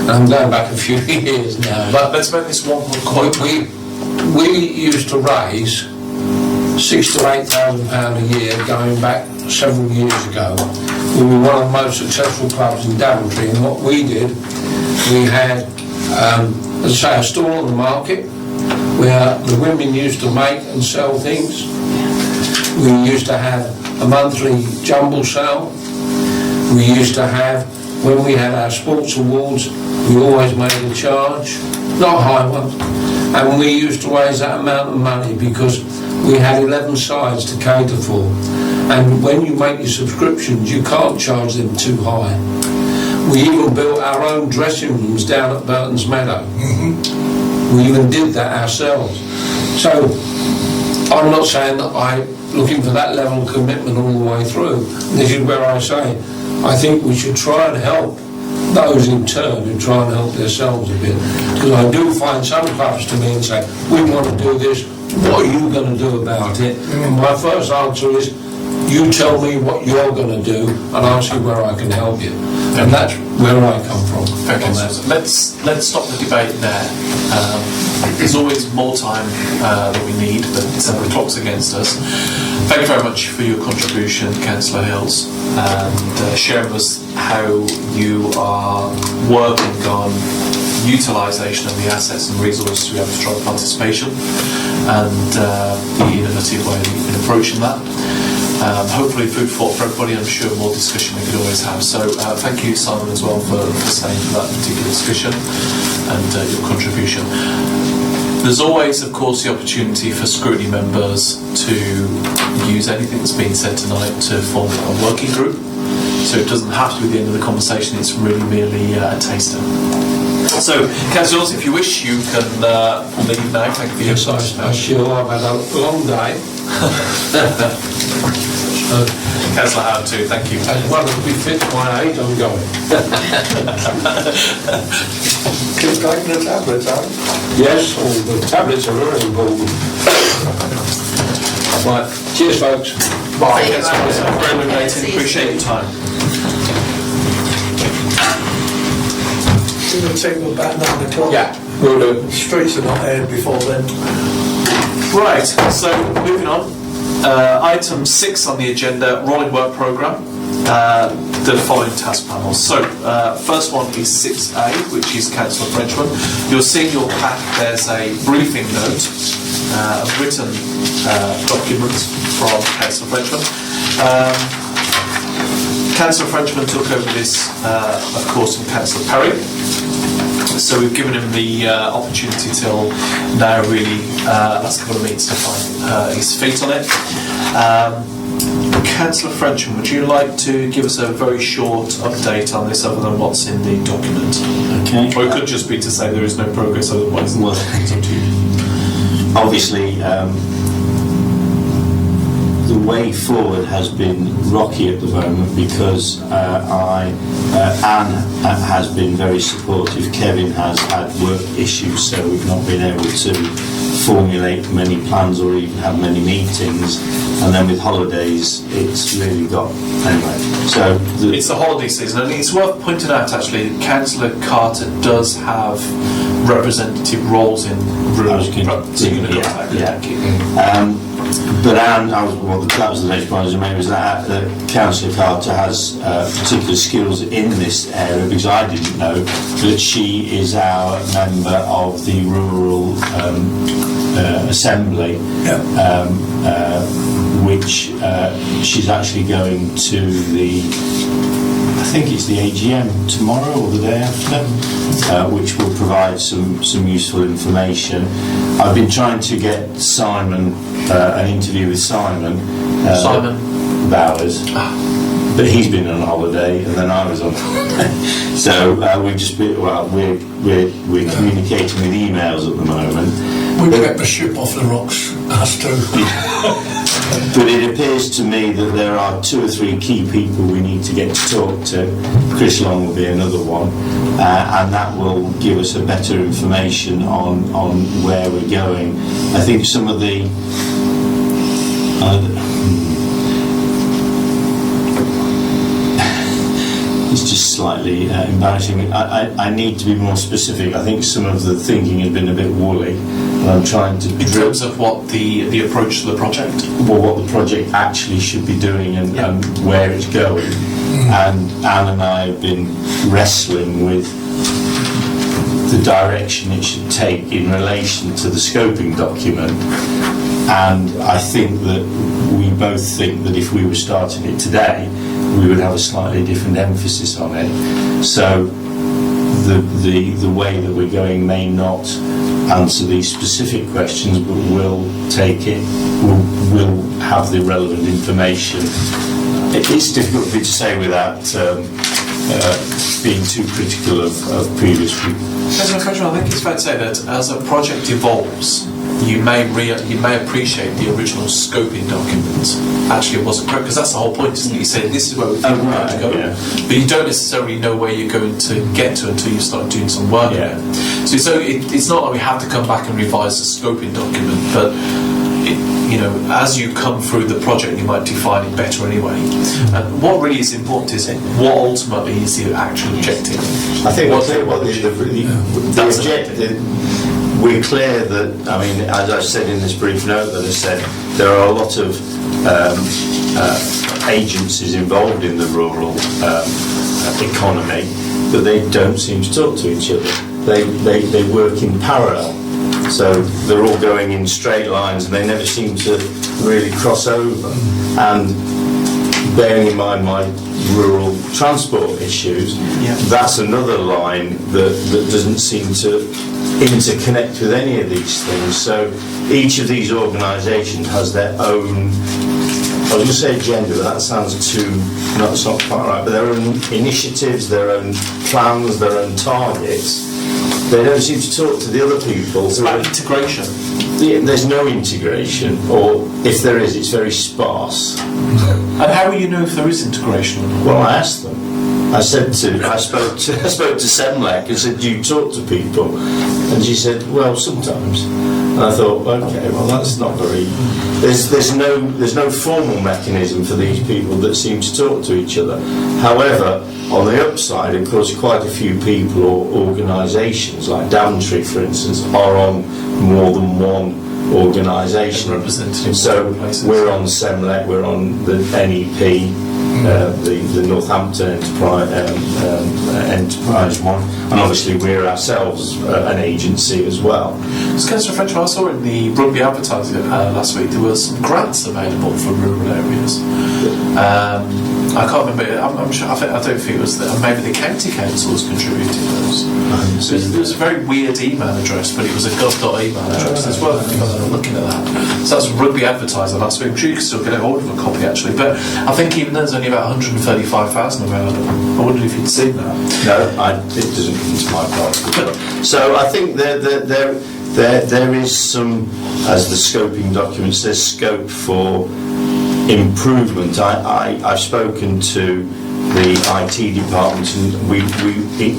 I'm going back a few years now, but let's make this one quite. We used to raise £6,000 to £8,000 a year going back several years ago. We were one of the most successful clubs in Daventry, and what we did, we had, as I say, a stall on the market where the women used to make and sell things. We used to have a monthly jumble sale. We used to have, when we had our sports awards, we always made a charge, not high ones, and we used to raise that amount of money because we had 11 sides to cater for, and when you make your subscriptions you can't charge them too high. We even built our own dressing rooms down at Burton's Meadow. We even did that ourselves. So I'm not saying that I'm looking for that level of commitment all the way through. This is where I say I think we should try and help those in turn who try and help themselves a bit, because I do find some clubs to me and say, we want to do this, what are you going to do about it? And my first answer is, you tell me what you're going to do and I'll see where I can help you. And that's where I come from. Okay, so let's stop the debate there. There's always more time that we need, but the clock's against us. Thank you very much for your contribution, Councillor Hills, and sharing with us how you are working on utilisation of the assets and resources we have to try participation, and the innovative way that you've been approaching that. Hopefully food for thought for everybody. I'm sure more discussion we could always have. So thank you, Simon, as well for staying for that particular discussion and your contribution. There's always, of course, the opportunity for Scrutiny members to use anything that's been said tonight to form a working group. So it doesn't have to be the end of the conversation, it's really merely a taster. So, Councillors, if you wish, you can leave now. Thank you for your participation. I sure I've had a long day. Councillor Howard too, thank you. As well as be fit to my age, I'm going. Keep taking the tablets out. Yes, all the tablets are very important. Right, cheers folks. Bye. See you, Councillor Brendan, Yeah, see you appreciate your time. Do the team about 9 o'clock. Yeah, will do. The streets are not aired before then. Right, so moving on. Item 6 on the agenda, rolling work programme. The following task panels. So, first one is 6A, which is Councillor Frenchman. You'll see in your pack there's a briefing note, a written document from Councillor Frenchman. Councillor Frenchman took over this, of course, from Councillor Perry. So we've given him the opportunity till now, really, last couple of meetings to find his feet on it. Councillor Frenchman, would you like to give us a very short update on this other than what's in the document? Okay. Or it could just be to say there is no progress otherwise. Well, it's up to you. obviously, the way forward has been rocky at the moment because Anne has been very supportive. Kevin has had work issues, so we've not been able to formulate many plans or even have many meetings. And then with holidays, it's really got anyway. So it's the holiday season, and it's worth pointing out actually, Councillor Carter does have representative roles in rooms. But Anne, that was the next point I was made, was that Councillor Carter has particular skills in this area, because I didn't know that she is our member of the Rural Assembly, which she's actually going to I think it's the AGM tomorrow or the day after, which will provide some useful information. I've been trying to get Simon, an interview with Simon Bowers, but he's been on holiday and then I was on holiday. So we've just been, we're communicating with emails at the moment. We kept the ship off the rocks, us too. But it appears to me that there are 2 or 3 key people we need to get to talk to. Chris Long will be another one, and that will give us a better information on where we're going. I think some of the it's just slightly embarrassing. I need to be more specific. I think some of the thinking has been a bit woolly, and I'm trying to... In terms of what the approach to the project? Well, what the project actually should be doing and where it's going. And Anne and I have been wrestling with the direction it should take in relation to the scoping document. And I think that we both think that if we were starting it today, we would have a slightly different emphasis on it. So the way that we're going may not answer these specific questions, but we'll take it, we'll have the relevant information. It's difficult for me to say without being too critical of previous people. I think it's fair to say that as a project evolves, you may appreciate the original scoping document actually wasn't correct, because that's the whole point, isn't it? You say this is where we think we're going to go, but you don't necessarily know where you're going to get to until you start doing some work. So it's not like we have to come back and revise the scoping document, but as you come through the project, you might define it better anyway. And what really is important is what ultimately is the actual objective. I think the objective. We're clear that, I mean, as I said in this brief note that I said, there are a lot of agencies involved in the rural economy, but they don't seem to talk to each other. They work in parallel. So they're all going in straight lines and they never seem to really cross over. And bearing in mind my rural transport issues, that's another line that doesn't seem to interconnect with any of these things. So each of these organisations has their own, I was going to say agenda, but that sounds it's not quite right, but their own initiatives, their own plans, their own targets. They don't seem to talk to the other people. It's about integration. There's no integration, or if there is, it's very sparse. And how will you know if there is integration? Well, I asked them. I spoke to Semlek and said, do you talk to people? And she said, well, sometimes. And I thought, okay, well, that's not very... There's no formal mechanism for these people that seem to talk to each other. However, on the upside, of course, quite a few people or organisations, like Daventry, for instance, are on more than one organisation. So we're on Semlek, we're on the NEP, the Northampton Enterprise one, and obviously we're ourselves an agency as well. Councillor French, I saw in the Rugby advertising last week there were some grants available for rural areas. I can't remember. I'm sure. I don't think it was maybe the county councils contributed those. So it was a very weird email address, but it was a gov.email address as well. I'm looking at that. So that's Rugby advertiser last week. I'm sure you can still get a hold of a copy actually, but I think even there's only about 135,000 available. I wondered if you'd seen that. No, it doesn't come into my part. So I think there is some, as the scoping document says, scope for improvement. I've spoken to the IT department, and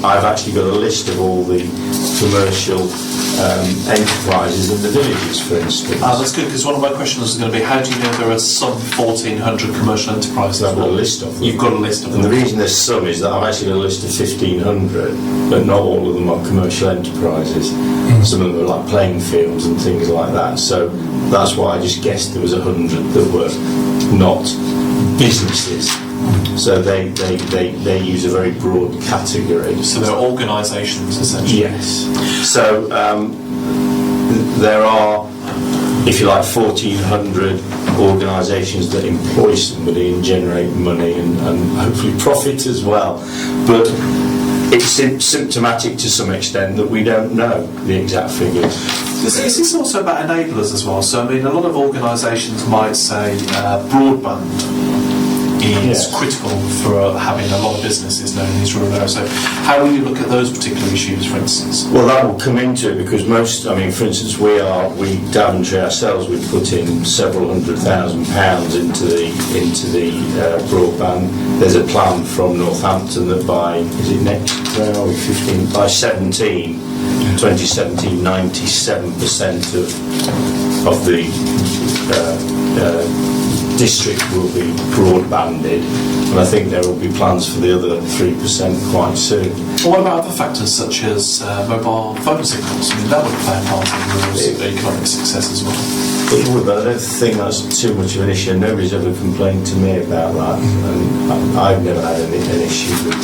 I've actually got a list of all the commercial enterprises in the villages, for instance. That's good, because one of my questions is going to be, how do you know there are some 1,400 commercial enterprises? I've got a list of them. You've got a list of them. And the reason there's some is that I've actually got a list of 1,500, but not all of them are commercial enterprises. Some of them are like playing fields and things like that. So that's why I just guessed there was 100 that were not businesses. So they use a very broad category. So they're organisations, essentially. Yes. So there are, if you like, 1,400 organisations that employ somebody and generate money and hopefully profit as well. But it's symptomatic to some extent that we don't know the exact figures. Is this also about enablers as well? So, I mean, a lot of organisations might say broadband is critical for having a lot of businesses now in these rural areas. So how will you look at those particular issues, for instance? Well, that will come into it because for instance, we Daventry ourselves, we put in several £100,000 into the broadband. There's a plan from Northampton that by 2017, 97% of the district will be broadbanded, and I think there will be plans for the other 3% quite soon. Well, what about other factors such as mobile phone signals? I mean, that would play a part in the economic success as well. It would, but I don't think that's too much of an issue. Nobody's ever complained to me about that, and I've never had an issue with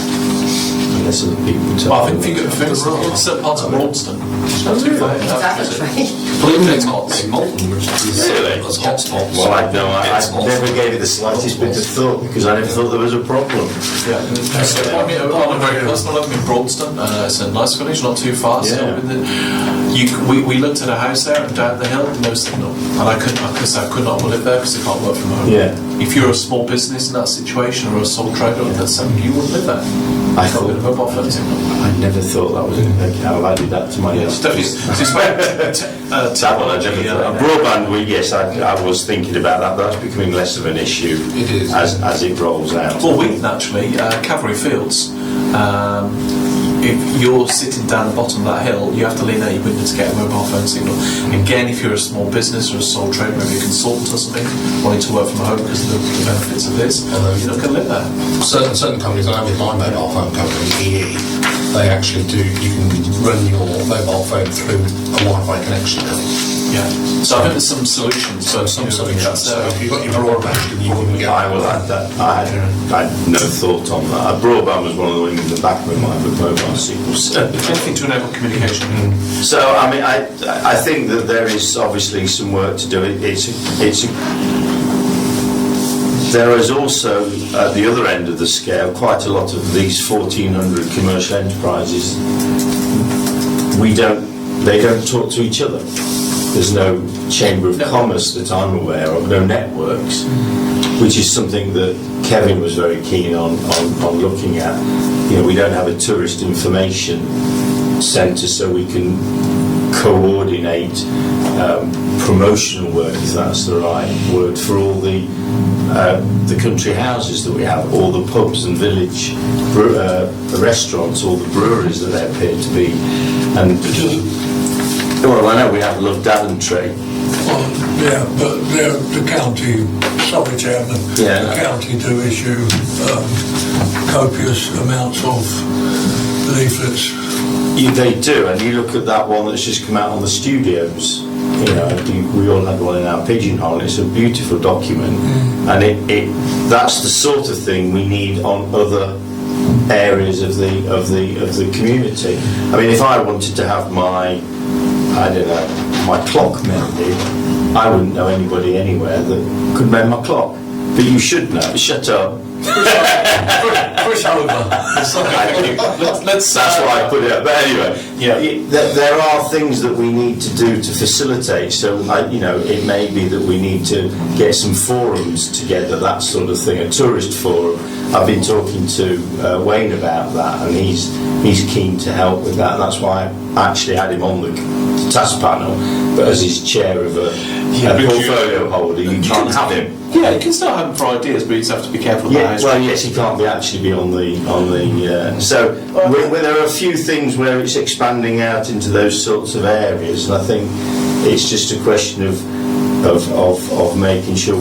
unless other people tell me. I think in certain parts of Broadston, it's not too far. It's hot in Malton, which is hotspot. Well, I never gave it the slightest bit of thought because I never thought there was a problem. Yeah. I mean, on a very personal level, in Broadston, it's a nice village, not too far. Yeah. So we looked at a house there and down the hill, no signal, and I could not live there because I can't work from home. Yeah. If you're a small business in that situation or a sole trader, you wouldn't live there. I thought a mobile phone signal. I never thought that was I've added that to my list. Broadband, I was thinking about that. That's becoming less of an issue as it rolls out. Well, naturally, Cavalry Fields. If you're sitting down the bottom of that hill, you have to lean out your window to get a mobile phone signal. Again, if you're a small business or a sole trader, maybe a consultant or something, wanting to work from home because of the benefits of this, you're not going to live there. Certain companies, I know with my mobile phone company, EE, they actually do, you can run your mobile phone through a Wi-Fi connection now. Yeah. So I think there's some solutions. So if you've got your broadband, you can get. I will add that. I had no thought on that. Broadband was one of the things in the back of my mind with mobile signals. Anything to enable communication. So I mean, I think that there is obviously some work to do. There is also at the other end of the scale quite a lot of these 1,400 commercial enterprises. They don't talk to each other. There's no Chamber of Commerce that I'm aware of, no networks, which is something that Kevin was very keen on looking at. We don't have a tourist information centre, so we can coordinate promotional work, if that's the right word, for all the country houses that we have, all the pubs and village restaurants, all the breweries that there appear to be. And well, I know we have Love Daventry. Well, yeah, but the county, sorry Chairman, the county do issue copious amounts of leaflets. They do, and you look at that one that's just come out on the studios. We all had one in our pigeonhole. It's a beautiful document, and that's the sort of thing we need on other areas of the community. I mean, if I wanted to have my clock mended, I wouldn't know anybody anywhere that could mend my clock. But you should know. Shut up. Push over. That's why I put it up. But anyway, there are things that we need to do to facilitate. So, it may be that we need to get some forums together, that sort of thing, a tourist forum, I've been talking to Wayne about that, and he's keen to help with that. That's why I actually had him on the task panel, but as his chair of a portfolio holder, you can't have him. Yeah, you can still have him for ideas, but you just have to be careful about it. Well, yes, he can't actually be on the. So there are a few things where it's expanding out into those sorts of areas, and I think it's just a question of making sure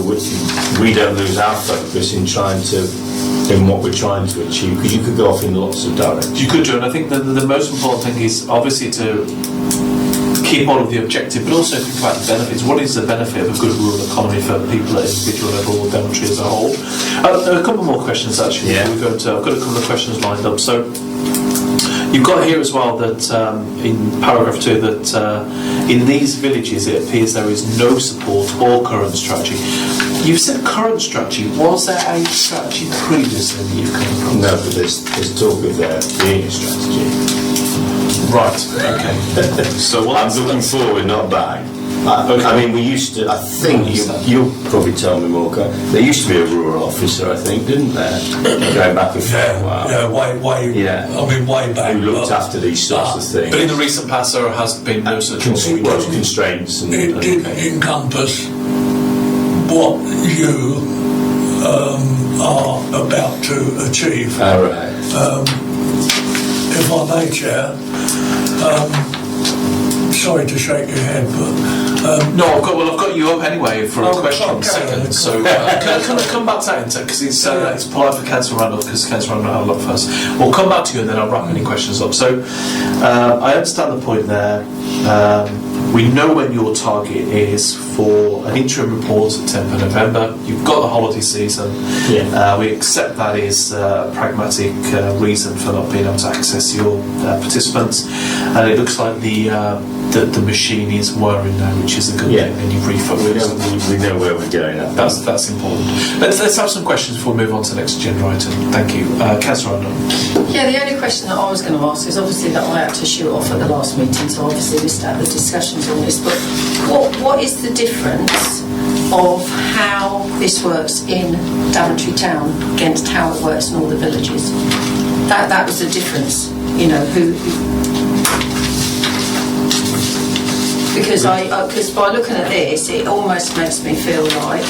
we don't lose our focus in what we're trying to achieve, because you could go off in lots of directions. You could do, and I think the most important thing is obviously to keep all of the objective, but also think about the benefits. What is the benefit of a good rural economy for people at individual level or Daventry as a whole? A couple more questions actually. Yeah. I've got a couple of questions lined up. So you've got here as well that in paragraph 2 that in these villages it appears there is no support or current strategy. You've said current strategy. Was there a strategy previously that you've come across? No, but there's talk of there being a strategy. Right, okay. So I'm looking forward, not back. I mean, we used to, I think, you'll probably tell me more, there used to be a rural officer, I think, didn't there? Going back a fair while. Way back. Who looked after these sorts of things. But in the recent past there has been no such constraints. And, it did encompass what you are about to achieve. All right. If I may, Chair, sorry to shake your head, but no, I've got you up anyway for a question in a second. So can I come back to that because it's polite for Councillor Randall, because Councillor Randall had a lot first. We'll come back to you and then I'll wrap any questions up. So I understand the point there. We know when your target is for an interim report at 10th of November. You've got the holiday season. Yeah. We accept that is a pragmatic reason for not being able to access your participants. And it looks like the machine is whirring now, which is a good thing. And you've refocused. We know where we're going at. That's important. Let's have some questions before we move on to the next agenda item. Thank you. Councillor Randall. Yeah, the only question that I was going to ask is obviously that I had to shoot off at the last meeting, so obviously missed out the discussions on this, but what is the difference of how this works in Daventry town against how it works in all the villages? That was the difference, you know, because by looking at this, it almost makes me feel like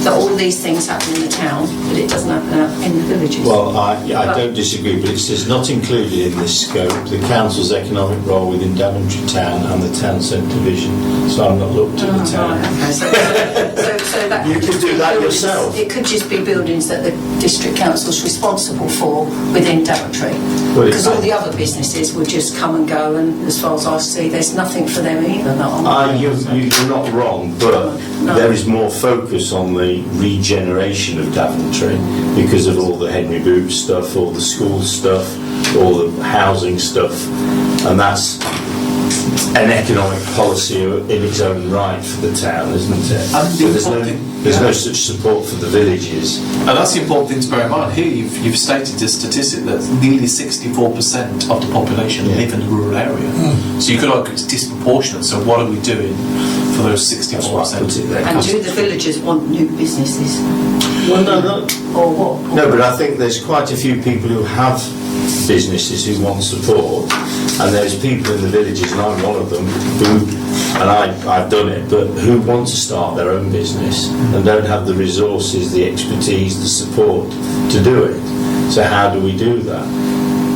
that all these things happen in the town, but it doesn't happen out in the villages. Well, I don't disagree, but it says not included in this scope the council's economic role within Daventry town and the town centre division. So I'm not looked at the town. Right, okay. So that you can do that yourself. It could just be buildings that the district council's responsible for within Daventry, because all the other businesses would just come and go, and as far as I see, there's nothing for them either. You're not wrong, but there is more focus on the regeneration of Daventry because of all the Henry Boot stuff, all the school stuff, all the housing stuff, and that's an economic policy in its own right for the town, isn't it? And there's no such support for the villages. And that's the important thing to bear in mind. Here you've stated this statistic that nearly 64% of the population live in the rural area. So you could argue it's disproportionate. So what are we doing for those 64%? And do the villagers want new businesses? Well, no. Or what? No, but I think there's quite a few people who have businesses who want support, and there's people in the villages, and I'm one of them, who, and I've done it, but who want to start their own business and don't have the resources, the expertise, the support to do it. So how do we do that?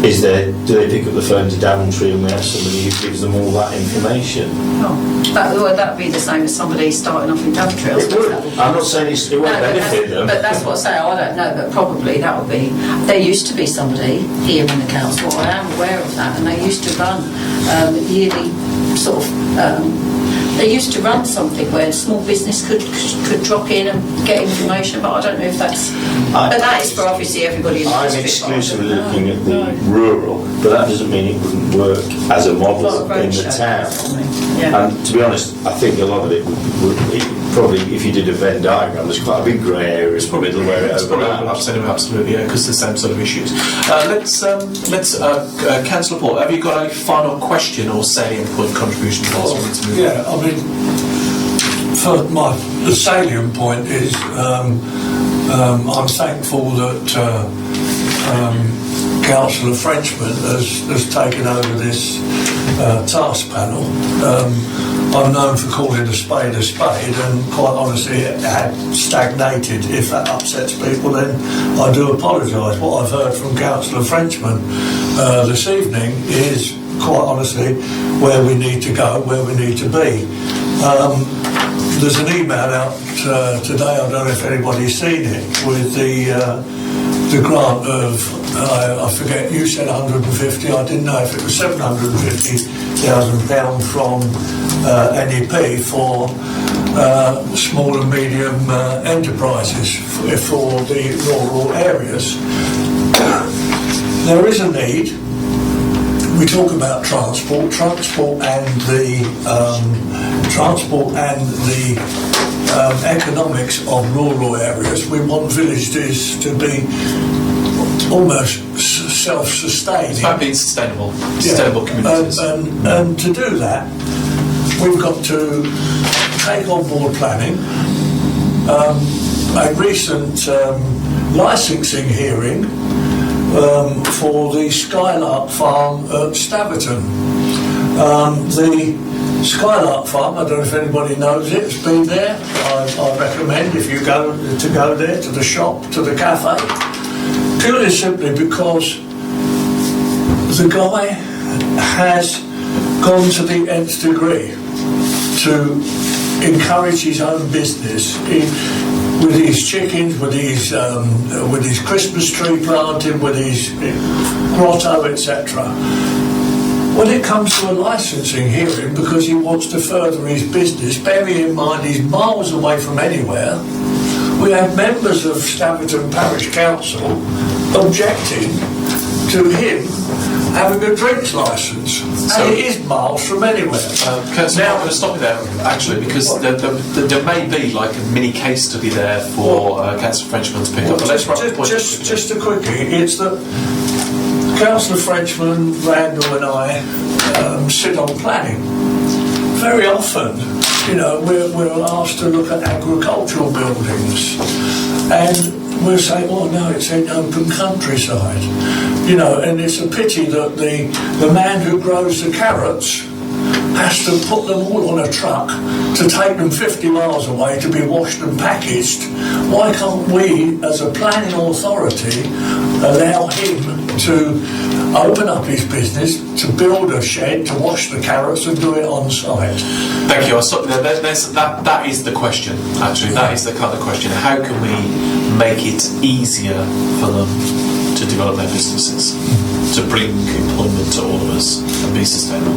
Do they pick up the phone to Daventry and we have somebody who gives them all that information? That would be the same as somebody starting off in Daventry. I'm not saying it won't benefit them. But that's what I say, I don't know, but probably that would be. There used to be somebody here in the council, I am aware of that, and they used to run yearly sort of. They used to run something where small business could drop in and get information, but I don't know if that's. But that is for obviously everybody in the I'm district. exclusively looking at the rural, but that doesn't mean it wouldn't work as a model in the town. And to be honest, I think a lot of it would probably, if you did a Venn diagram, there's quite a big grey area. It's probably the way it overlaps. Absolutely, yeah, because the same sort of issues. Let's Councillor Paul, have you got a final question or salient point contribution to us? Yeah, I mean, the salient point is I'm thankful that Councillor Frenchman has taken over this task panel. I'm known for calling a spade, and quite honestly, it had stagnated. If that upsets people, then I do apologise. What I've heard from Councillor Frenchman this evening is, quite honestly, where we need to go, where we need to be. There's an email out today, I don't know if anybody's seen it, with the grant of, I forget, you said 150, I didn't know if it was £750,000 from NEP for small and medium enterprises for the rural areas. There is a need. We talk about transport and the economics of rural areas. We want villages to be almost self-sustaining. It's about being sustainable communities. And to do that, we've got to take on board planning. A recent licensing hearing for the Skylark Farm at Staverton. The Skylark Farm, I don't know if anybody knows it, it's been there. I recommend if you go there, to the shop, to the cafe, purely simply because the guy has gone to the nth degree to encourage his own business with his chickens, with his Christmas tree planting, with his grotto, etc. When it comes to a licensing hearing, because he wants to further his business, bearing in mind he's miles away from anywhere, we have members of Staverton Parish Council objecting to him having a drinks licence, and it is miles from anywhere. Councillor, I'm going to stop you there, actually, because there may be like a mini case study there for Councillor Frenchman to pick up. But let's wrap the point. Just a quickie, it's that Councillor Frenchman, Randall and I sit on planning. Very often, we're asked to look at agricultural buildings, and we'll say, oh no, it's in open countryside. And it's a pity that the man who grows the carrots has to put them all on a truck to take them 50 miles away to be washed and packaged. Why can't we, as a planning authority, allow him to open up his business, to build a shed, to wash the carrots and do it on site? Thank you. I'll stop there. That is the question, actually. That is the kind of question. How can we make it easier for them to develop their businesses, to bring employment to all of us and be sustainable,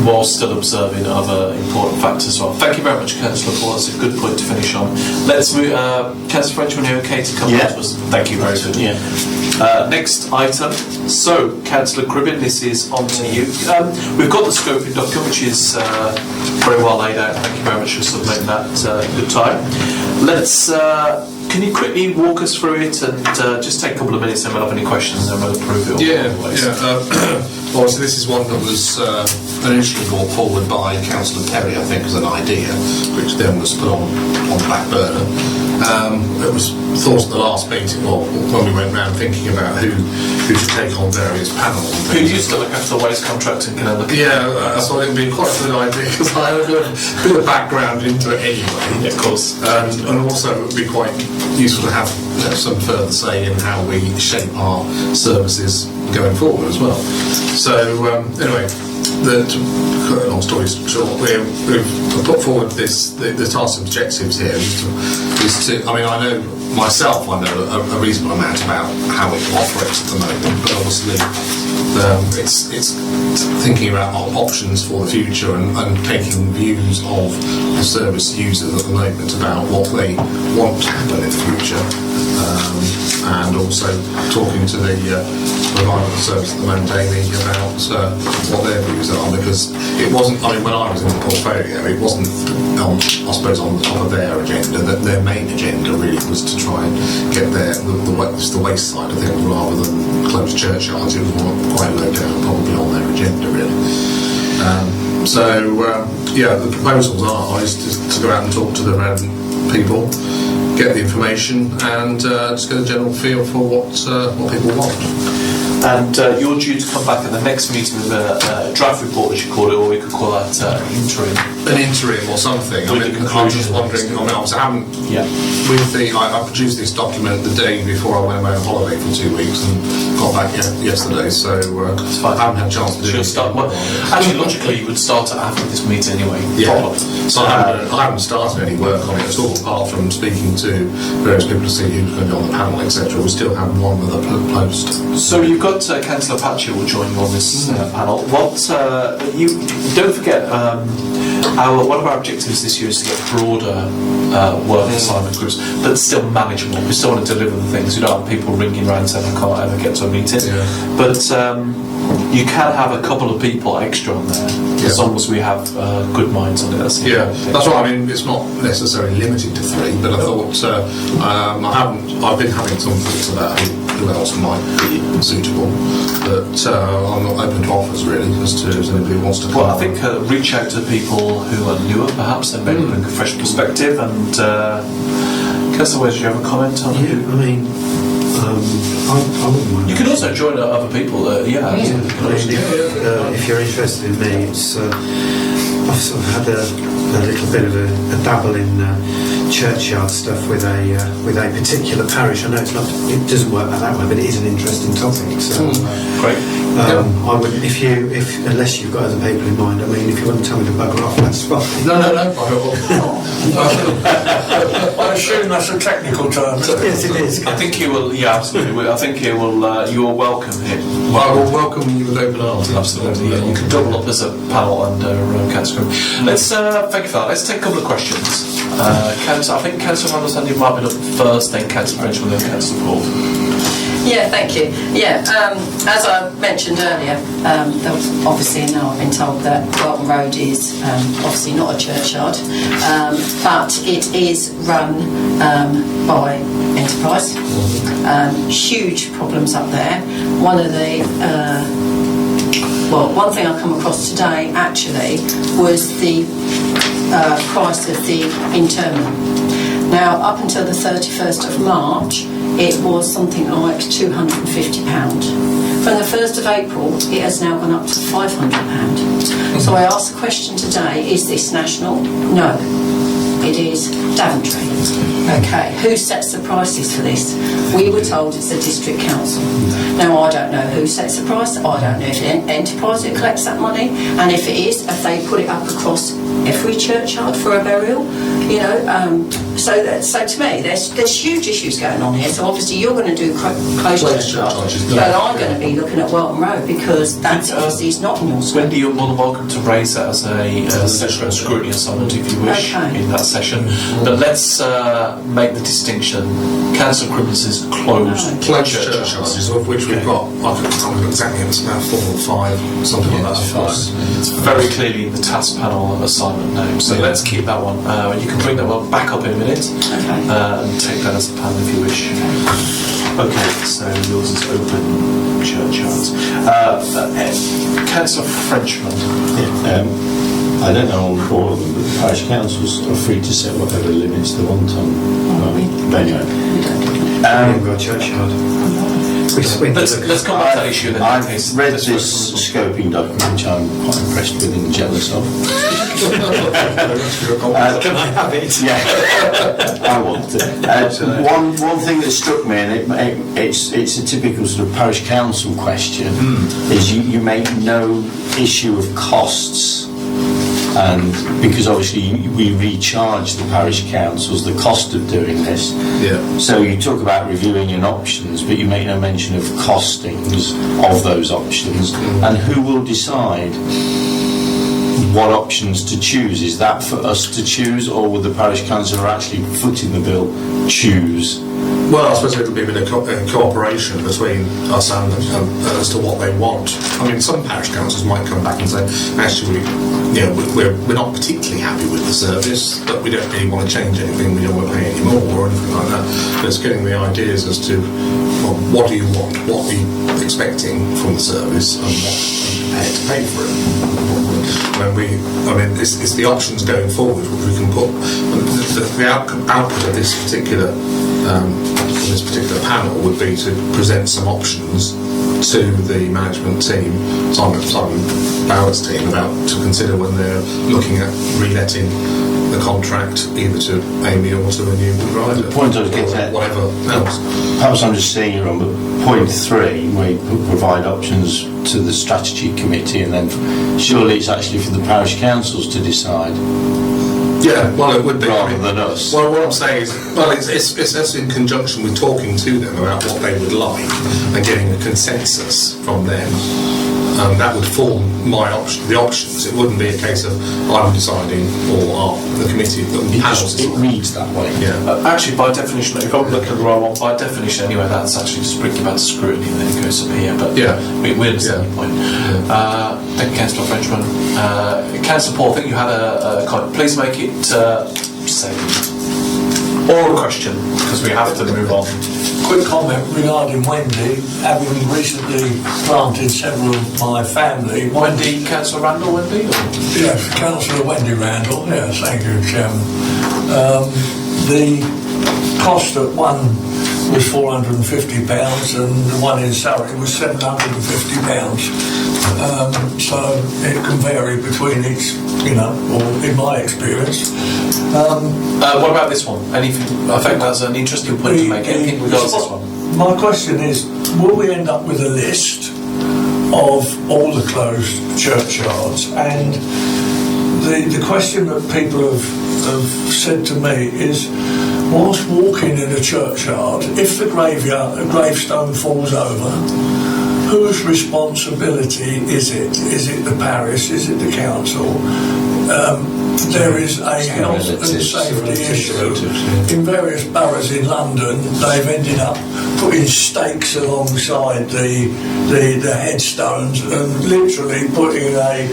while still observing other important factors as well. Thank you very much, Councillor Paul. That's a good point to finish on. Let's move. Councillor Frenchman, are you okay to come back to us? Thank you, very good. Yeah. Next item. So, Councillor Cribbin, this is on to you. We've got the scoping document, which is very well laid out. Thank you very much for submitting that in good time. Let's. Can you quickly walk us through it and just take a couple of minutes and we'll have any questions and we'll approve it all? Well, so this is one that was initially brought forward by Councillor Perry, I think, as an idea, which then was put on the back burner. It was thought at the last meeting, well, when we went round thinking about who should take on various panels. Who used to look after the waste contract and can look at I thought it would be quite a good idea because I have a bit of background into it anyway. Yeah, of course. And also it would be quite useful to have some further say in how we shape our services going forward as well. So anyway, to cut a long story short, we've put forward the task objectives here is to I mean, I know myself, I know a reasonable amount about how it operates at the moment, but obviously it's thinking about options for the future and taking views of the service users at the moment about what they want to happen in the future, and also talking to the provider of the service at the moment, Amy, about what their views are, because it wasn't, I mean, when I was in the portfolio, it wasn't I suppose on their agenda, that their main agenda really was to try and get the waste side of things rather than close churchyards. It was quite low down, probably on their agenda really. The proposals are to go out and talk to the relevant people, get the information and just get a general feel for what people want. And you're due to come back at the next meeting with a draft report, as you call it, or we could call that interim. An interim or something. I mean, I was just wondering. I mean, obviously, I haven't. Yeah. I produced this document the day before I went away on holiday for 2 weeks and got back yesterday, so I haven't had a chance to do it. Actually, logically, you would start it after this meeting anyway. Yeah. Probably. So I haven't started any work on it at all, apart from speaking to various people to see who's going to be on the panel, etc. We still have one other post. So you've got Councillor Patchett will join you on this panel. You don't forget, one of our objectives this year is to get broader work assignment groups, but still manageable. We still want to deliver the things. We don't have people ringing around saying I can't ever get to a meeting. Yeah. But you can have a couple of people extra on there, as long as we have good minds on it. That's what I mean. It's not necessarily limited to 3, but I thought I've been having some thoughts about who else might be suitable, but I'm not open to offers really as to anybody who wants to come. Well, I think reach out to people who are newer perhaps and maybe bring a fresh perspective. And Councillor Wes, do you have a comment on it? I mean, I wouldn't mind. You can also join other people. Absolutely. If you're interested in me, it's I've sort of had a little bit of a dabble in churchyard stuff with a particular parish. I know it doesn't work that way, but it is an interesting topic. So great. I wouldn't, unless you've got other people in mind. I mean, if you want to tell me to bugger off, that's fine. No. I assume that's a technical term. Yes, it is. I think you will. Yeah, absolutely. I think you will. You are welcome here. Well, I will welcome you with open arms. Absolutely. Yeah, you can double up as a panel under Councillor. Let's thank you for that. Let's take a couple of questions. I think Councillor Randall you might be up first, then Councillor Frenchman, then Councillor Paul. Yeah, thank you. Yeah, as I mentioned earlier, obviously now I've been told that Welton Road is obviously not a churchyard, but it is run by Enterprise. Huge problems up there. One thing I come across today actually was the price of the interment. Now, up until the 31st of March, it was something like £250. From the 1st of April, it has now gone up to £500. So I asked the question today, is this national? No, it is Daventry. Okay, who sets the prices for this? We were told it's the district council. Now, I don't know who sets the price. I don't know if it's Enterprise that collects that money, and if it is, if they put it up across every churchyard for a burial, So to me, there's huge issues going on here. So obviously you're going to do close churchyards, but I'm going to be looking at Welton Road because that obviously is not in your scope. Wendy, you're more than welcome to raise that as a separate scrutiny assignment if you wish in that session. But let's make the distinction. Council Criminals is closed churchyards, of which we've got, I can't remember exactly, it's about 4 or 5, something like that. It's very clearly in the task panel assignment name. So let's keep that one. You can bring that one back up in a minute. And take that as a panel if you wish. Okay, so yours is open churchyards. Councillor Frenchman. I don't know on all of them, but the parish councils are free to set whatever limits they want on venue. We haven't got a churchyard. Let's come back to that issue then. I've read this scoping document, which I'm quite impressed with and jealous of. Can I have it? Yeah, I want it. One thing that struck me, and it's a typical sort of parish council question, is you make no issue of costs. And because obviously we recharge the parish councils the cost of doing this. Yeah. So you talk about reviewing your options, but you make no mention of costings of those options. And who will decide what options to choose? Is that for us to choose, or will the parish council actually footing the bill choose? Well, I suppose it'll be a bit of cooperation between us and as to what they want. I mean, some parish councils might come back and say, actually, we're not particularly happy with the service, but we don't really want to change anything, we don't want to pay any more or anything like that. But it's getting the ideas as to, well, what do you want, what are you expecting from the service, and what are you prepared to pay for it. It's the options going forward which we can put. The output of this particular panel would be to present some options to the management team, Simon Bauer's team, to consider when they're looking at reletting the contract either to Amy or to a new provider. The point I was getting at, whatever else. perhaps I'm just saying you're wrong, but point 3, where you provide options to the strategy committee, and then surely it's actually for the parish councils to decide. Yeah, well, it would be rather than us. Well, what I'm saying is, it's in conjunction with talking to them about what they would like and getting a consensus from them. That would form the options. It wouldn't be a case of I'm deciding or the committee, but the panels. It reads that way. Yeah. Actually, by definition, if I'm looking at the right one, by definition anyway, that's actually just bringing about scrutiny and then it goes up here. But yeah, we understand your point. Thank you, Councillor Frenchman. Councillor Paul, I think you had a comment. Please make it say oral question because we have to move on. Quick comment regarding Wendy, having recently planted several of my family. Wendy, Councillor Randall, Wendy? Or? Yes, Councillor Wendy Randall, yes, thank you, Chairman. The cost at one was £450 and the one in Surrey was £750. So it can vary between each, or in my experience. What about this one? Anything? I think that's an interesting point to make. Anything regards this one? My question is, will we end up with a list of all the closed churchyards? And the question that people have said to me is, whilst walking in a churchyard, if the gravestone falls over, whose responsibility is it? Is it the parish? Is it the council? There is a health and safety issue. In various boroughs in London, they've ended up putting stakes alongside the headstones and literally putting a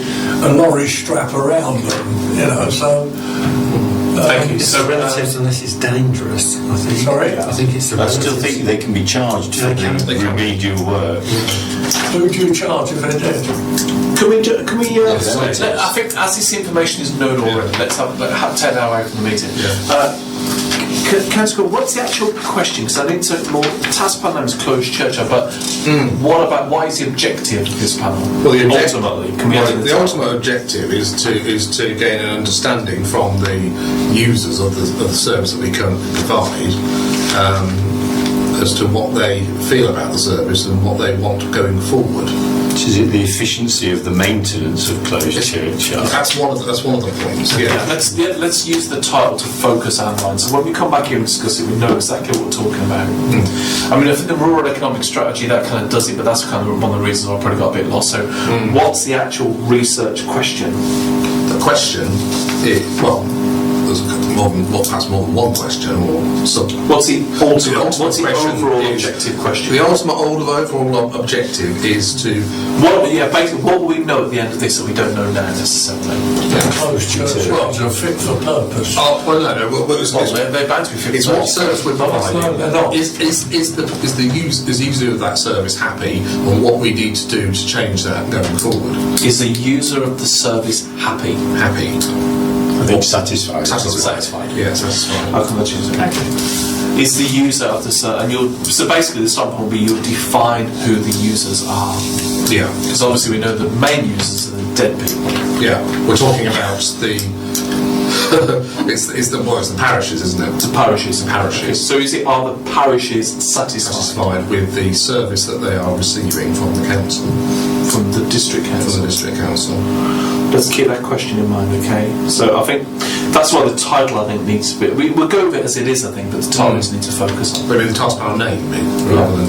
lorry strap around them. So. Thank you. So relatives, unless it's dangerous, I think. Sorry? I think it's the I still think they can be charged for the remedial work. Who do you charge if they're dead? Can we? I think as this information is known already, let's have 10 hours from the meeting. Councillor, what's the actual question? Because I need to more. The task panel is closed churchyard, but what is the objective of this panel? Well, ultimately, the ultimate objective is to gain an understanding from the users of the service that we can provide as to what they feel about the service and what they want going forward. Is it the efficiency of the maintenance of closed churchyards? That's one of the points. Yeah. Let's use the title to focus our minds. So when we come back here and discuss it, we know exactly what we're talking about. I mean, I think the rural economic strategy that kind of does it, but that's kind of one of the reasons I probably got a bit lost. So, what's the actual research question? The question is, there's more than one question or something. What's the overall objective question? The overall objective is to basically what will we know at the end of this that we don't know now necessarily? Closed churchyards are fit for purpose. They're bound to be fit for purpose. It's what service we're providing. No, they're not. Is the user of that service happy, and what we need to do to change that going forward? Is the user of the service happy? Happy. I think satisfied. Satisfied. Yeah, satisfied. How can I choose it? Okay. Is the user of the so basically the starting point will be you'll define who the users are. Yeah. Because obviously we know the main users are the dead people. Yeah. We're talking about the it's the parishes, isn't it? The parishes. Parishes. So are the parishes satisfied with the service that they are receiving from the council? From the district council. From the district council. Let's keep that question in mind, okay? So I think that's why the title needs to be. We'll go with it as it is, I think, but the title needs to focus on. But in the task panel name, rather than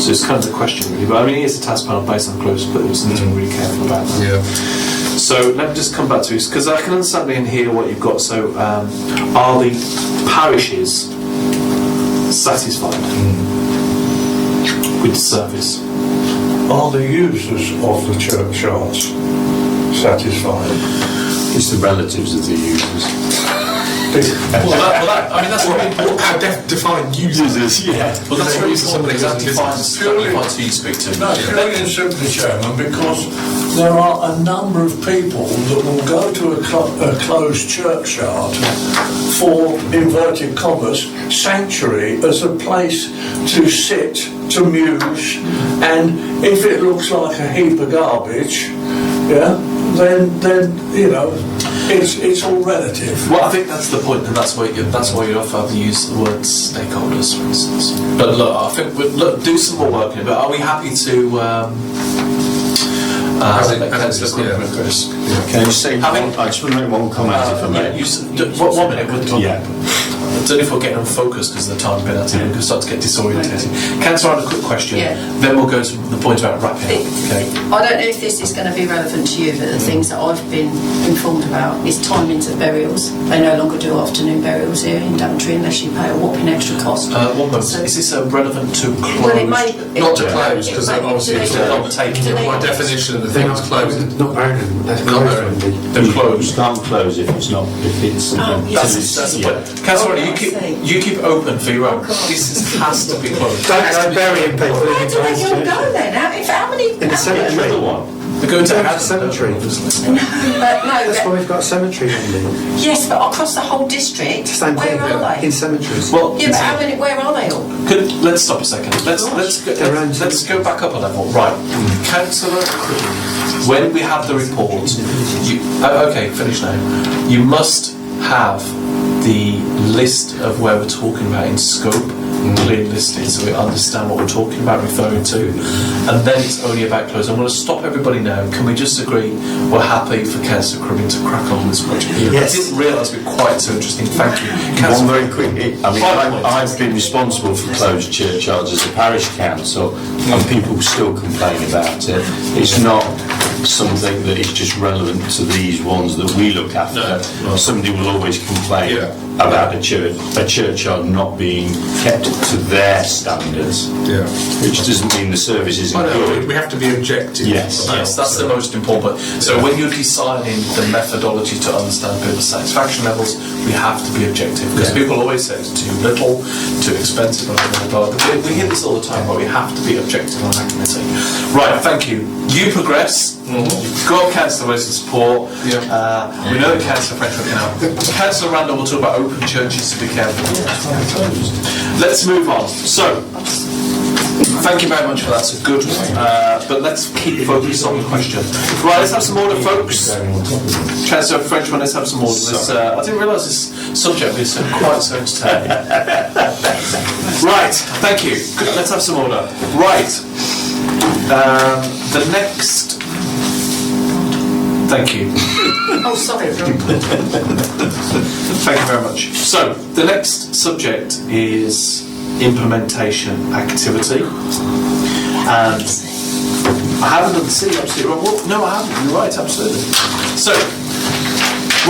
So it's kind of the question, really. But I mean, it is a task panel based on closed, but we just need to be really careful about that. Yeah. So let me just come back to this because I can understand in here what you've got. So are the parishes satisfied with the service? Are the users of the churchyards satisfied? It's the relatives of the users. I mean, that's really important. How define users? Yeah. Well, that's very important because that defines who you speak to. No, purely and simply, Chairman, because there are a number of people that will go to a closed churchyard for, inverted commas, sanctuary as a place to sit, to muse, and if it looks like a heap of garbage, then you know, it's all relative. Well, I think that's the point, and that's why you often use the word stakeholders, for instance. But look, I think do some more work in it. But are we happy to? Chris. Can I just say? I just want to make one comment if I may. 1 minute. Yeah. I don't know if we're getting unfocused because of the time been out here. We're going to start to get disorientated. Councillor, I have a quick question. Yeah. Then we'll go to the point about wrapping up. Okay. I don't know if this is going to be relevant to you, but the things that I've been informed about is timings of burials. They no longer do afternoon burials here in Daventry unless you pay a whopping extra cost. One moment. So, is this relevant to close? Well, it may... Not to close, because obviously it's not taking. By definition of the thing is closing. Not burying them. They're closed. You can't close if it's not. If it's. That's the point. Councillor, you keep open for your own. This has to be closed. Don't burying people. Where do they all go then? How many... In the cemetery. Another one. They're going to have cemetery. No, That's why we've got a cemetery ending. yes, but across the whole district, Same thing. where are they? In cemeteries. Well, Yeah, but how many? Where are they all? let's stop a second. Let's go back up a level. Right, Councillor, when we have the report, okay, finish now. You must have the list of where we're talking about in scope clearly listed, so we understand what we're talking about, referring to, and then it's only about close. I'm going to stop everybody now. Can we just agree we're happy for Councillor Crimming to crack on with this project? Yes. I didn't realise we're quite so interesting. Thank you. One very quick. I mean, I've been responsible for closed churchyards as a parish council, and people still complain about it. It's not something that is just relevant to these ones that we look after. No. Somebody will always complain about a churchyard not being kept to their standards, which doesn't mean the service isn't good. We have to be objective. Yes, that's the most important. So when you're deciding the methodology to understand people's satisfaction levels, we have to be objective, because people always say it's too little, too expensive, blah, blah, blah. We hear this all the time, but we have to be objective on that committee. Right, thank you. You progress. You've got Councillor Wilson support. We know that Councillor French will help. Councillor Randall will talk about open churches, to be careful. Let's move on. So, thank you very much for that. It's a good one. But let's keep focused on the question. Right, let's have some order, folks. Councillor Frenchman, let's have some order. I didn't realise this subject was quite so entertaining. Right, thank you. Good, let's have some order. Right. The next... Thank you. Oh, sorry. Thank you very much. So, the next subject is implementation activity. And I haven't done the C, absolutely wrong. Well, no, I haven't. You're right, absolutely. So,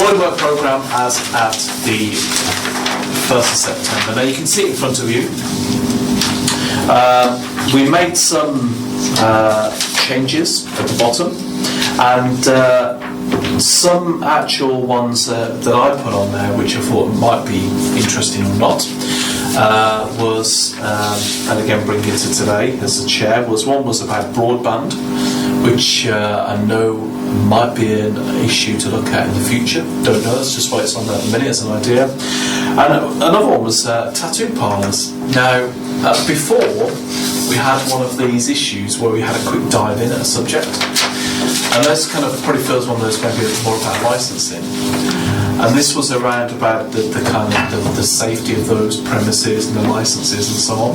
rolling work programme as at the 1st of September. Now, you can see it in front of you. We made some changes at the bottom, and some actual ones that I put on there, which I thought might be interesting or not, was, and again bring it to today as the chair, one was about broadband, which I know might be an issue to look at in the future. Don't know, that's just why it's on there at the minute as an idea. And another one was tattoo parlours. Now, before, we had one of these issues where we had a quick dive in at a subject, and this kind of probably feels one of those maybe more about licensing. And this was around about the kind of the safety of those premises and the licenses and so on.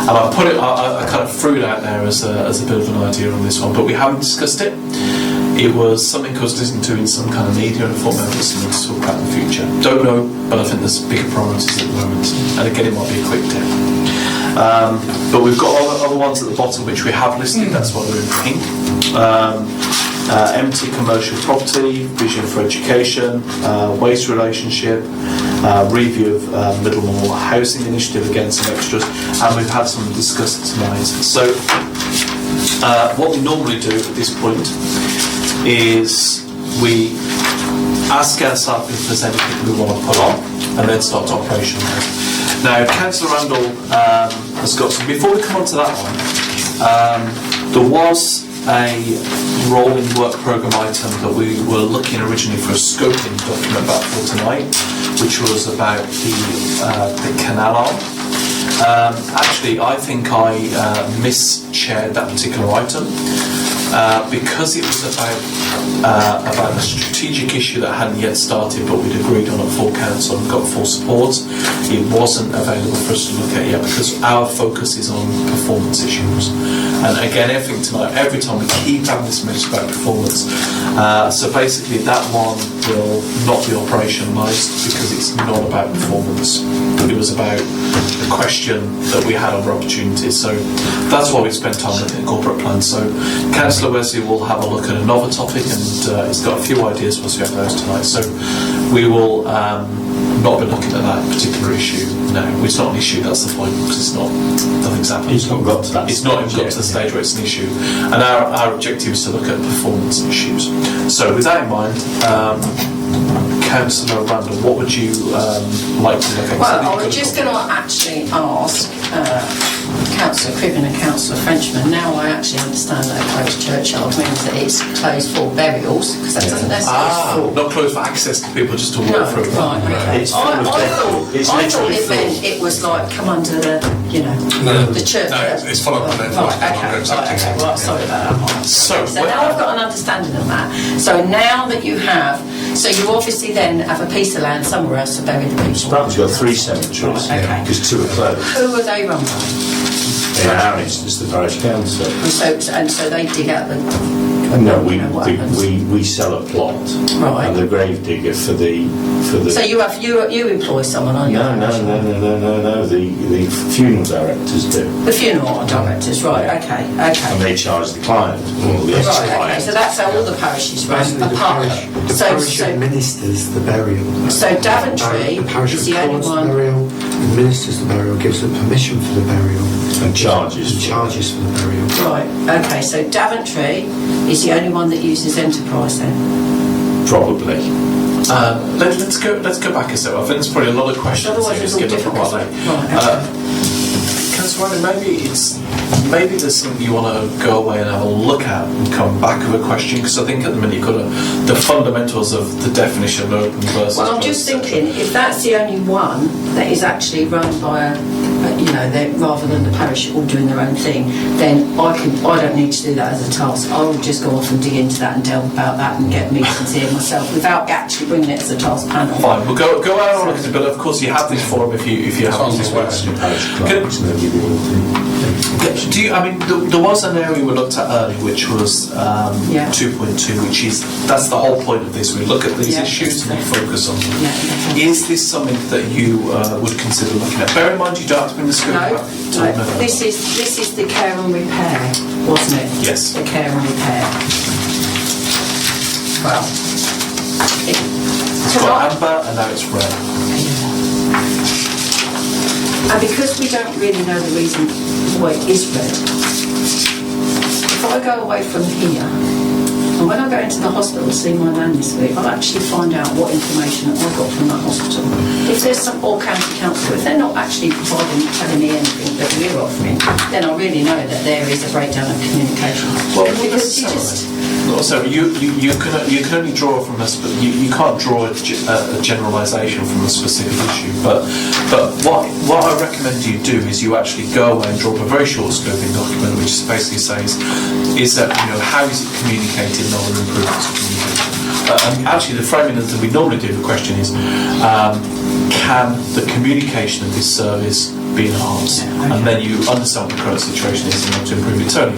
And I put it, I kind of threw it out there as a bit of an idea on this one, but we haven't discussed it. It was something I was listening to in some kind of media, and I thought maybe it's something to talk about in the future. Don't know, but I think there's bigger priorities at the moment. And again, it might be a quick tip. But we've got other ones at the bottom which we have listed. That's why we're in pink. Empty commercial property, vision for education, waste relationship, review of Middlemore housing initiative, again some extras, and we've had some discussed tonight. So what we normally do at this point is we ask us up if there's anything we want to put on, and then start to operationalise. Now, Councillor Randall has got some. Before we come on to that one, there was a rolling work programme item that we were looking originally for a scoping document about for tonight, which was about the canal arm. Actually, I think I mischaired that particular item because it was about a strategic issue that hadn't yet started, but we'd agreed on at full council and got full support. It wasn't available for us to look at yet because our focus is on performance issues. And again, every time we keep having this message about performance. So basically, that one will not be operationalised because it's not about performance. It was about the question that we had over opportunities. So that's why we spent time looking at corporate plans. So Councillor Wesley will have a look at another topic, and he's got a few ideas once we have those tonight. So we will not be looking at that particular issue now. It's not an issue, that's the point, because nothing's happened. It's not got to that It's not even got to the stage where it's an issue. And our objective is to look at performance issues. So with that in mind, Councillor Randall, what would you like to look at? Well, I was just going to actually ask Councillor Cribbin and Councillor Frenchman. Now I actually understand that a closed churchyard means that it's closed for burials, because that doesn't necessarily not closed for access to people, just to walk through. Right, okay. It's I thought it meant it was like come under the, the church. No, it's followed by the Right, okay, well, sorry about that. So now I've got an understanding of that. So now that you have, so you obviously then have a piece of land somewhere else to bury the people. We've got 3 cemeteries, Right, okay. because 2 are closed. Who are they run by? In our instance, the parish council. And so they dig out the... No, what happens? we sell a plot, Right. and the grave digger for the. So you employ someone on your... No. The funeral directors do, The funeral directors, right? Okay. and they charge the client or the Right, okay, ex-client. so that's how all the parishes run, Basically, the apart. parish administers the burial. So Daventry The parish is the only records the one. burial, administers the burial, gives them permission for the burial, And charges. and charges for the burial. Right, okay, so Daventry is the only one that uses Enterprise then? Probably. let's go back a step. I think there's probably a lot of questions. Otherwise here, it's just all given difficult. quite late. Right, okay. Councillor Randall, maybe there's something you want to go away and have a look at and come back with a question, because I think at the minute you've got the fundamentals of the definition of open versus Well, I'm just closed thinking, if that's the only one that is actually run by rather than the parish all doing their own thing, then I don't need to do that as a task. I will just go off and dig into that and delve about that and get meetings here myself without actually bringing it as a task panel. Fine, we'll go out and look at it, but of course you have this forum if you have this question. There was an area we looked at earlier, which was 2.2, that's the whole point of this. We look at these issues and we focus on them. Is this something that you would consider looking at? Bear in mind you don't have to bring the script back. No. This is the care and repair, wasn't it? Yes. The care and repair. Well, it's got amber and now it's red. And because we don't really know the reason why it is red, if I go away from here, and when I go into the hospital to see my nan this week, I'll actually find out what information I got from that hospital. If there's some or county council, if they're not actually telling me anything that we're offering, then I really know that there is a breakdown of communication. Well, because you just... Also, you can only draw from us, but you can't draw a generalisation from a specific issue. But what I recommend you do is you actually go away and draw up a very short scoping document, which basically says how is it communicated and other improvements of communication. And actually, the framing that we normally do the question is, can the communication of this service be enhanced? And then you understand what the current situation is and how to improve it. Tony?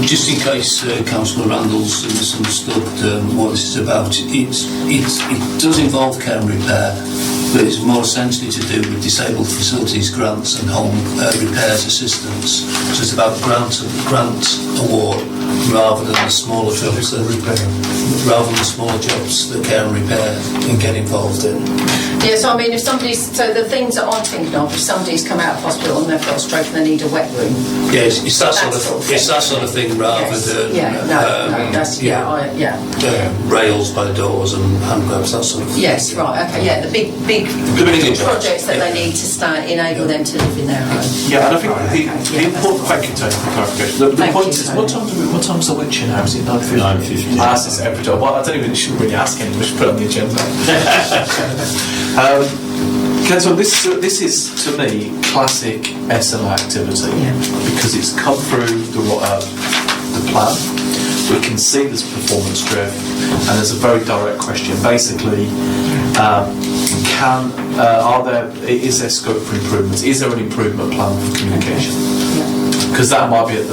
Just in case Councillor Randall's misunderstood what this is about, it does involve care and repair, but it's more essentially to do with disabled facilities grants and home repairs assistance. So it's about grant award rather than the smaller jobs that care and repair and get involved in. Yeah, so I mean, if the things that I'm thinking of, if somebody's come out of hospital and they've got a stroke and they need a wet room. Yeah, it's that sort of thing rather than rails by the doors and hand gloves, that sort of thing. Yes, right, okay, yeah, the big projects that they need to enable them to live in their home. Yeah, and I think the important, thank you Tony for clarification. The point is, what time's the witching now? Is it 9:50? I ask this every time. Well, I don't even should really ask anyone. We should put it on the agenda. Councillor, this is to me classic SLA activity because it's come through the plan. We can see there's performance drift, and there's a very direct question. Basically, is there scope for improvements? Is there an improvement plan for communication? Because that might be at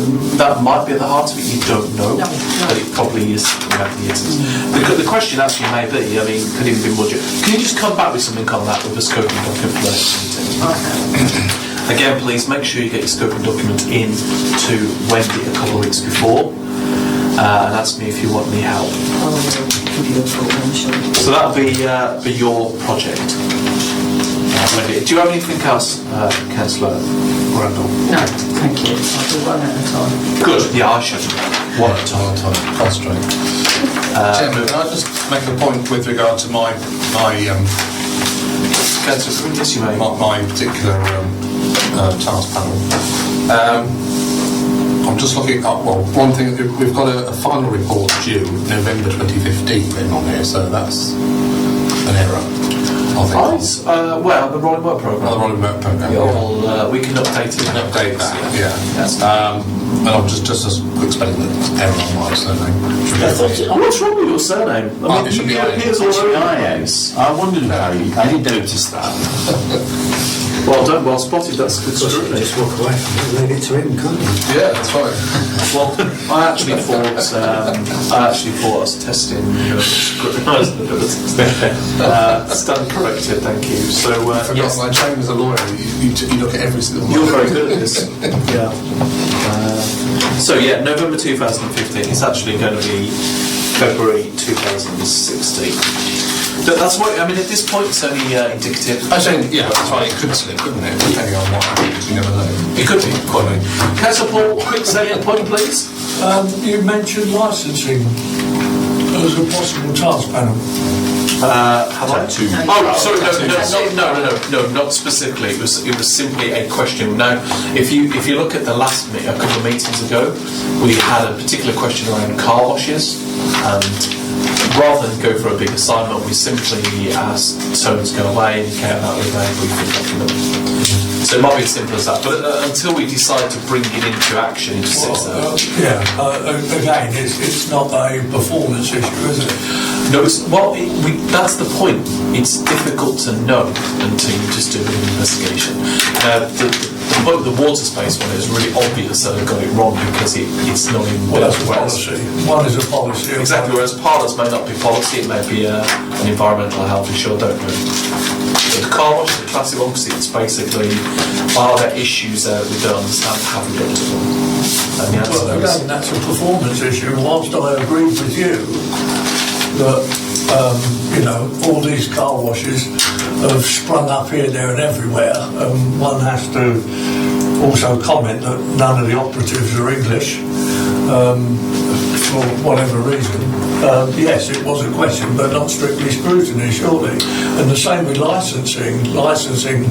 the heart of it. You don't know, but it probably is. Because the question actually may be, I mean, could even be more. Can you just come back with something on that with the scoping document for the next meeting? Again, please make sure you get your scoping document in to Wendy a couple of weeks before. And ask me if you want any help. So that'll be your project. Do you have anything else, Councillor Randall? No, thank you. I'll do one at a time. Good. Yeah, I should. One at a time. Concentrate. Chairman, can I just make a point with regard to my Councillor, yes, you may. my particular task panel? I'm just looking at, one thing, we've got a final report due November 2015 written on here, so that's an error, I think. The rolling work programme. The rolling work programme, we can update it. Update that, yeah. Yes. And I'm just a quick spelling error on my surname. What's wrong with your surname? I mean, it should be appears all over the place. I wondered how I didn't notice that. Well done, well spotted, that's good scrutiny. Just walk away from it and leave it to him, can't you? Yeah, that's right. Well, I actually thought I was testing stand corrected, thank you. So Yes, I trained as a lawyer. You look at every single one. You're very good at this. Yeah. November 2015. It's actually going to be February 2016. That's what I mean. At this point, it's only indicative. I think, that's right. It could slip, couldn't it? Depending on what happens, you never know. It could be. Quite right. Councillor Paul, quick salient point, please. You mentioned licensing as a possible task panel. Have I? Sorry, no, not specifically. It was simply a question. Now, if you look at the last a couple of meetings ago, we had a particular question around car washes, and rather than go for a big assignment, we simply asked Tony to go away and he came out with a briefing document. So it might be as simple as that, but until we decide to bring it into action, it just sits there. Again, it's not a performance issue, is it? No, that's the point. It's difficult to know until you just do an investigation. The water space one is really obvious that they've got it wrong because it's not in. That's a policy. One is a policy. Exactly. Whereas pilots may not be policy, it may be an environmental health issue. I don't know. The car wash is the classic one because it's basically, are there issues there we don't understand, have we looked at them? And the answer is... Again, that's a performance issue. Whilst I agree with you that, all these car washes have sprung up here, there and everywhere, one has to also comment that none of the operatives are English. For whatever reason, yes, it was a question, but not strictly scrutiny, surely. And the same with licensing. Licensing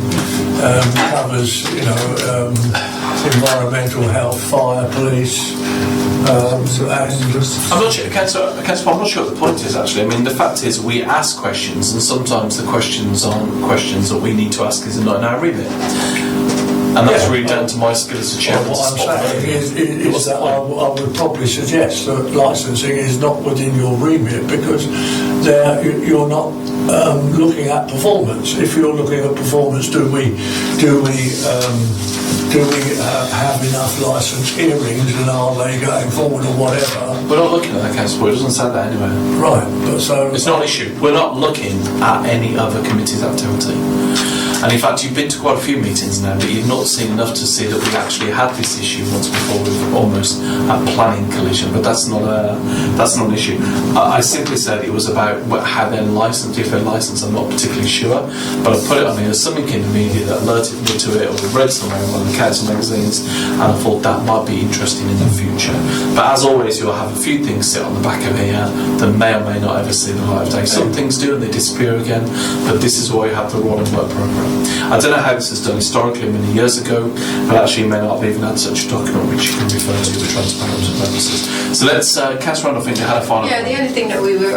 covers, environmental health, fire, police. I'm not sure. Councillor, I'm not sure what the point is actually. I mean, the fact is we ask questions, and sometimes the questions aren't questions that we need to ask is not in our remit. And that's really down to my skill as a chairman. What I'm saying is that I would probably suggest that licensing is not within your remit because you're not looking at performance. If you're looking at performance, do we have enough licence hearings and are they going forward or whatever? We're not looking at that, Councillor. It doesn't say that anywhere. Right, but so it's not an issue. We're not looking at any other committee's activity. And in fact, you've been to quite a few meetings now, but you've not seen enough to see that we actually had this issue once before with almost a planning collision. But that's not an issue. I simply said it was about how they're licensed. If they're licensed, I'm not particularly sure. But I put it on there as something in the media that alerted me to it, or we read somewhere in one of the council magazines, and I thought that might be interesting in the future. But as always, you'll have a few things sit on the back of here that may or may not ever see the light of day. Some things do and they disappear again, but this is why you have the rolling work programme. I don't know how this is done historically many years ago, but actually you may not have even had such a document which you can refer to for transparency purposes. So let's, Councillor Randolph, I think you had a final Yeah, the only thing that we were,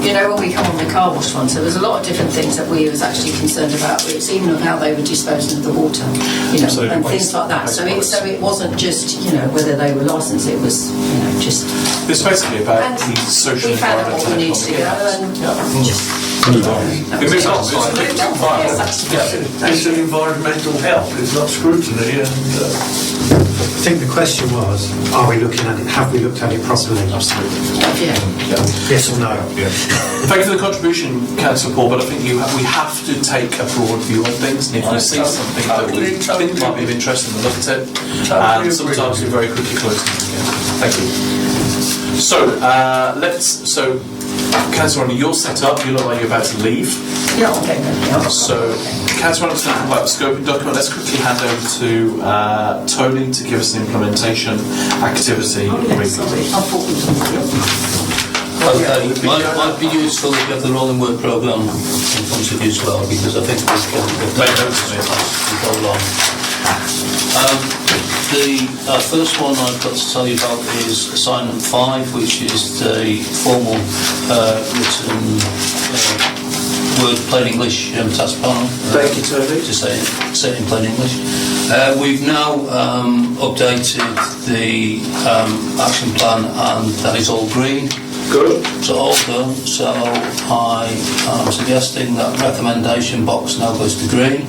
you know, when we come on the car wash one, so there's a lot of different things that we was actually concerned about. It's even of how they were disposing of the water, you know, Absolutely. and things like that. So it wasn't just, you know, whether they were licensed, it was, you know, just... It's basically about And the social we found out what we needed to go and just... Move on. That We was moved on. it. Moved on. Yes, absolutely. It's an environmental health, it's not scrutiny, and I think the question was, are we looking at it, have we looked at it properly? Absolutely. Yeah. Yes or no? Thank you for the contribution, Councillor Paul, but I think we have to take a broad view on things, and if we see something that we think might be of interest, then we'll look at it, and sometimes we very quickly close things again. Thank you. So, Councillor Ronnie, you're set up, you look like you're about to leave. Yeah, okay. Yeah. So, Councillor Ronnie's going to talk about the scoping document. Let's quickly hand over to Tony to give us an implementation activity review. Sorry, I thought we Okay, might be useful if you have the rolling work programme in front of you as well, because I think we've Make notes of it. go along. The first one I've got to tell you about is assignment 5, which is the formal written word plain English task panel. Thank you, Tony. To say it in plain English. We've now updated the action plan, and that is all green. Good. So all done. So I am suggesting that recommendation box now goes to green.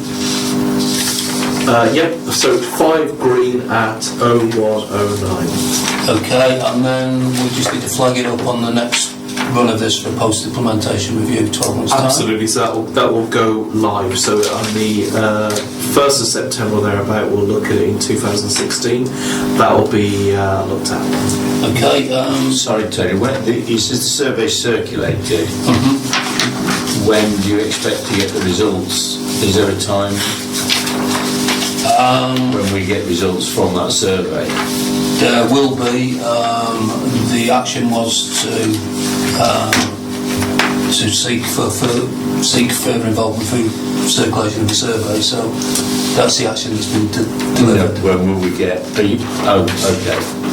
Yep, so 5 green at 0109. Okay, and then we just need to flag it up on the next run of this for post-implementation review, 12 months' time. Absolutely, so that will go live. So on the 1st of September or thereabout, we'll look at it in 2016. That will be looked at. Okay. Sorry, Tony, is the survey circulated? Mm-hmm. When do you expect to get the results? Is there a time when we get results from that survey? There will be. The action was to seek further involvement through circulation of the survey. So that's the action that's been delivered. When will we get? Okay.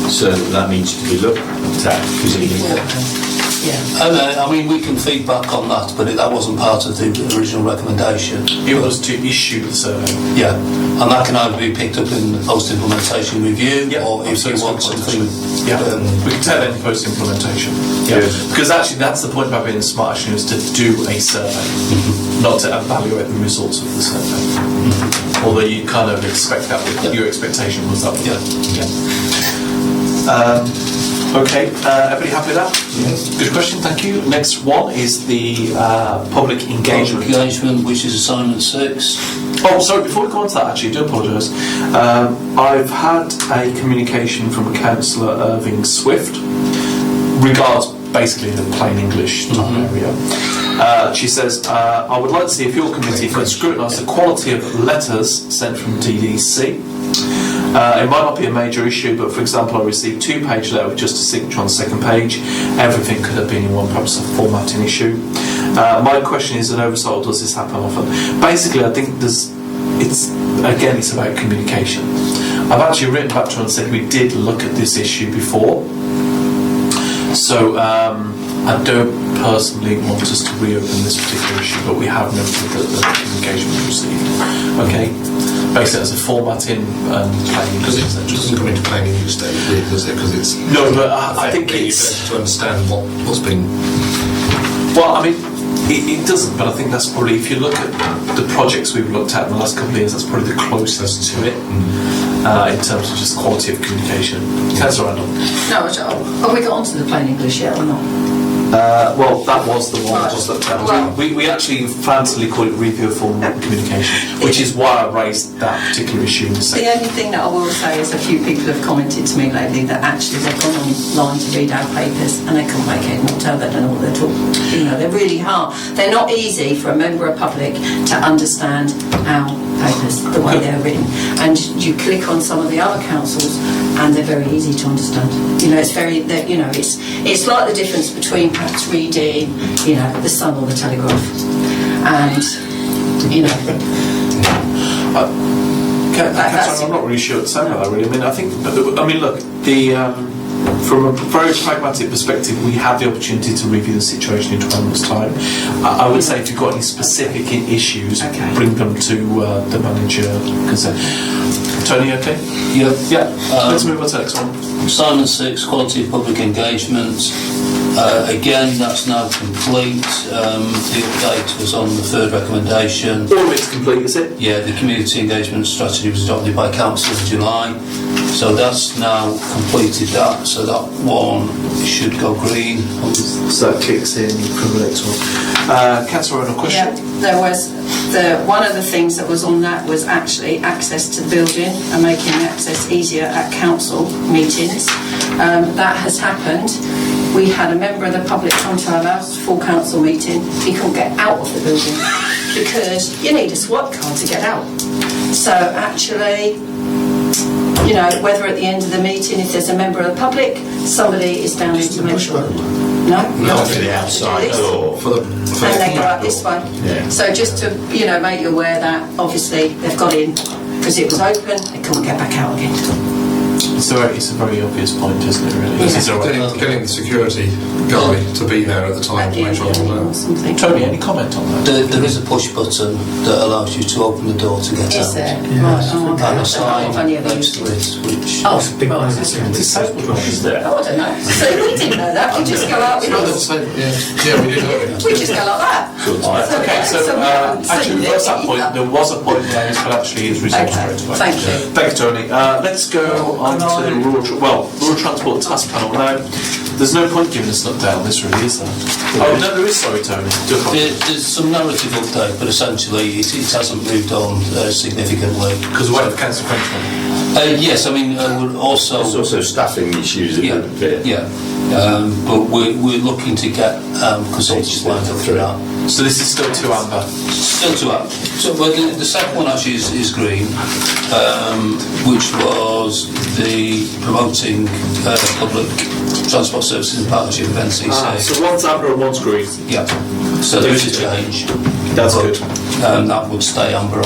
So that needs to be looked at because Yeah. And I mean, we can feedback on that, but that wasn't part of the original recommendation. It was to issue the survey. Yeah, and that can either be picked up in the post-implementation review, Yeah, or if you want something. Yeah, we can take that in post-implementation. Yeah, because actually that's the point about being smart action, is to do a survey, not to evaluate the results of the survey. Although you kind of expect that, your expectation was that. Yeah. Okay, everybody happy with that? Yes. Good question, thank you. Next one is the public engagement. Public engagement, which is assignment 6. Oh, sorry, before we go on to that, actually, I do apologise. I've had a communication from Councillor Irving Swift, regards basically the plain English type area. She says, I would like to see if your committee could scrutinise the quality of letters sent from DDC. It might not be a major issue, but for example, I received 2-page letter with just a signature on the second page. Everything could have been in one, perhaps a formatting issue. My question is an oversight, or does this happen often? Basically, I think it's about communication. I've actually written back to her and said we did look at this issue before. So I don't personally want us to reopen this particular issue, but we have noted that the communication was received. Okay, basically as a formatting and plain English. Because it doesn't come into plain English statement, does it? Because it's no, but I think it's to understand what's been. Well, I mean, it doesn't, but I think that's probably, if you look at the projects we've looked at in the last couple of years, that's probably the closest to it. In terms of just quality of communication. Councillor Randall. No, have we got onto the plain English yet or not? Well, that was the one I just looked at. Well- We actually fancily call it review of formal communication, which is why I raised that particular issue in the The second. only thing that I will say is a few people have commented to me lately that actually they've gone online to read our papers and they can't make head nor tail, they don't know what they're talking. You know, they're really hard. They're not easy for a member of public to understand our papers, the way they're written. And you click on some of the other councils and they're very easy to understand. You know, it's very, you know, it's like the difference between perhaps reading, you know, the Sun or the Telegraph. And, you know, Catherine, I'm not really sure what to say about that, really. I mean, look, from a very pragmatic perspective, we have the opportunity to review the situation in 12 months' time. I would say if you've got any specific issues, bring them to the manager concerned. Tony, okay? Yeah. Let's move on to the next one. Assignment 6, quality of public engagement. Again, that's now complete. The update was on the third recommendation. All of it's complete, is it? Yeah, the community engagement strategy was adopted by council in July. So that's now completed that. So that one should go green. So that kicks in from the next one. Councillor, a question? yeah, there was one of the things that was on that was actually access to the building and making access easier at council meetings. That has happened. We had a member of the public come to our last full council meeting. He couldn't get out of the building because you need a SWAT card to get out. So actually, you know, whether at the end of the meeting, if there's a member of the public, somebody is down to make sure. No, Not for the outside door. and they go out this way. Yeah. So just to, you know, make you aware that obviously they've got in because it was open, they couldn't get back out again. It's a very obvious point, isn't it, really? This is all right. Getting the security guy to be there at the time At to the make sure end, all or that. something. Tony, any comment on that? There is a push button that allows you to open the door to get Is out. there? Right, oh, okay. And a I've sign only ever next used to it. it, which... Oh, Big right. Disabled one, is there? Oh, I don't know. So we didn't know that. We just go out with us. Yeah, we did know. We just go like that. Okay, so actually, first that point, there was a point raised, but actually it's resolved Okay, straight away. thank you. Thank you, Tony. Let's go on to the rural transport task panel. Now, there's no point giving us an update on this, really, is there? Oh no, there is. Sorry, Tony. Do apologise. There's some narrative update, but essentially it hasn't moved on significantly. Because we're waiting for Councillor Frenchman. Yes, I mean, we're also... There's also staffing issues a Yeah, little bit. yeah. But we're looking to get consultants lined up for that. So this is still 2 amber. Still to add. So well, the second one actually is green, which was the promoting public transport services in partnership with NCC. So one's amber and one's green. Yeah. So there is a change. That's But, good. that would stay amber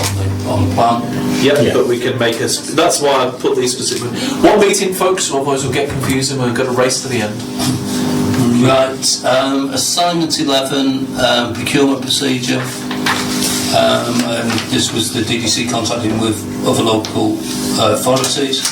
on the plan. Yeah, but we can make us. That's why I put these specific. One meeting, folks, otherwise we'll get confused and we're going to race to the end. Right. Assignment 11, procurement procedure. This was the DDC contacting with other local authorities.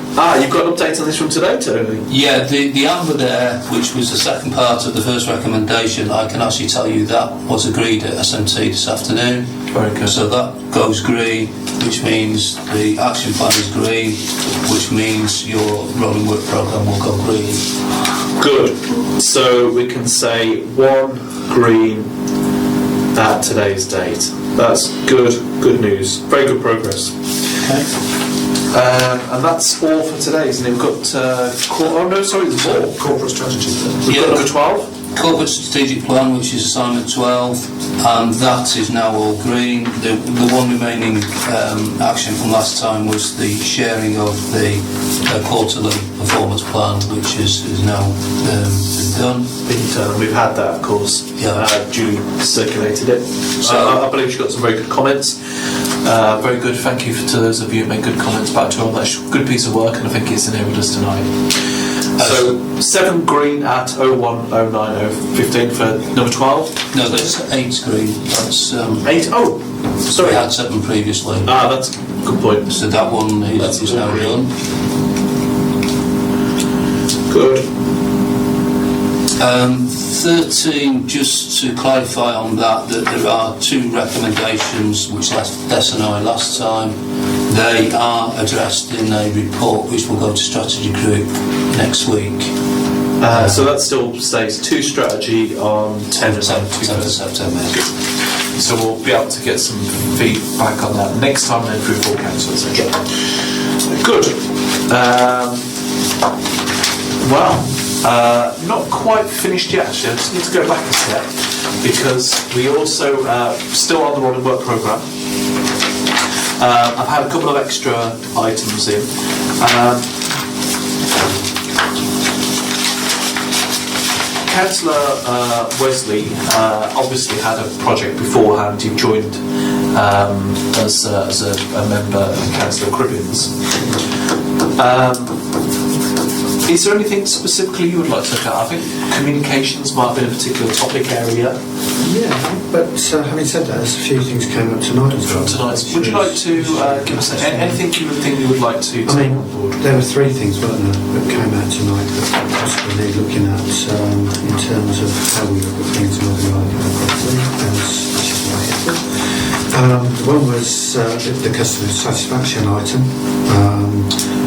You've got an update on this from today, Tony? Yeah, the amber there, which was the second part of the first recommendation, I can actually tell you that was agreed at SMT this afternoon. Very good. So that goes green, which means the action plan is green, which means your rolling work programme will go green. Good. So we can say 1 green at today's date. That's good. Good news. Very good progress. Okay. And that's all for today, isn't it? We've got. There's more. Corporate strategy. We've Yeah. got number 12. Corporate strategic plan, which is assignment 12, and that is now all green. The one remaining action from last time was the sharing of the quarterly performance plan, which is now been done. We've had that, of course. Yeah. Julie circulated it. So- I believe she got some very good comments. Very good. Thank you to those of you who made good comments back to her. That's a good piece of work, and I think it's enabled us tonight. So 7 green at 010915 for number 12. No, that's 8 green. That's 8. Oh, we sorry. had 7 previously. That's a good point. So that one is now done. Good. 13, just to clarify on that there are 2 recommendations which left Des and I last time. They are addressed in a report which will go to strategy group next week. So that still stays 2 strategy on 10th of September. So we'll be able to get some feedback on that next time then through full councils. Okay. Good. Not quite finished yet actually. I just need to go back a step because we also still on the rolling work programme. I've had a couple of extra items in. Councillor Wesley obviously had a project beforehand. He joined as a member of Councillor Cribbins. Is there anything specifically you would like to look at? I think communications might have been a particular topic area. Yeah, but having said that, there's a few things came up tonight as well. Would you like to give us anything you would think you would like to take on board? There were 3 things, weren't there, that came out tonight that possibly need looking at in terms of how we look at things and whether we like it properly, which is what I hit with. One was the customer satisfaction item.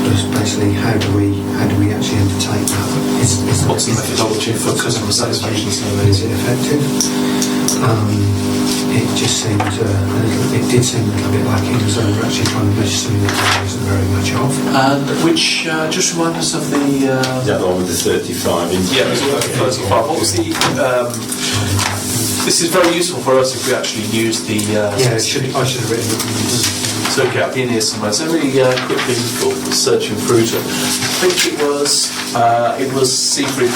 Was basically how do we actually undertake that? What's the methodology for customer satisfaction survey? Is it effective? It just seemed it did seem a little bit lacking, so we're actually trying to measure something that there isn't very much of. And which just remind us of the That one with the 35 inch. yeah, it was all the 35. What was the this is very useful for us if we actually use the I should have written it. so get in here somewhere. So really quickly searching through to it. I think it was C3.1.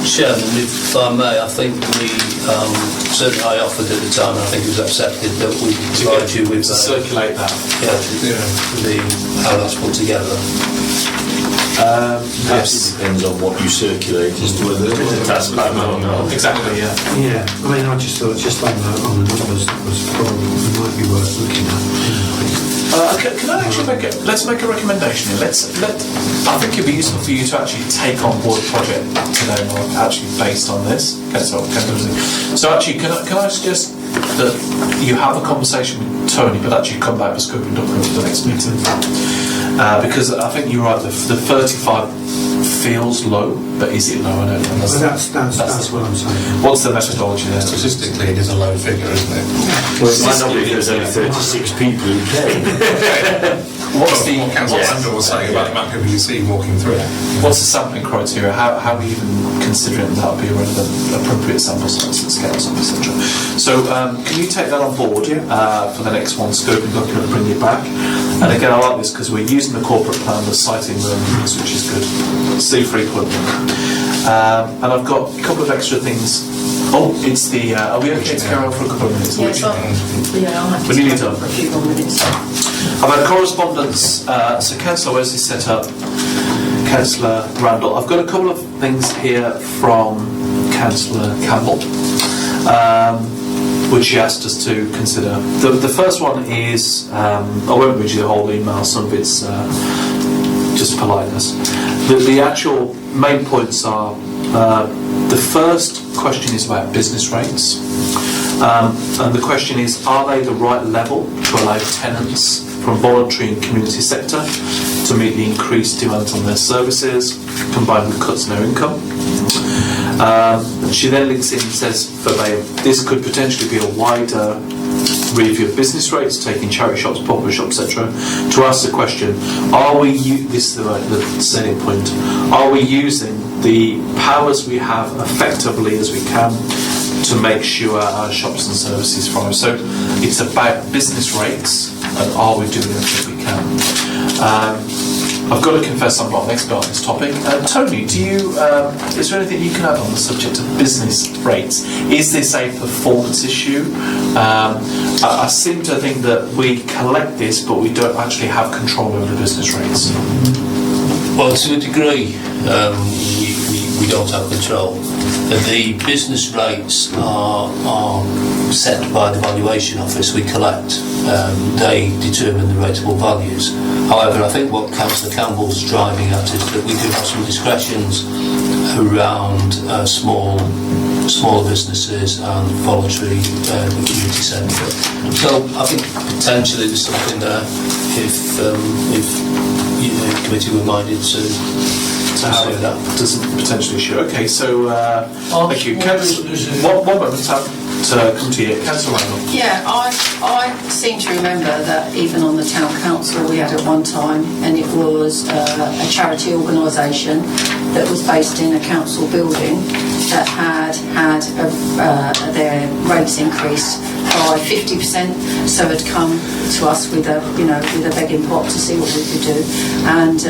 Chairman, if I may, I think we certainly I offered at the time, and I think it was accepted that we provide you with to circulate that. How that's put together. Yes. Depends on what you circulate as to whether that's bad or not. Exactly, yeah. Yeah, I mean, I just thought, just on the numbers, that was probably might be worth looking at. Can I actually let's make a recommendation here. I think it'd be useful for you to actually take on board a project today, Mark, actually based on this. Okay, so actually, can I suggest that you have a conversation with Tony, but actually come back with a scoping document for the next meeting? Because I think you're right, the 35 feels low, but is it low? I don't know. That's what I'm saying. What's the methodology there? Statistically, it is a low figure, isn't it? Well, it might not be if there's only 36 people who came. What's the what Councillor Randall was saying about the amount of people you see walking through? What's the sampling criteria? How are we even considering that would be a relevant, appropriate sample size and scales, etc.? So can you take that on board for the next one, scoping document, bring it back? And again, I like this because we're using the corporate plan, we're citing the meetings, which is good. C3.1. And I've got a couple of extra things. Oh, it's the. Are we okay to carry on for a couple of minutes? Yes, I'll have to When you need stop to. for a few more minutes. I've had correspondence. So Councillor Wesley set up Councillor Randall. I've got a couple of things here from Councillor Campbell, which she asked us to consider. The first one is, I won't read you the whole email, some of it's just politeness. The actual main points are, the first question is about business rates. And the question is, are they the right level to allow tenants from voluntary and community sector to meet the increased demand on their services, combined with cuts in their income? She then links in and says, verbatim, this could potentially be a wider review of business rates, taking charity shops, popular shops, etc., to ask the question, are we, this is the salient point, are we using the powers we have effectively as we can to make sure our shops and services thrive? So it's about business rates and are we doing everything we can? I've got to confess I'm not an expert on this topic. Tony, do you? Is there anything you can add on the subject of business rates? Is this a performance issue? I seem to think that we collect this, but we don't actually have control over the business rates. Well, to a degree, we don't have control. The business rates are set by the valuation office we collect. They determine the rateable values. However, I think what Councillor Campbell's driving at is that we do have some discretions around smaller businesses and voluntary community sector. So I think potentially there's something there if committee were minded to How say that. doesn't potentially show. Okay, so thank you. what Councillor, is it? one moment, to come to you. Councillor Randall. Yeah, I seem to remember that even on the town council we had at one time, and it was a charity organisation that was based in a council building that had their rates increased by 50%, so had come to us with a begging pot to see what we could do, and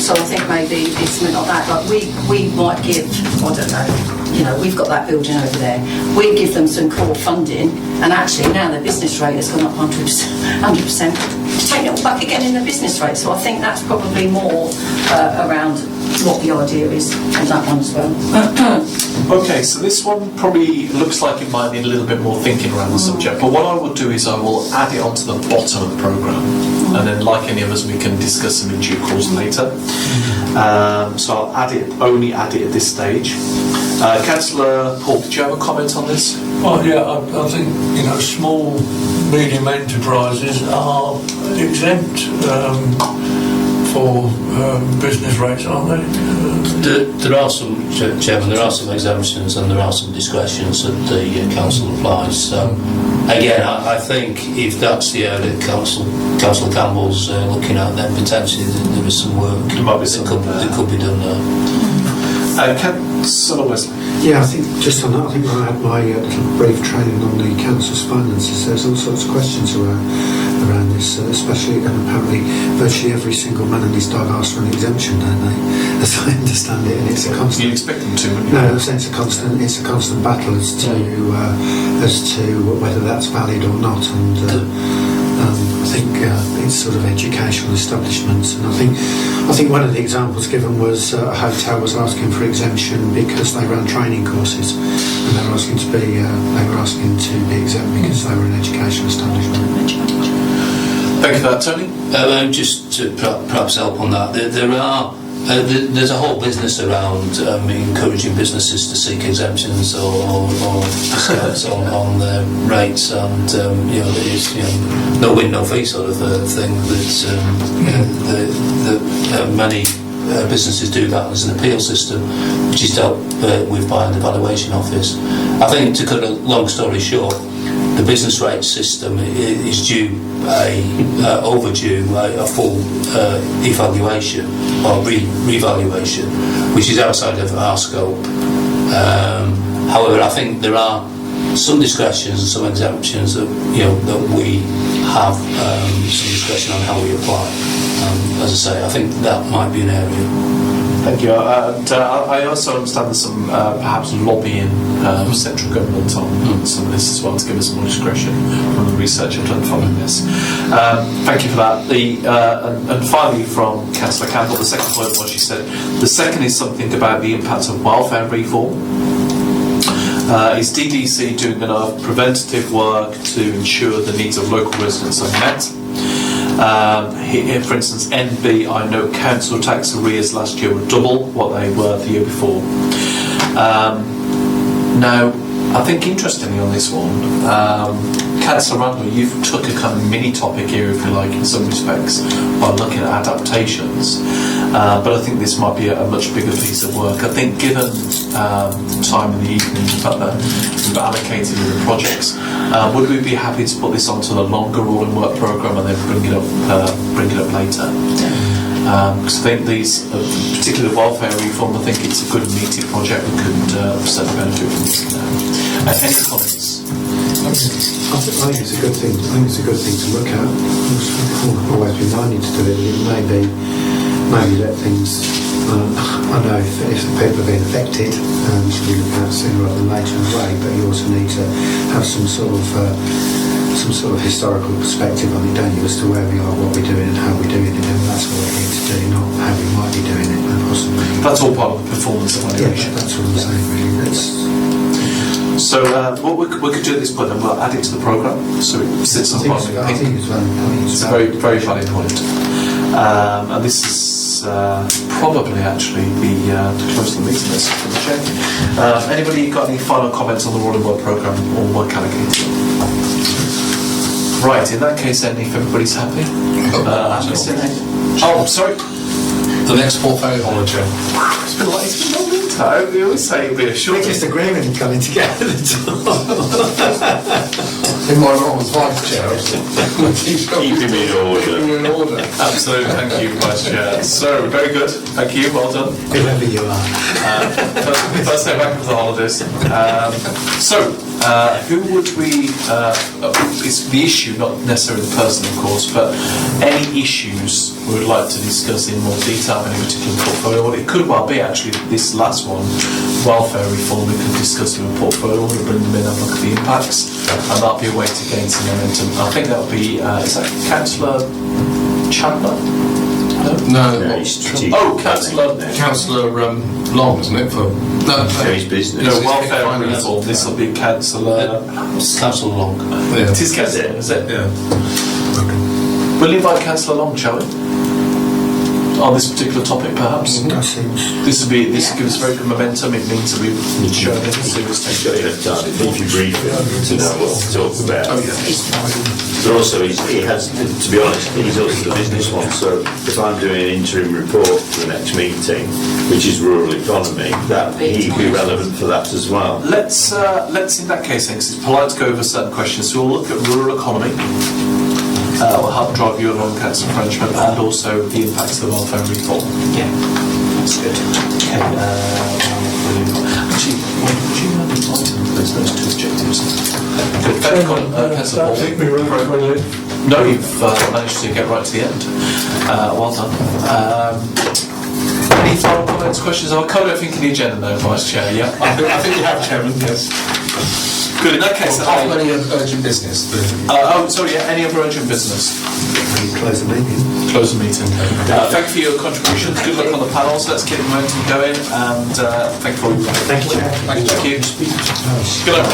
so I think maybe it's something like that. Like we might give, I don't know, we've got that building over there. We give them some core funding, and actually now the business rate has gone up 100%. Take it all back again in the business rate. So I think that's probably more around what the idea is on that one as well. Okay, so this one probably looks like it might need a little bit more thinking around the subject, but what I will do is I will add it onto the bottom of the programme, and then like any of us we can discuss them in due course later. So I'll only add it at this stage. Councillor Paul, did you have a comment on this? Well, yeah, I think, small, medium enterprises are exempt for business rates, aren't they? There are some, Chairman, there are some exemptions and there are some discretions that the council applies. Again, I think if that's the area that Councillor Campbell's looking at, then potentially there is some work that could be done there. Councillor Wesley. Yeah, I think just on that, I think when I had my little brief training on the council's finances, there's all sorts of questions around this, especially, and apparently virtually every single man and his dog asks for an exemption, don't they? As I understand it, and it's a constant. You expect them to, wouldn't you? No, it's a constant battle as to whether that's valid or not, and I think it's sort of educational establishments, and I think one of the examples given was a hotel was asking for exemption because they ran training courses, and they were asking to be exempt because they were an educational establishment. Thank you for that, Tony. Just to perhaps help on that, there's a whole business around encouraging businesses to seek exemptions or discounts on their rates, and there's no win, no fee sort of thing that many businesses do that as an appeal system, which is dealt with by the valuation office. I think, to cut a long story short, the business rate system is overdue a full evaluation or revaluation, which is outside of our scope. However, I think there are some discretions and some exemptions that we have some discretion on how we apply. As I say, I think that might be an area. Thank you. I also understand there's some perhaps lobbying central government on some of this as well, to give us more discretion from the research I've done following this. Thank you for that. And finally, from Councillor Campbell, the second point was, she said, the second is something about the impact of welfare reform. Is DDC doing enough preventative work to ensure the needs of local residents are met? Here, for instance, NB, I know council tax arrears last year were double what they were the year before. Now, I think interestingly on this one, Councillor Randall, you've took a kind of mini topic here, if you like, in some respects, by looking at adaptations. But I think this might be a much bigger piece of work. I think given time in the evening, the fact that we've allocated the projects, would we be happy to put this onto the longer rolling work programme and then bring it up later? Because I think these, particularly welfare reform, I think it's a good meaty project. We could certainly benefit from this now. Any comments? I think it's a good thing. I think it's a good thing to look at. I've always been minded to do it. It maybe let things. I know if the people have been affected, should be looked at sooner rather than later in a way. But you also need to have some sort of historical perspective on it, don't you, as to where we are, what we're doing, and how we're doing it, and that's what we're here to do, not how we might be doing it, and possibly. That's all part of the performance evaluation. Yeah, that's what I'm saying. Really. So what we could do at this point, then we'll add it to the programme, so it sits on the bottom. I think it's valid. It's a very, very valid point. And this is probably actually the close to the meeting list for the check. Anybody got any final comments on the rolling work programme or work allocated? Right, in that case then, if everybody's happy. Oh, sorry. The next portfolio holder. It's been a long time. We always say it'll be a short. We're just agreeing coming together at the In my role as vice chair. Keep him in order. Keep him in order. Absolutely, thank you, Vice Chair. So, very good. Thank you, well done. whoever you are. First day back of the holidays. Who would we... it's the issue, not necessarily the person, of course, but any issues we would like to discuss in more detail in any particular portfolio. Well, it could well be, actually, this last one, welfare reform, we could discuss in a portfolio, we'll bring them in and look at the impacts, and that'll be a way to gain some momentum. I think that'll be... is that Councillor Chandler? No. Councillor Long, isn't it? For His business. No, welfare reform. This will be Councillor Long. Yeah. It is Councillor Long, is it? Yeah. We'll invite Councillor Long, shall we? On this particular topic, perhaps. That seems... This gives very good momentum. It means that we've shown it as soon as He's got enough time if you brief him to know what to talk about. Oh, yeah. But also, he has, to be honest, he's also the business one. So if I'm doing an interim report for the next meeting, which is rural economy, that he'd be relevant for that as well. Let's in that case, then, 'cause it's polite to go over certain questions. So we'll look at rural economy. Will help drive you along council Frenchman, and also the impacts of the welfare reform. Yeah, that's good. Okay. Actually, would you mind inviting those two objectives? Good. Thank you, Councillor Paul. Take me right when you... No, you've managed to get right to the end. Well done. Any final comments, questions? I'll cover everything in the agenda now, Vice Chair. Yeah. I think you have, Chairman, yes. Good. In that case, Any urgent business? any other urgent business? Close the meeting. Close the meeting. Thank you for your contributions. Good luck on the panels. Let's keep the momentum going. And thank you for all your... Thank you, Chair. Thank you. Good luck.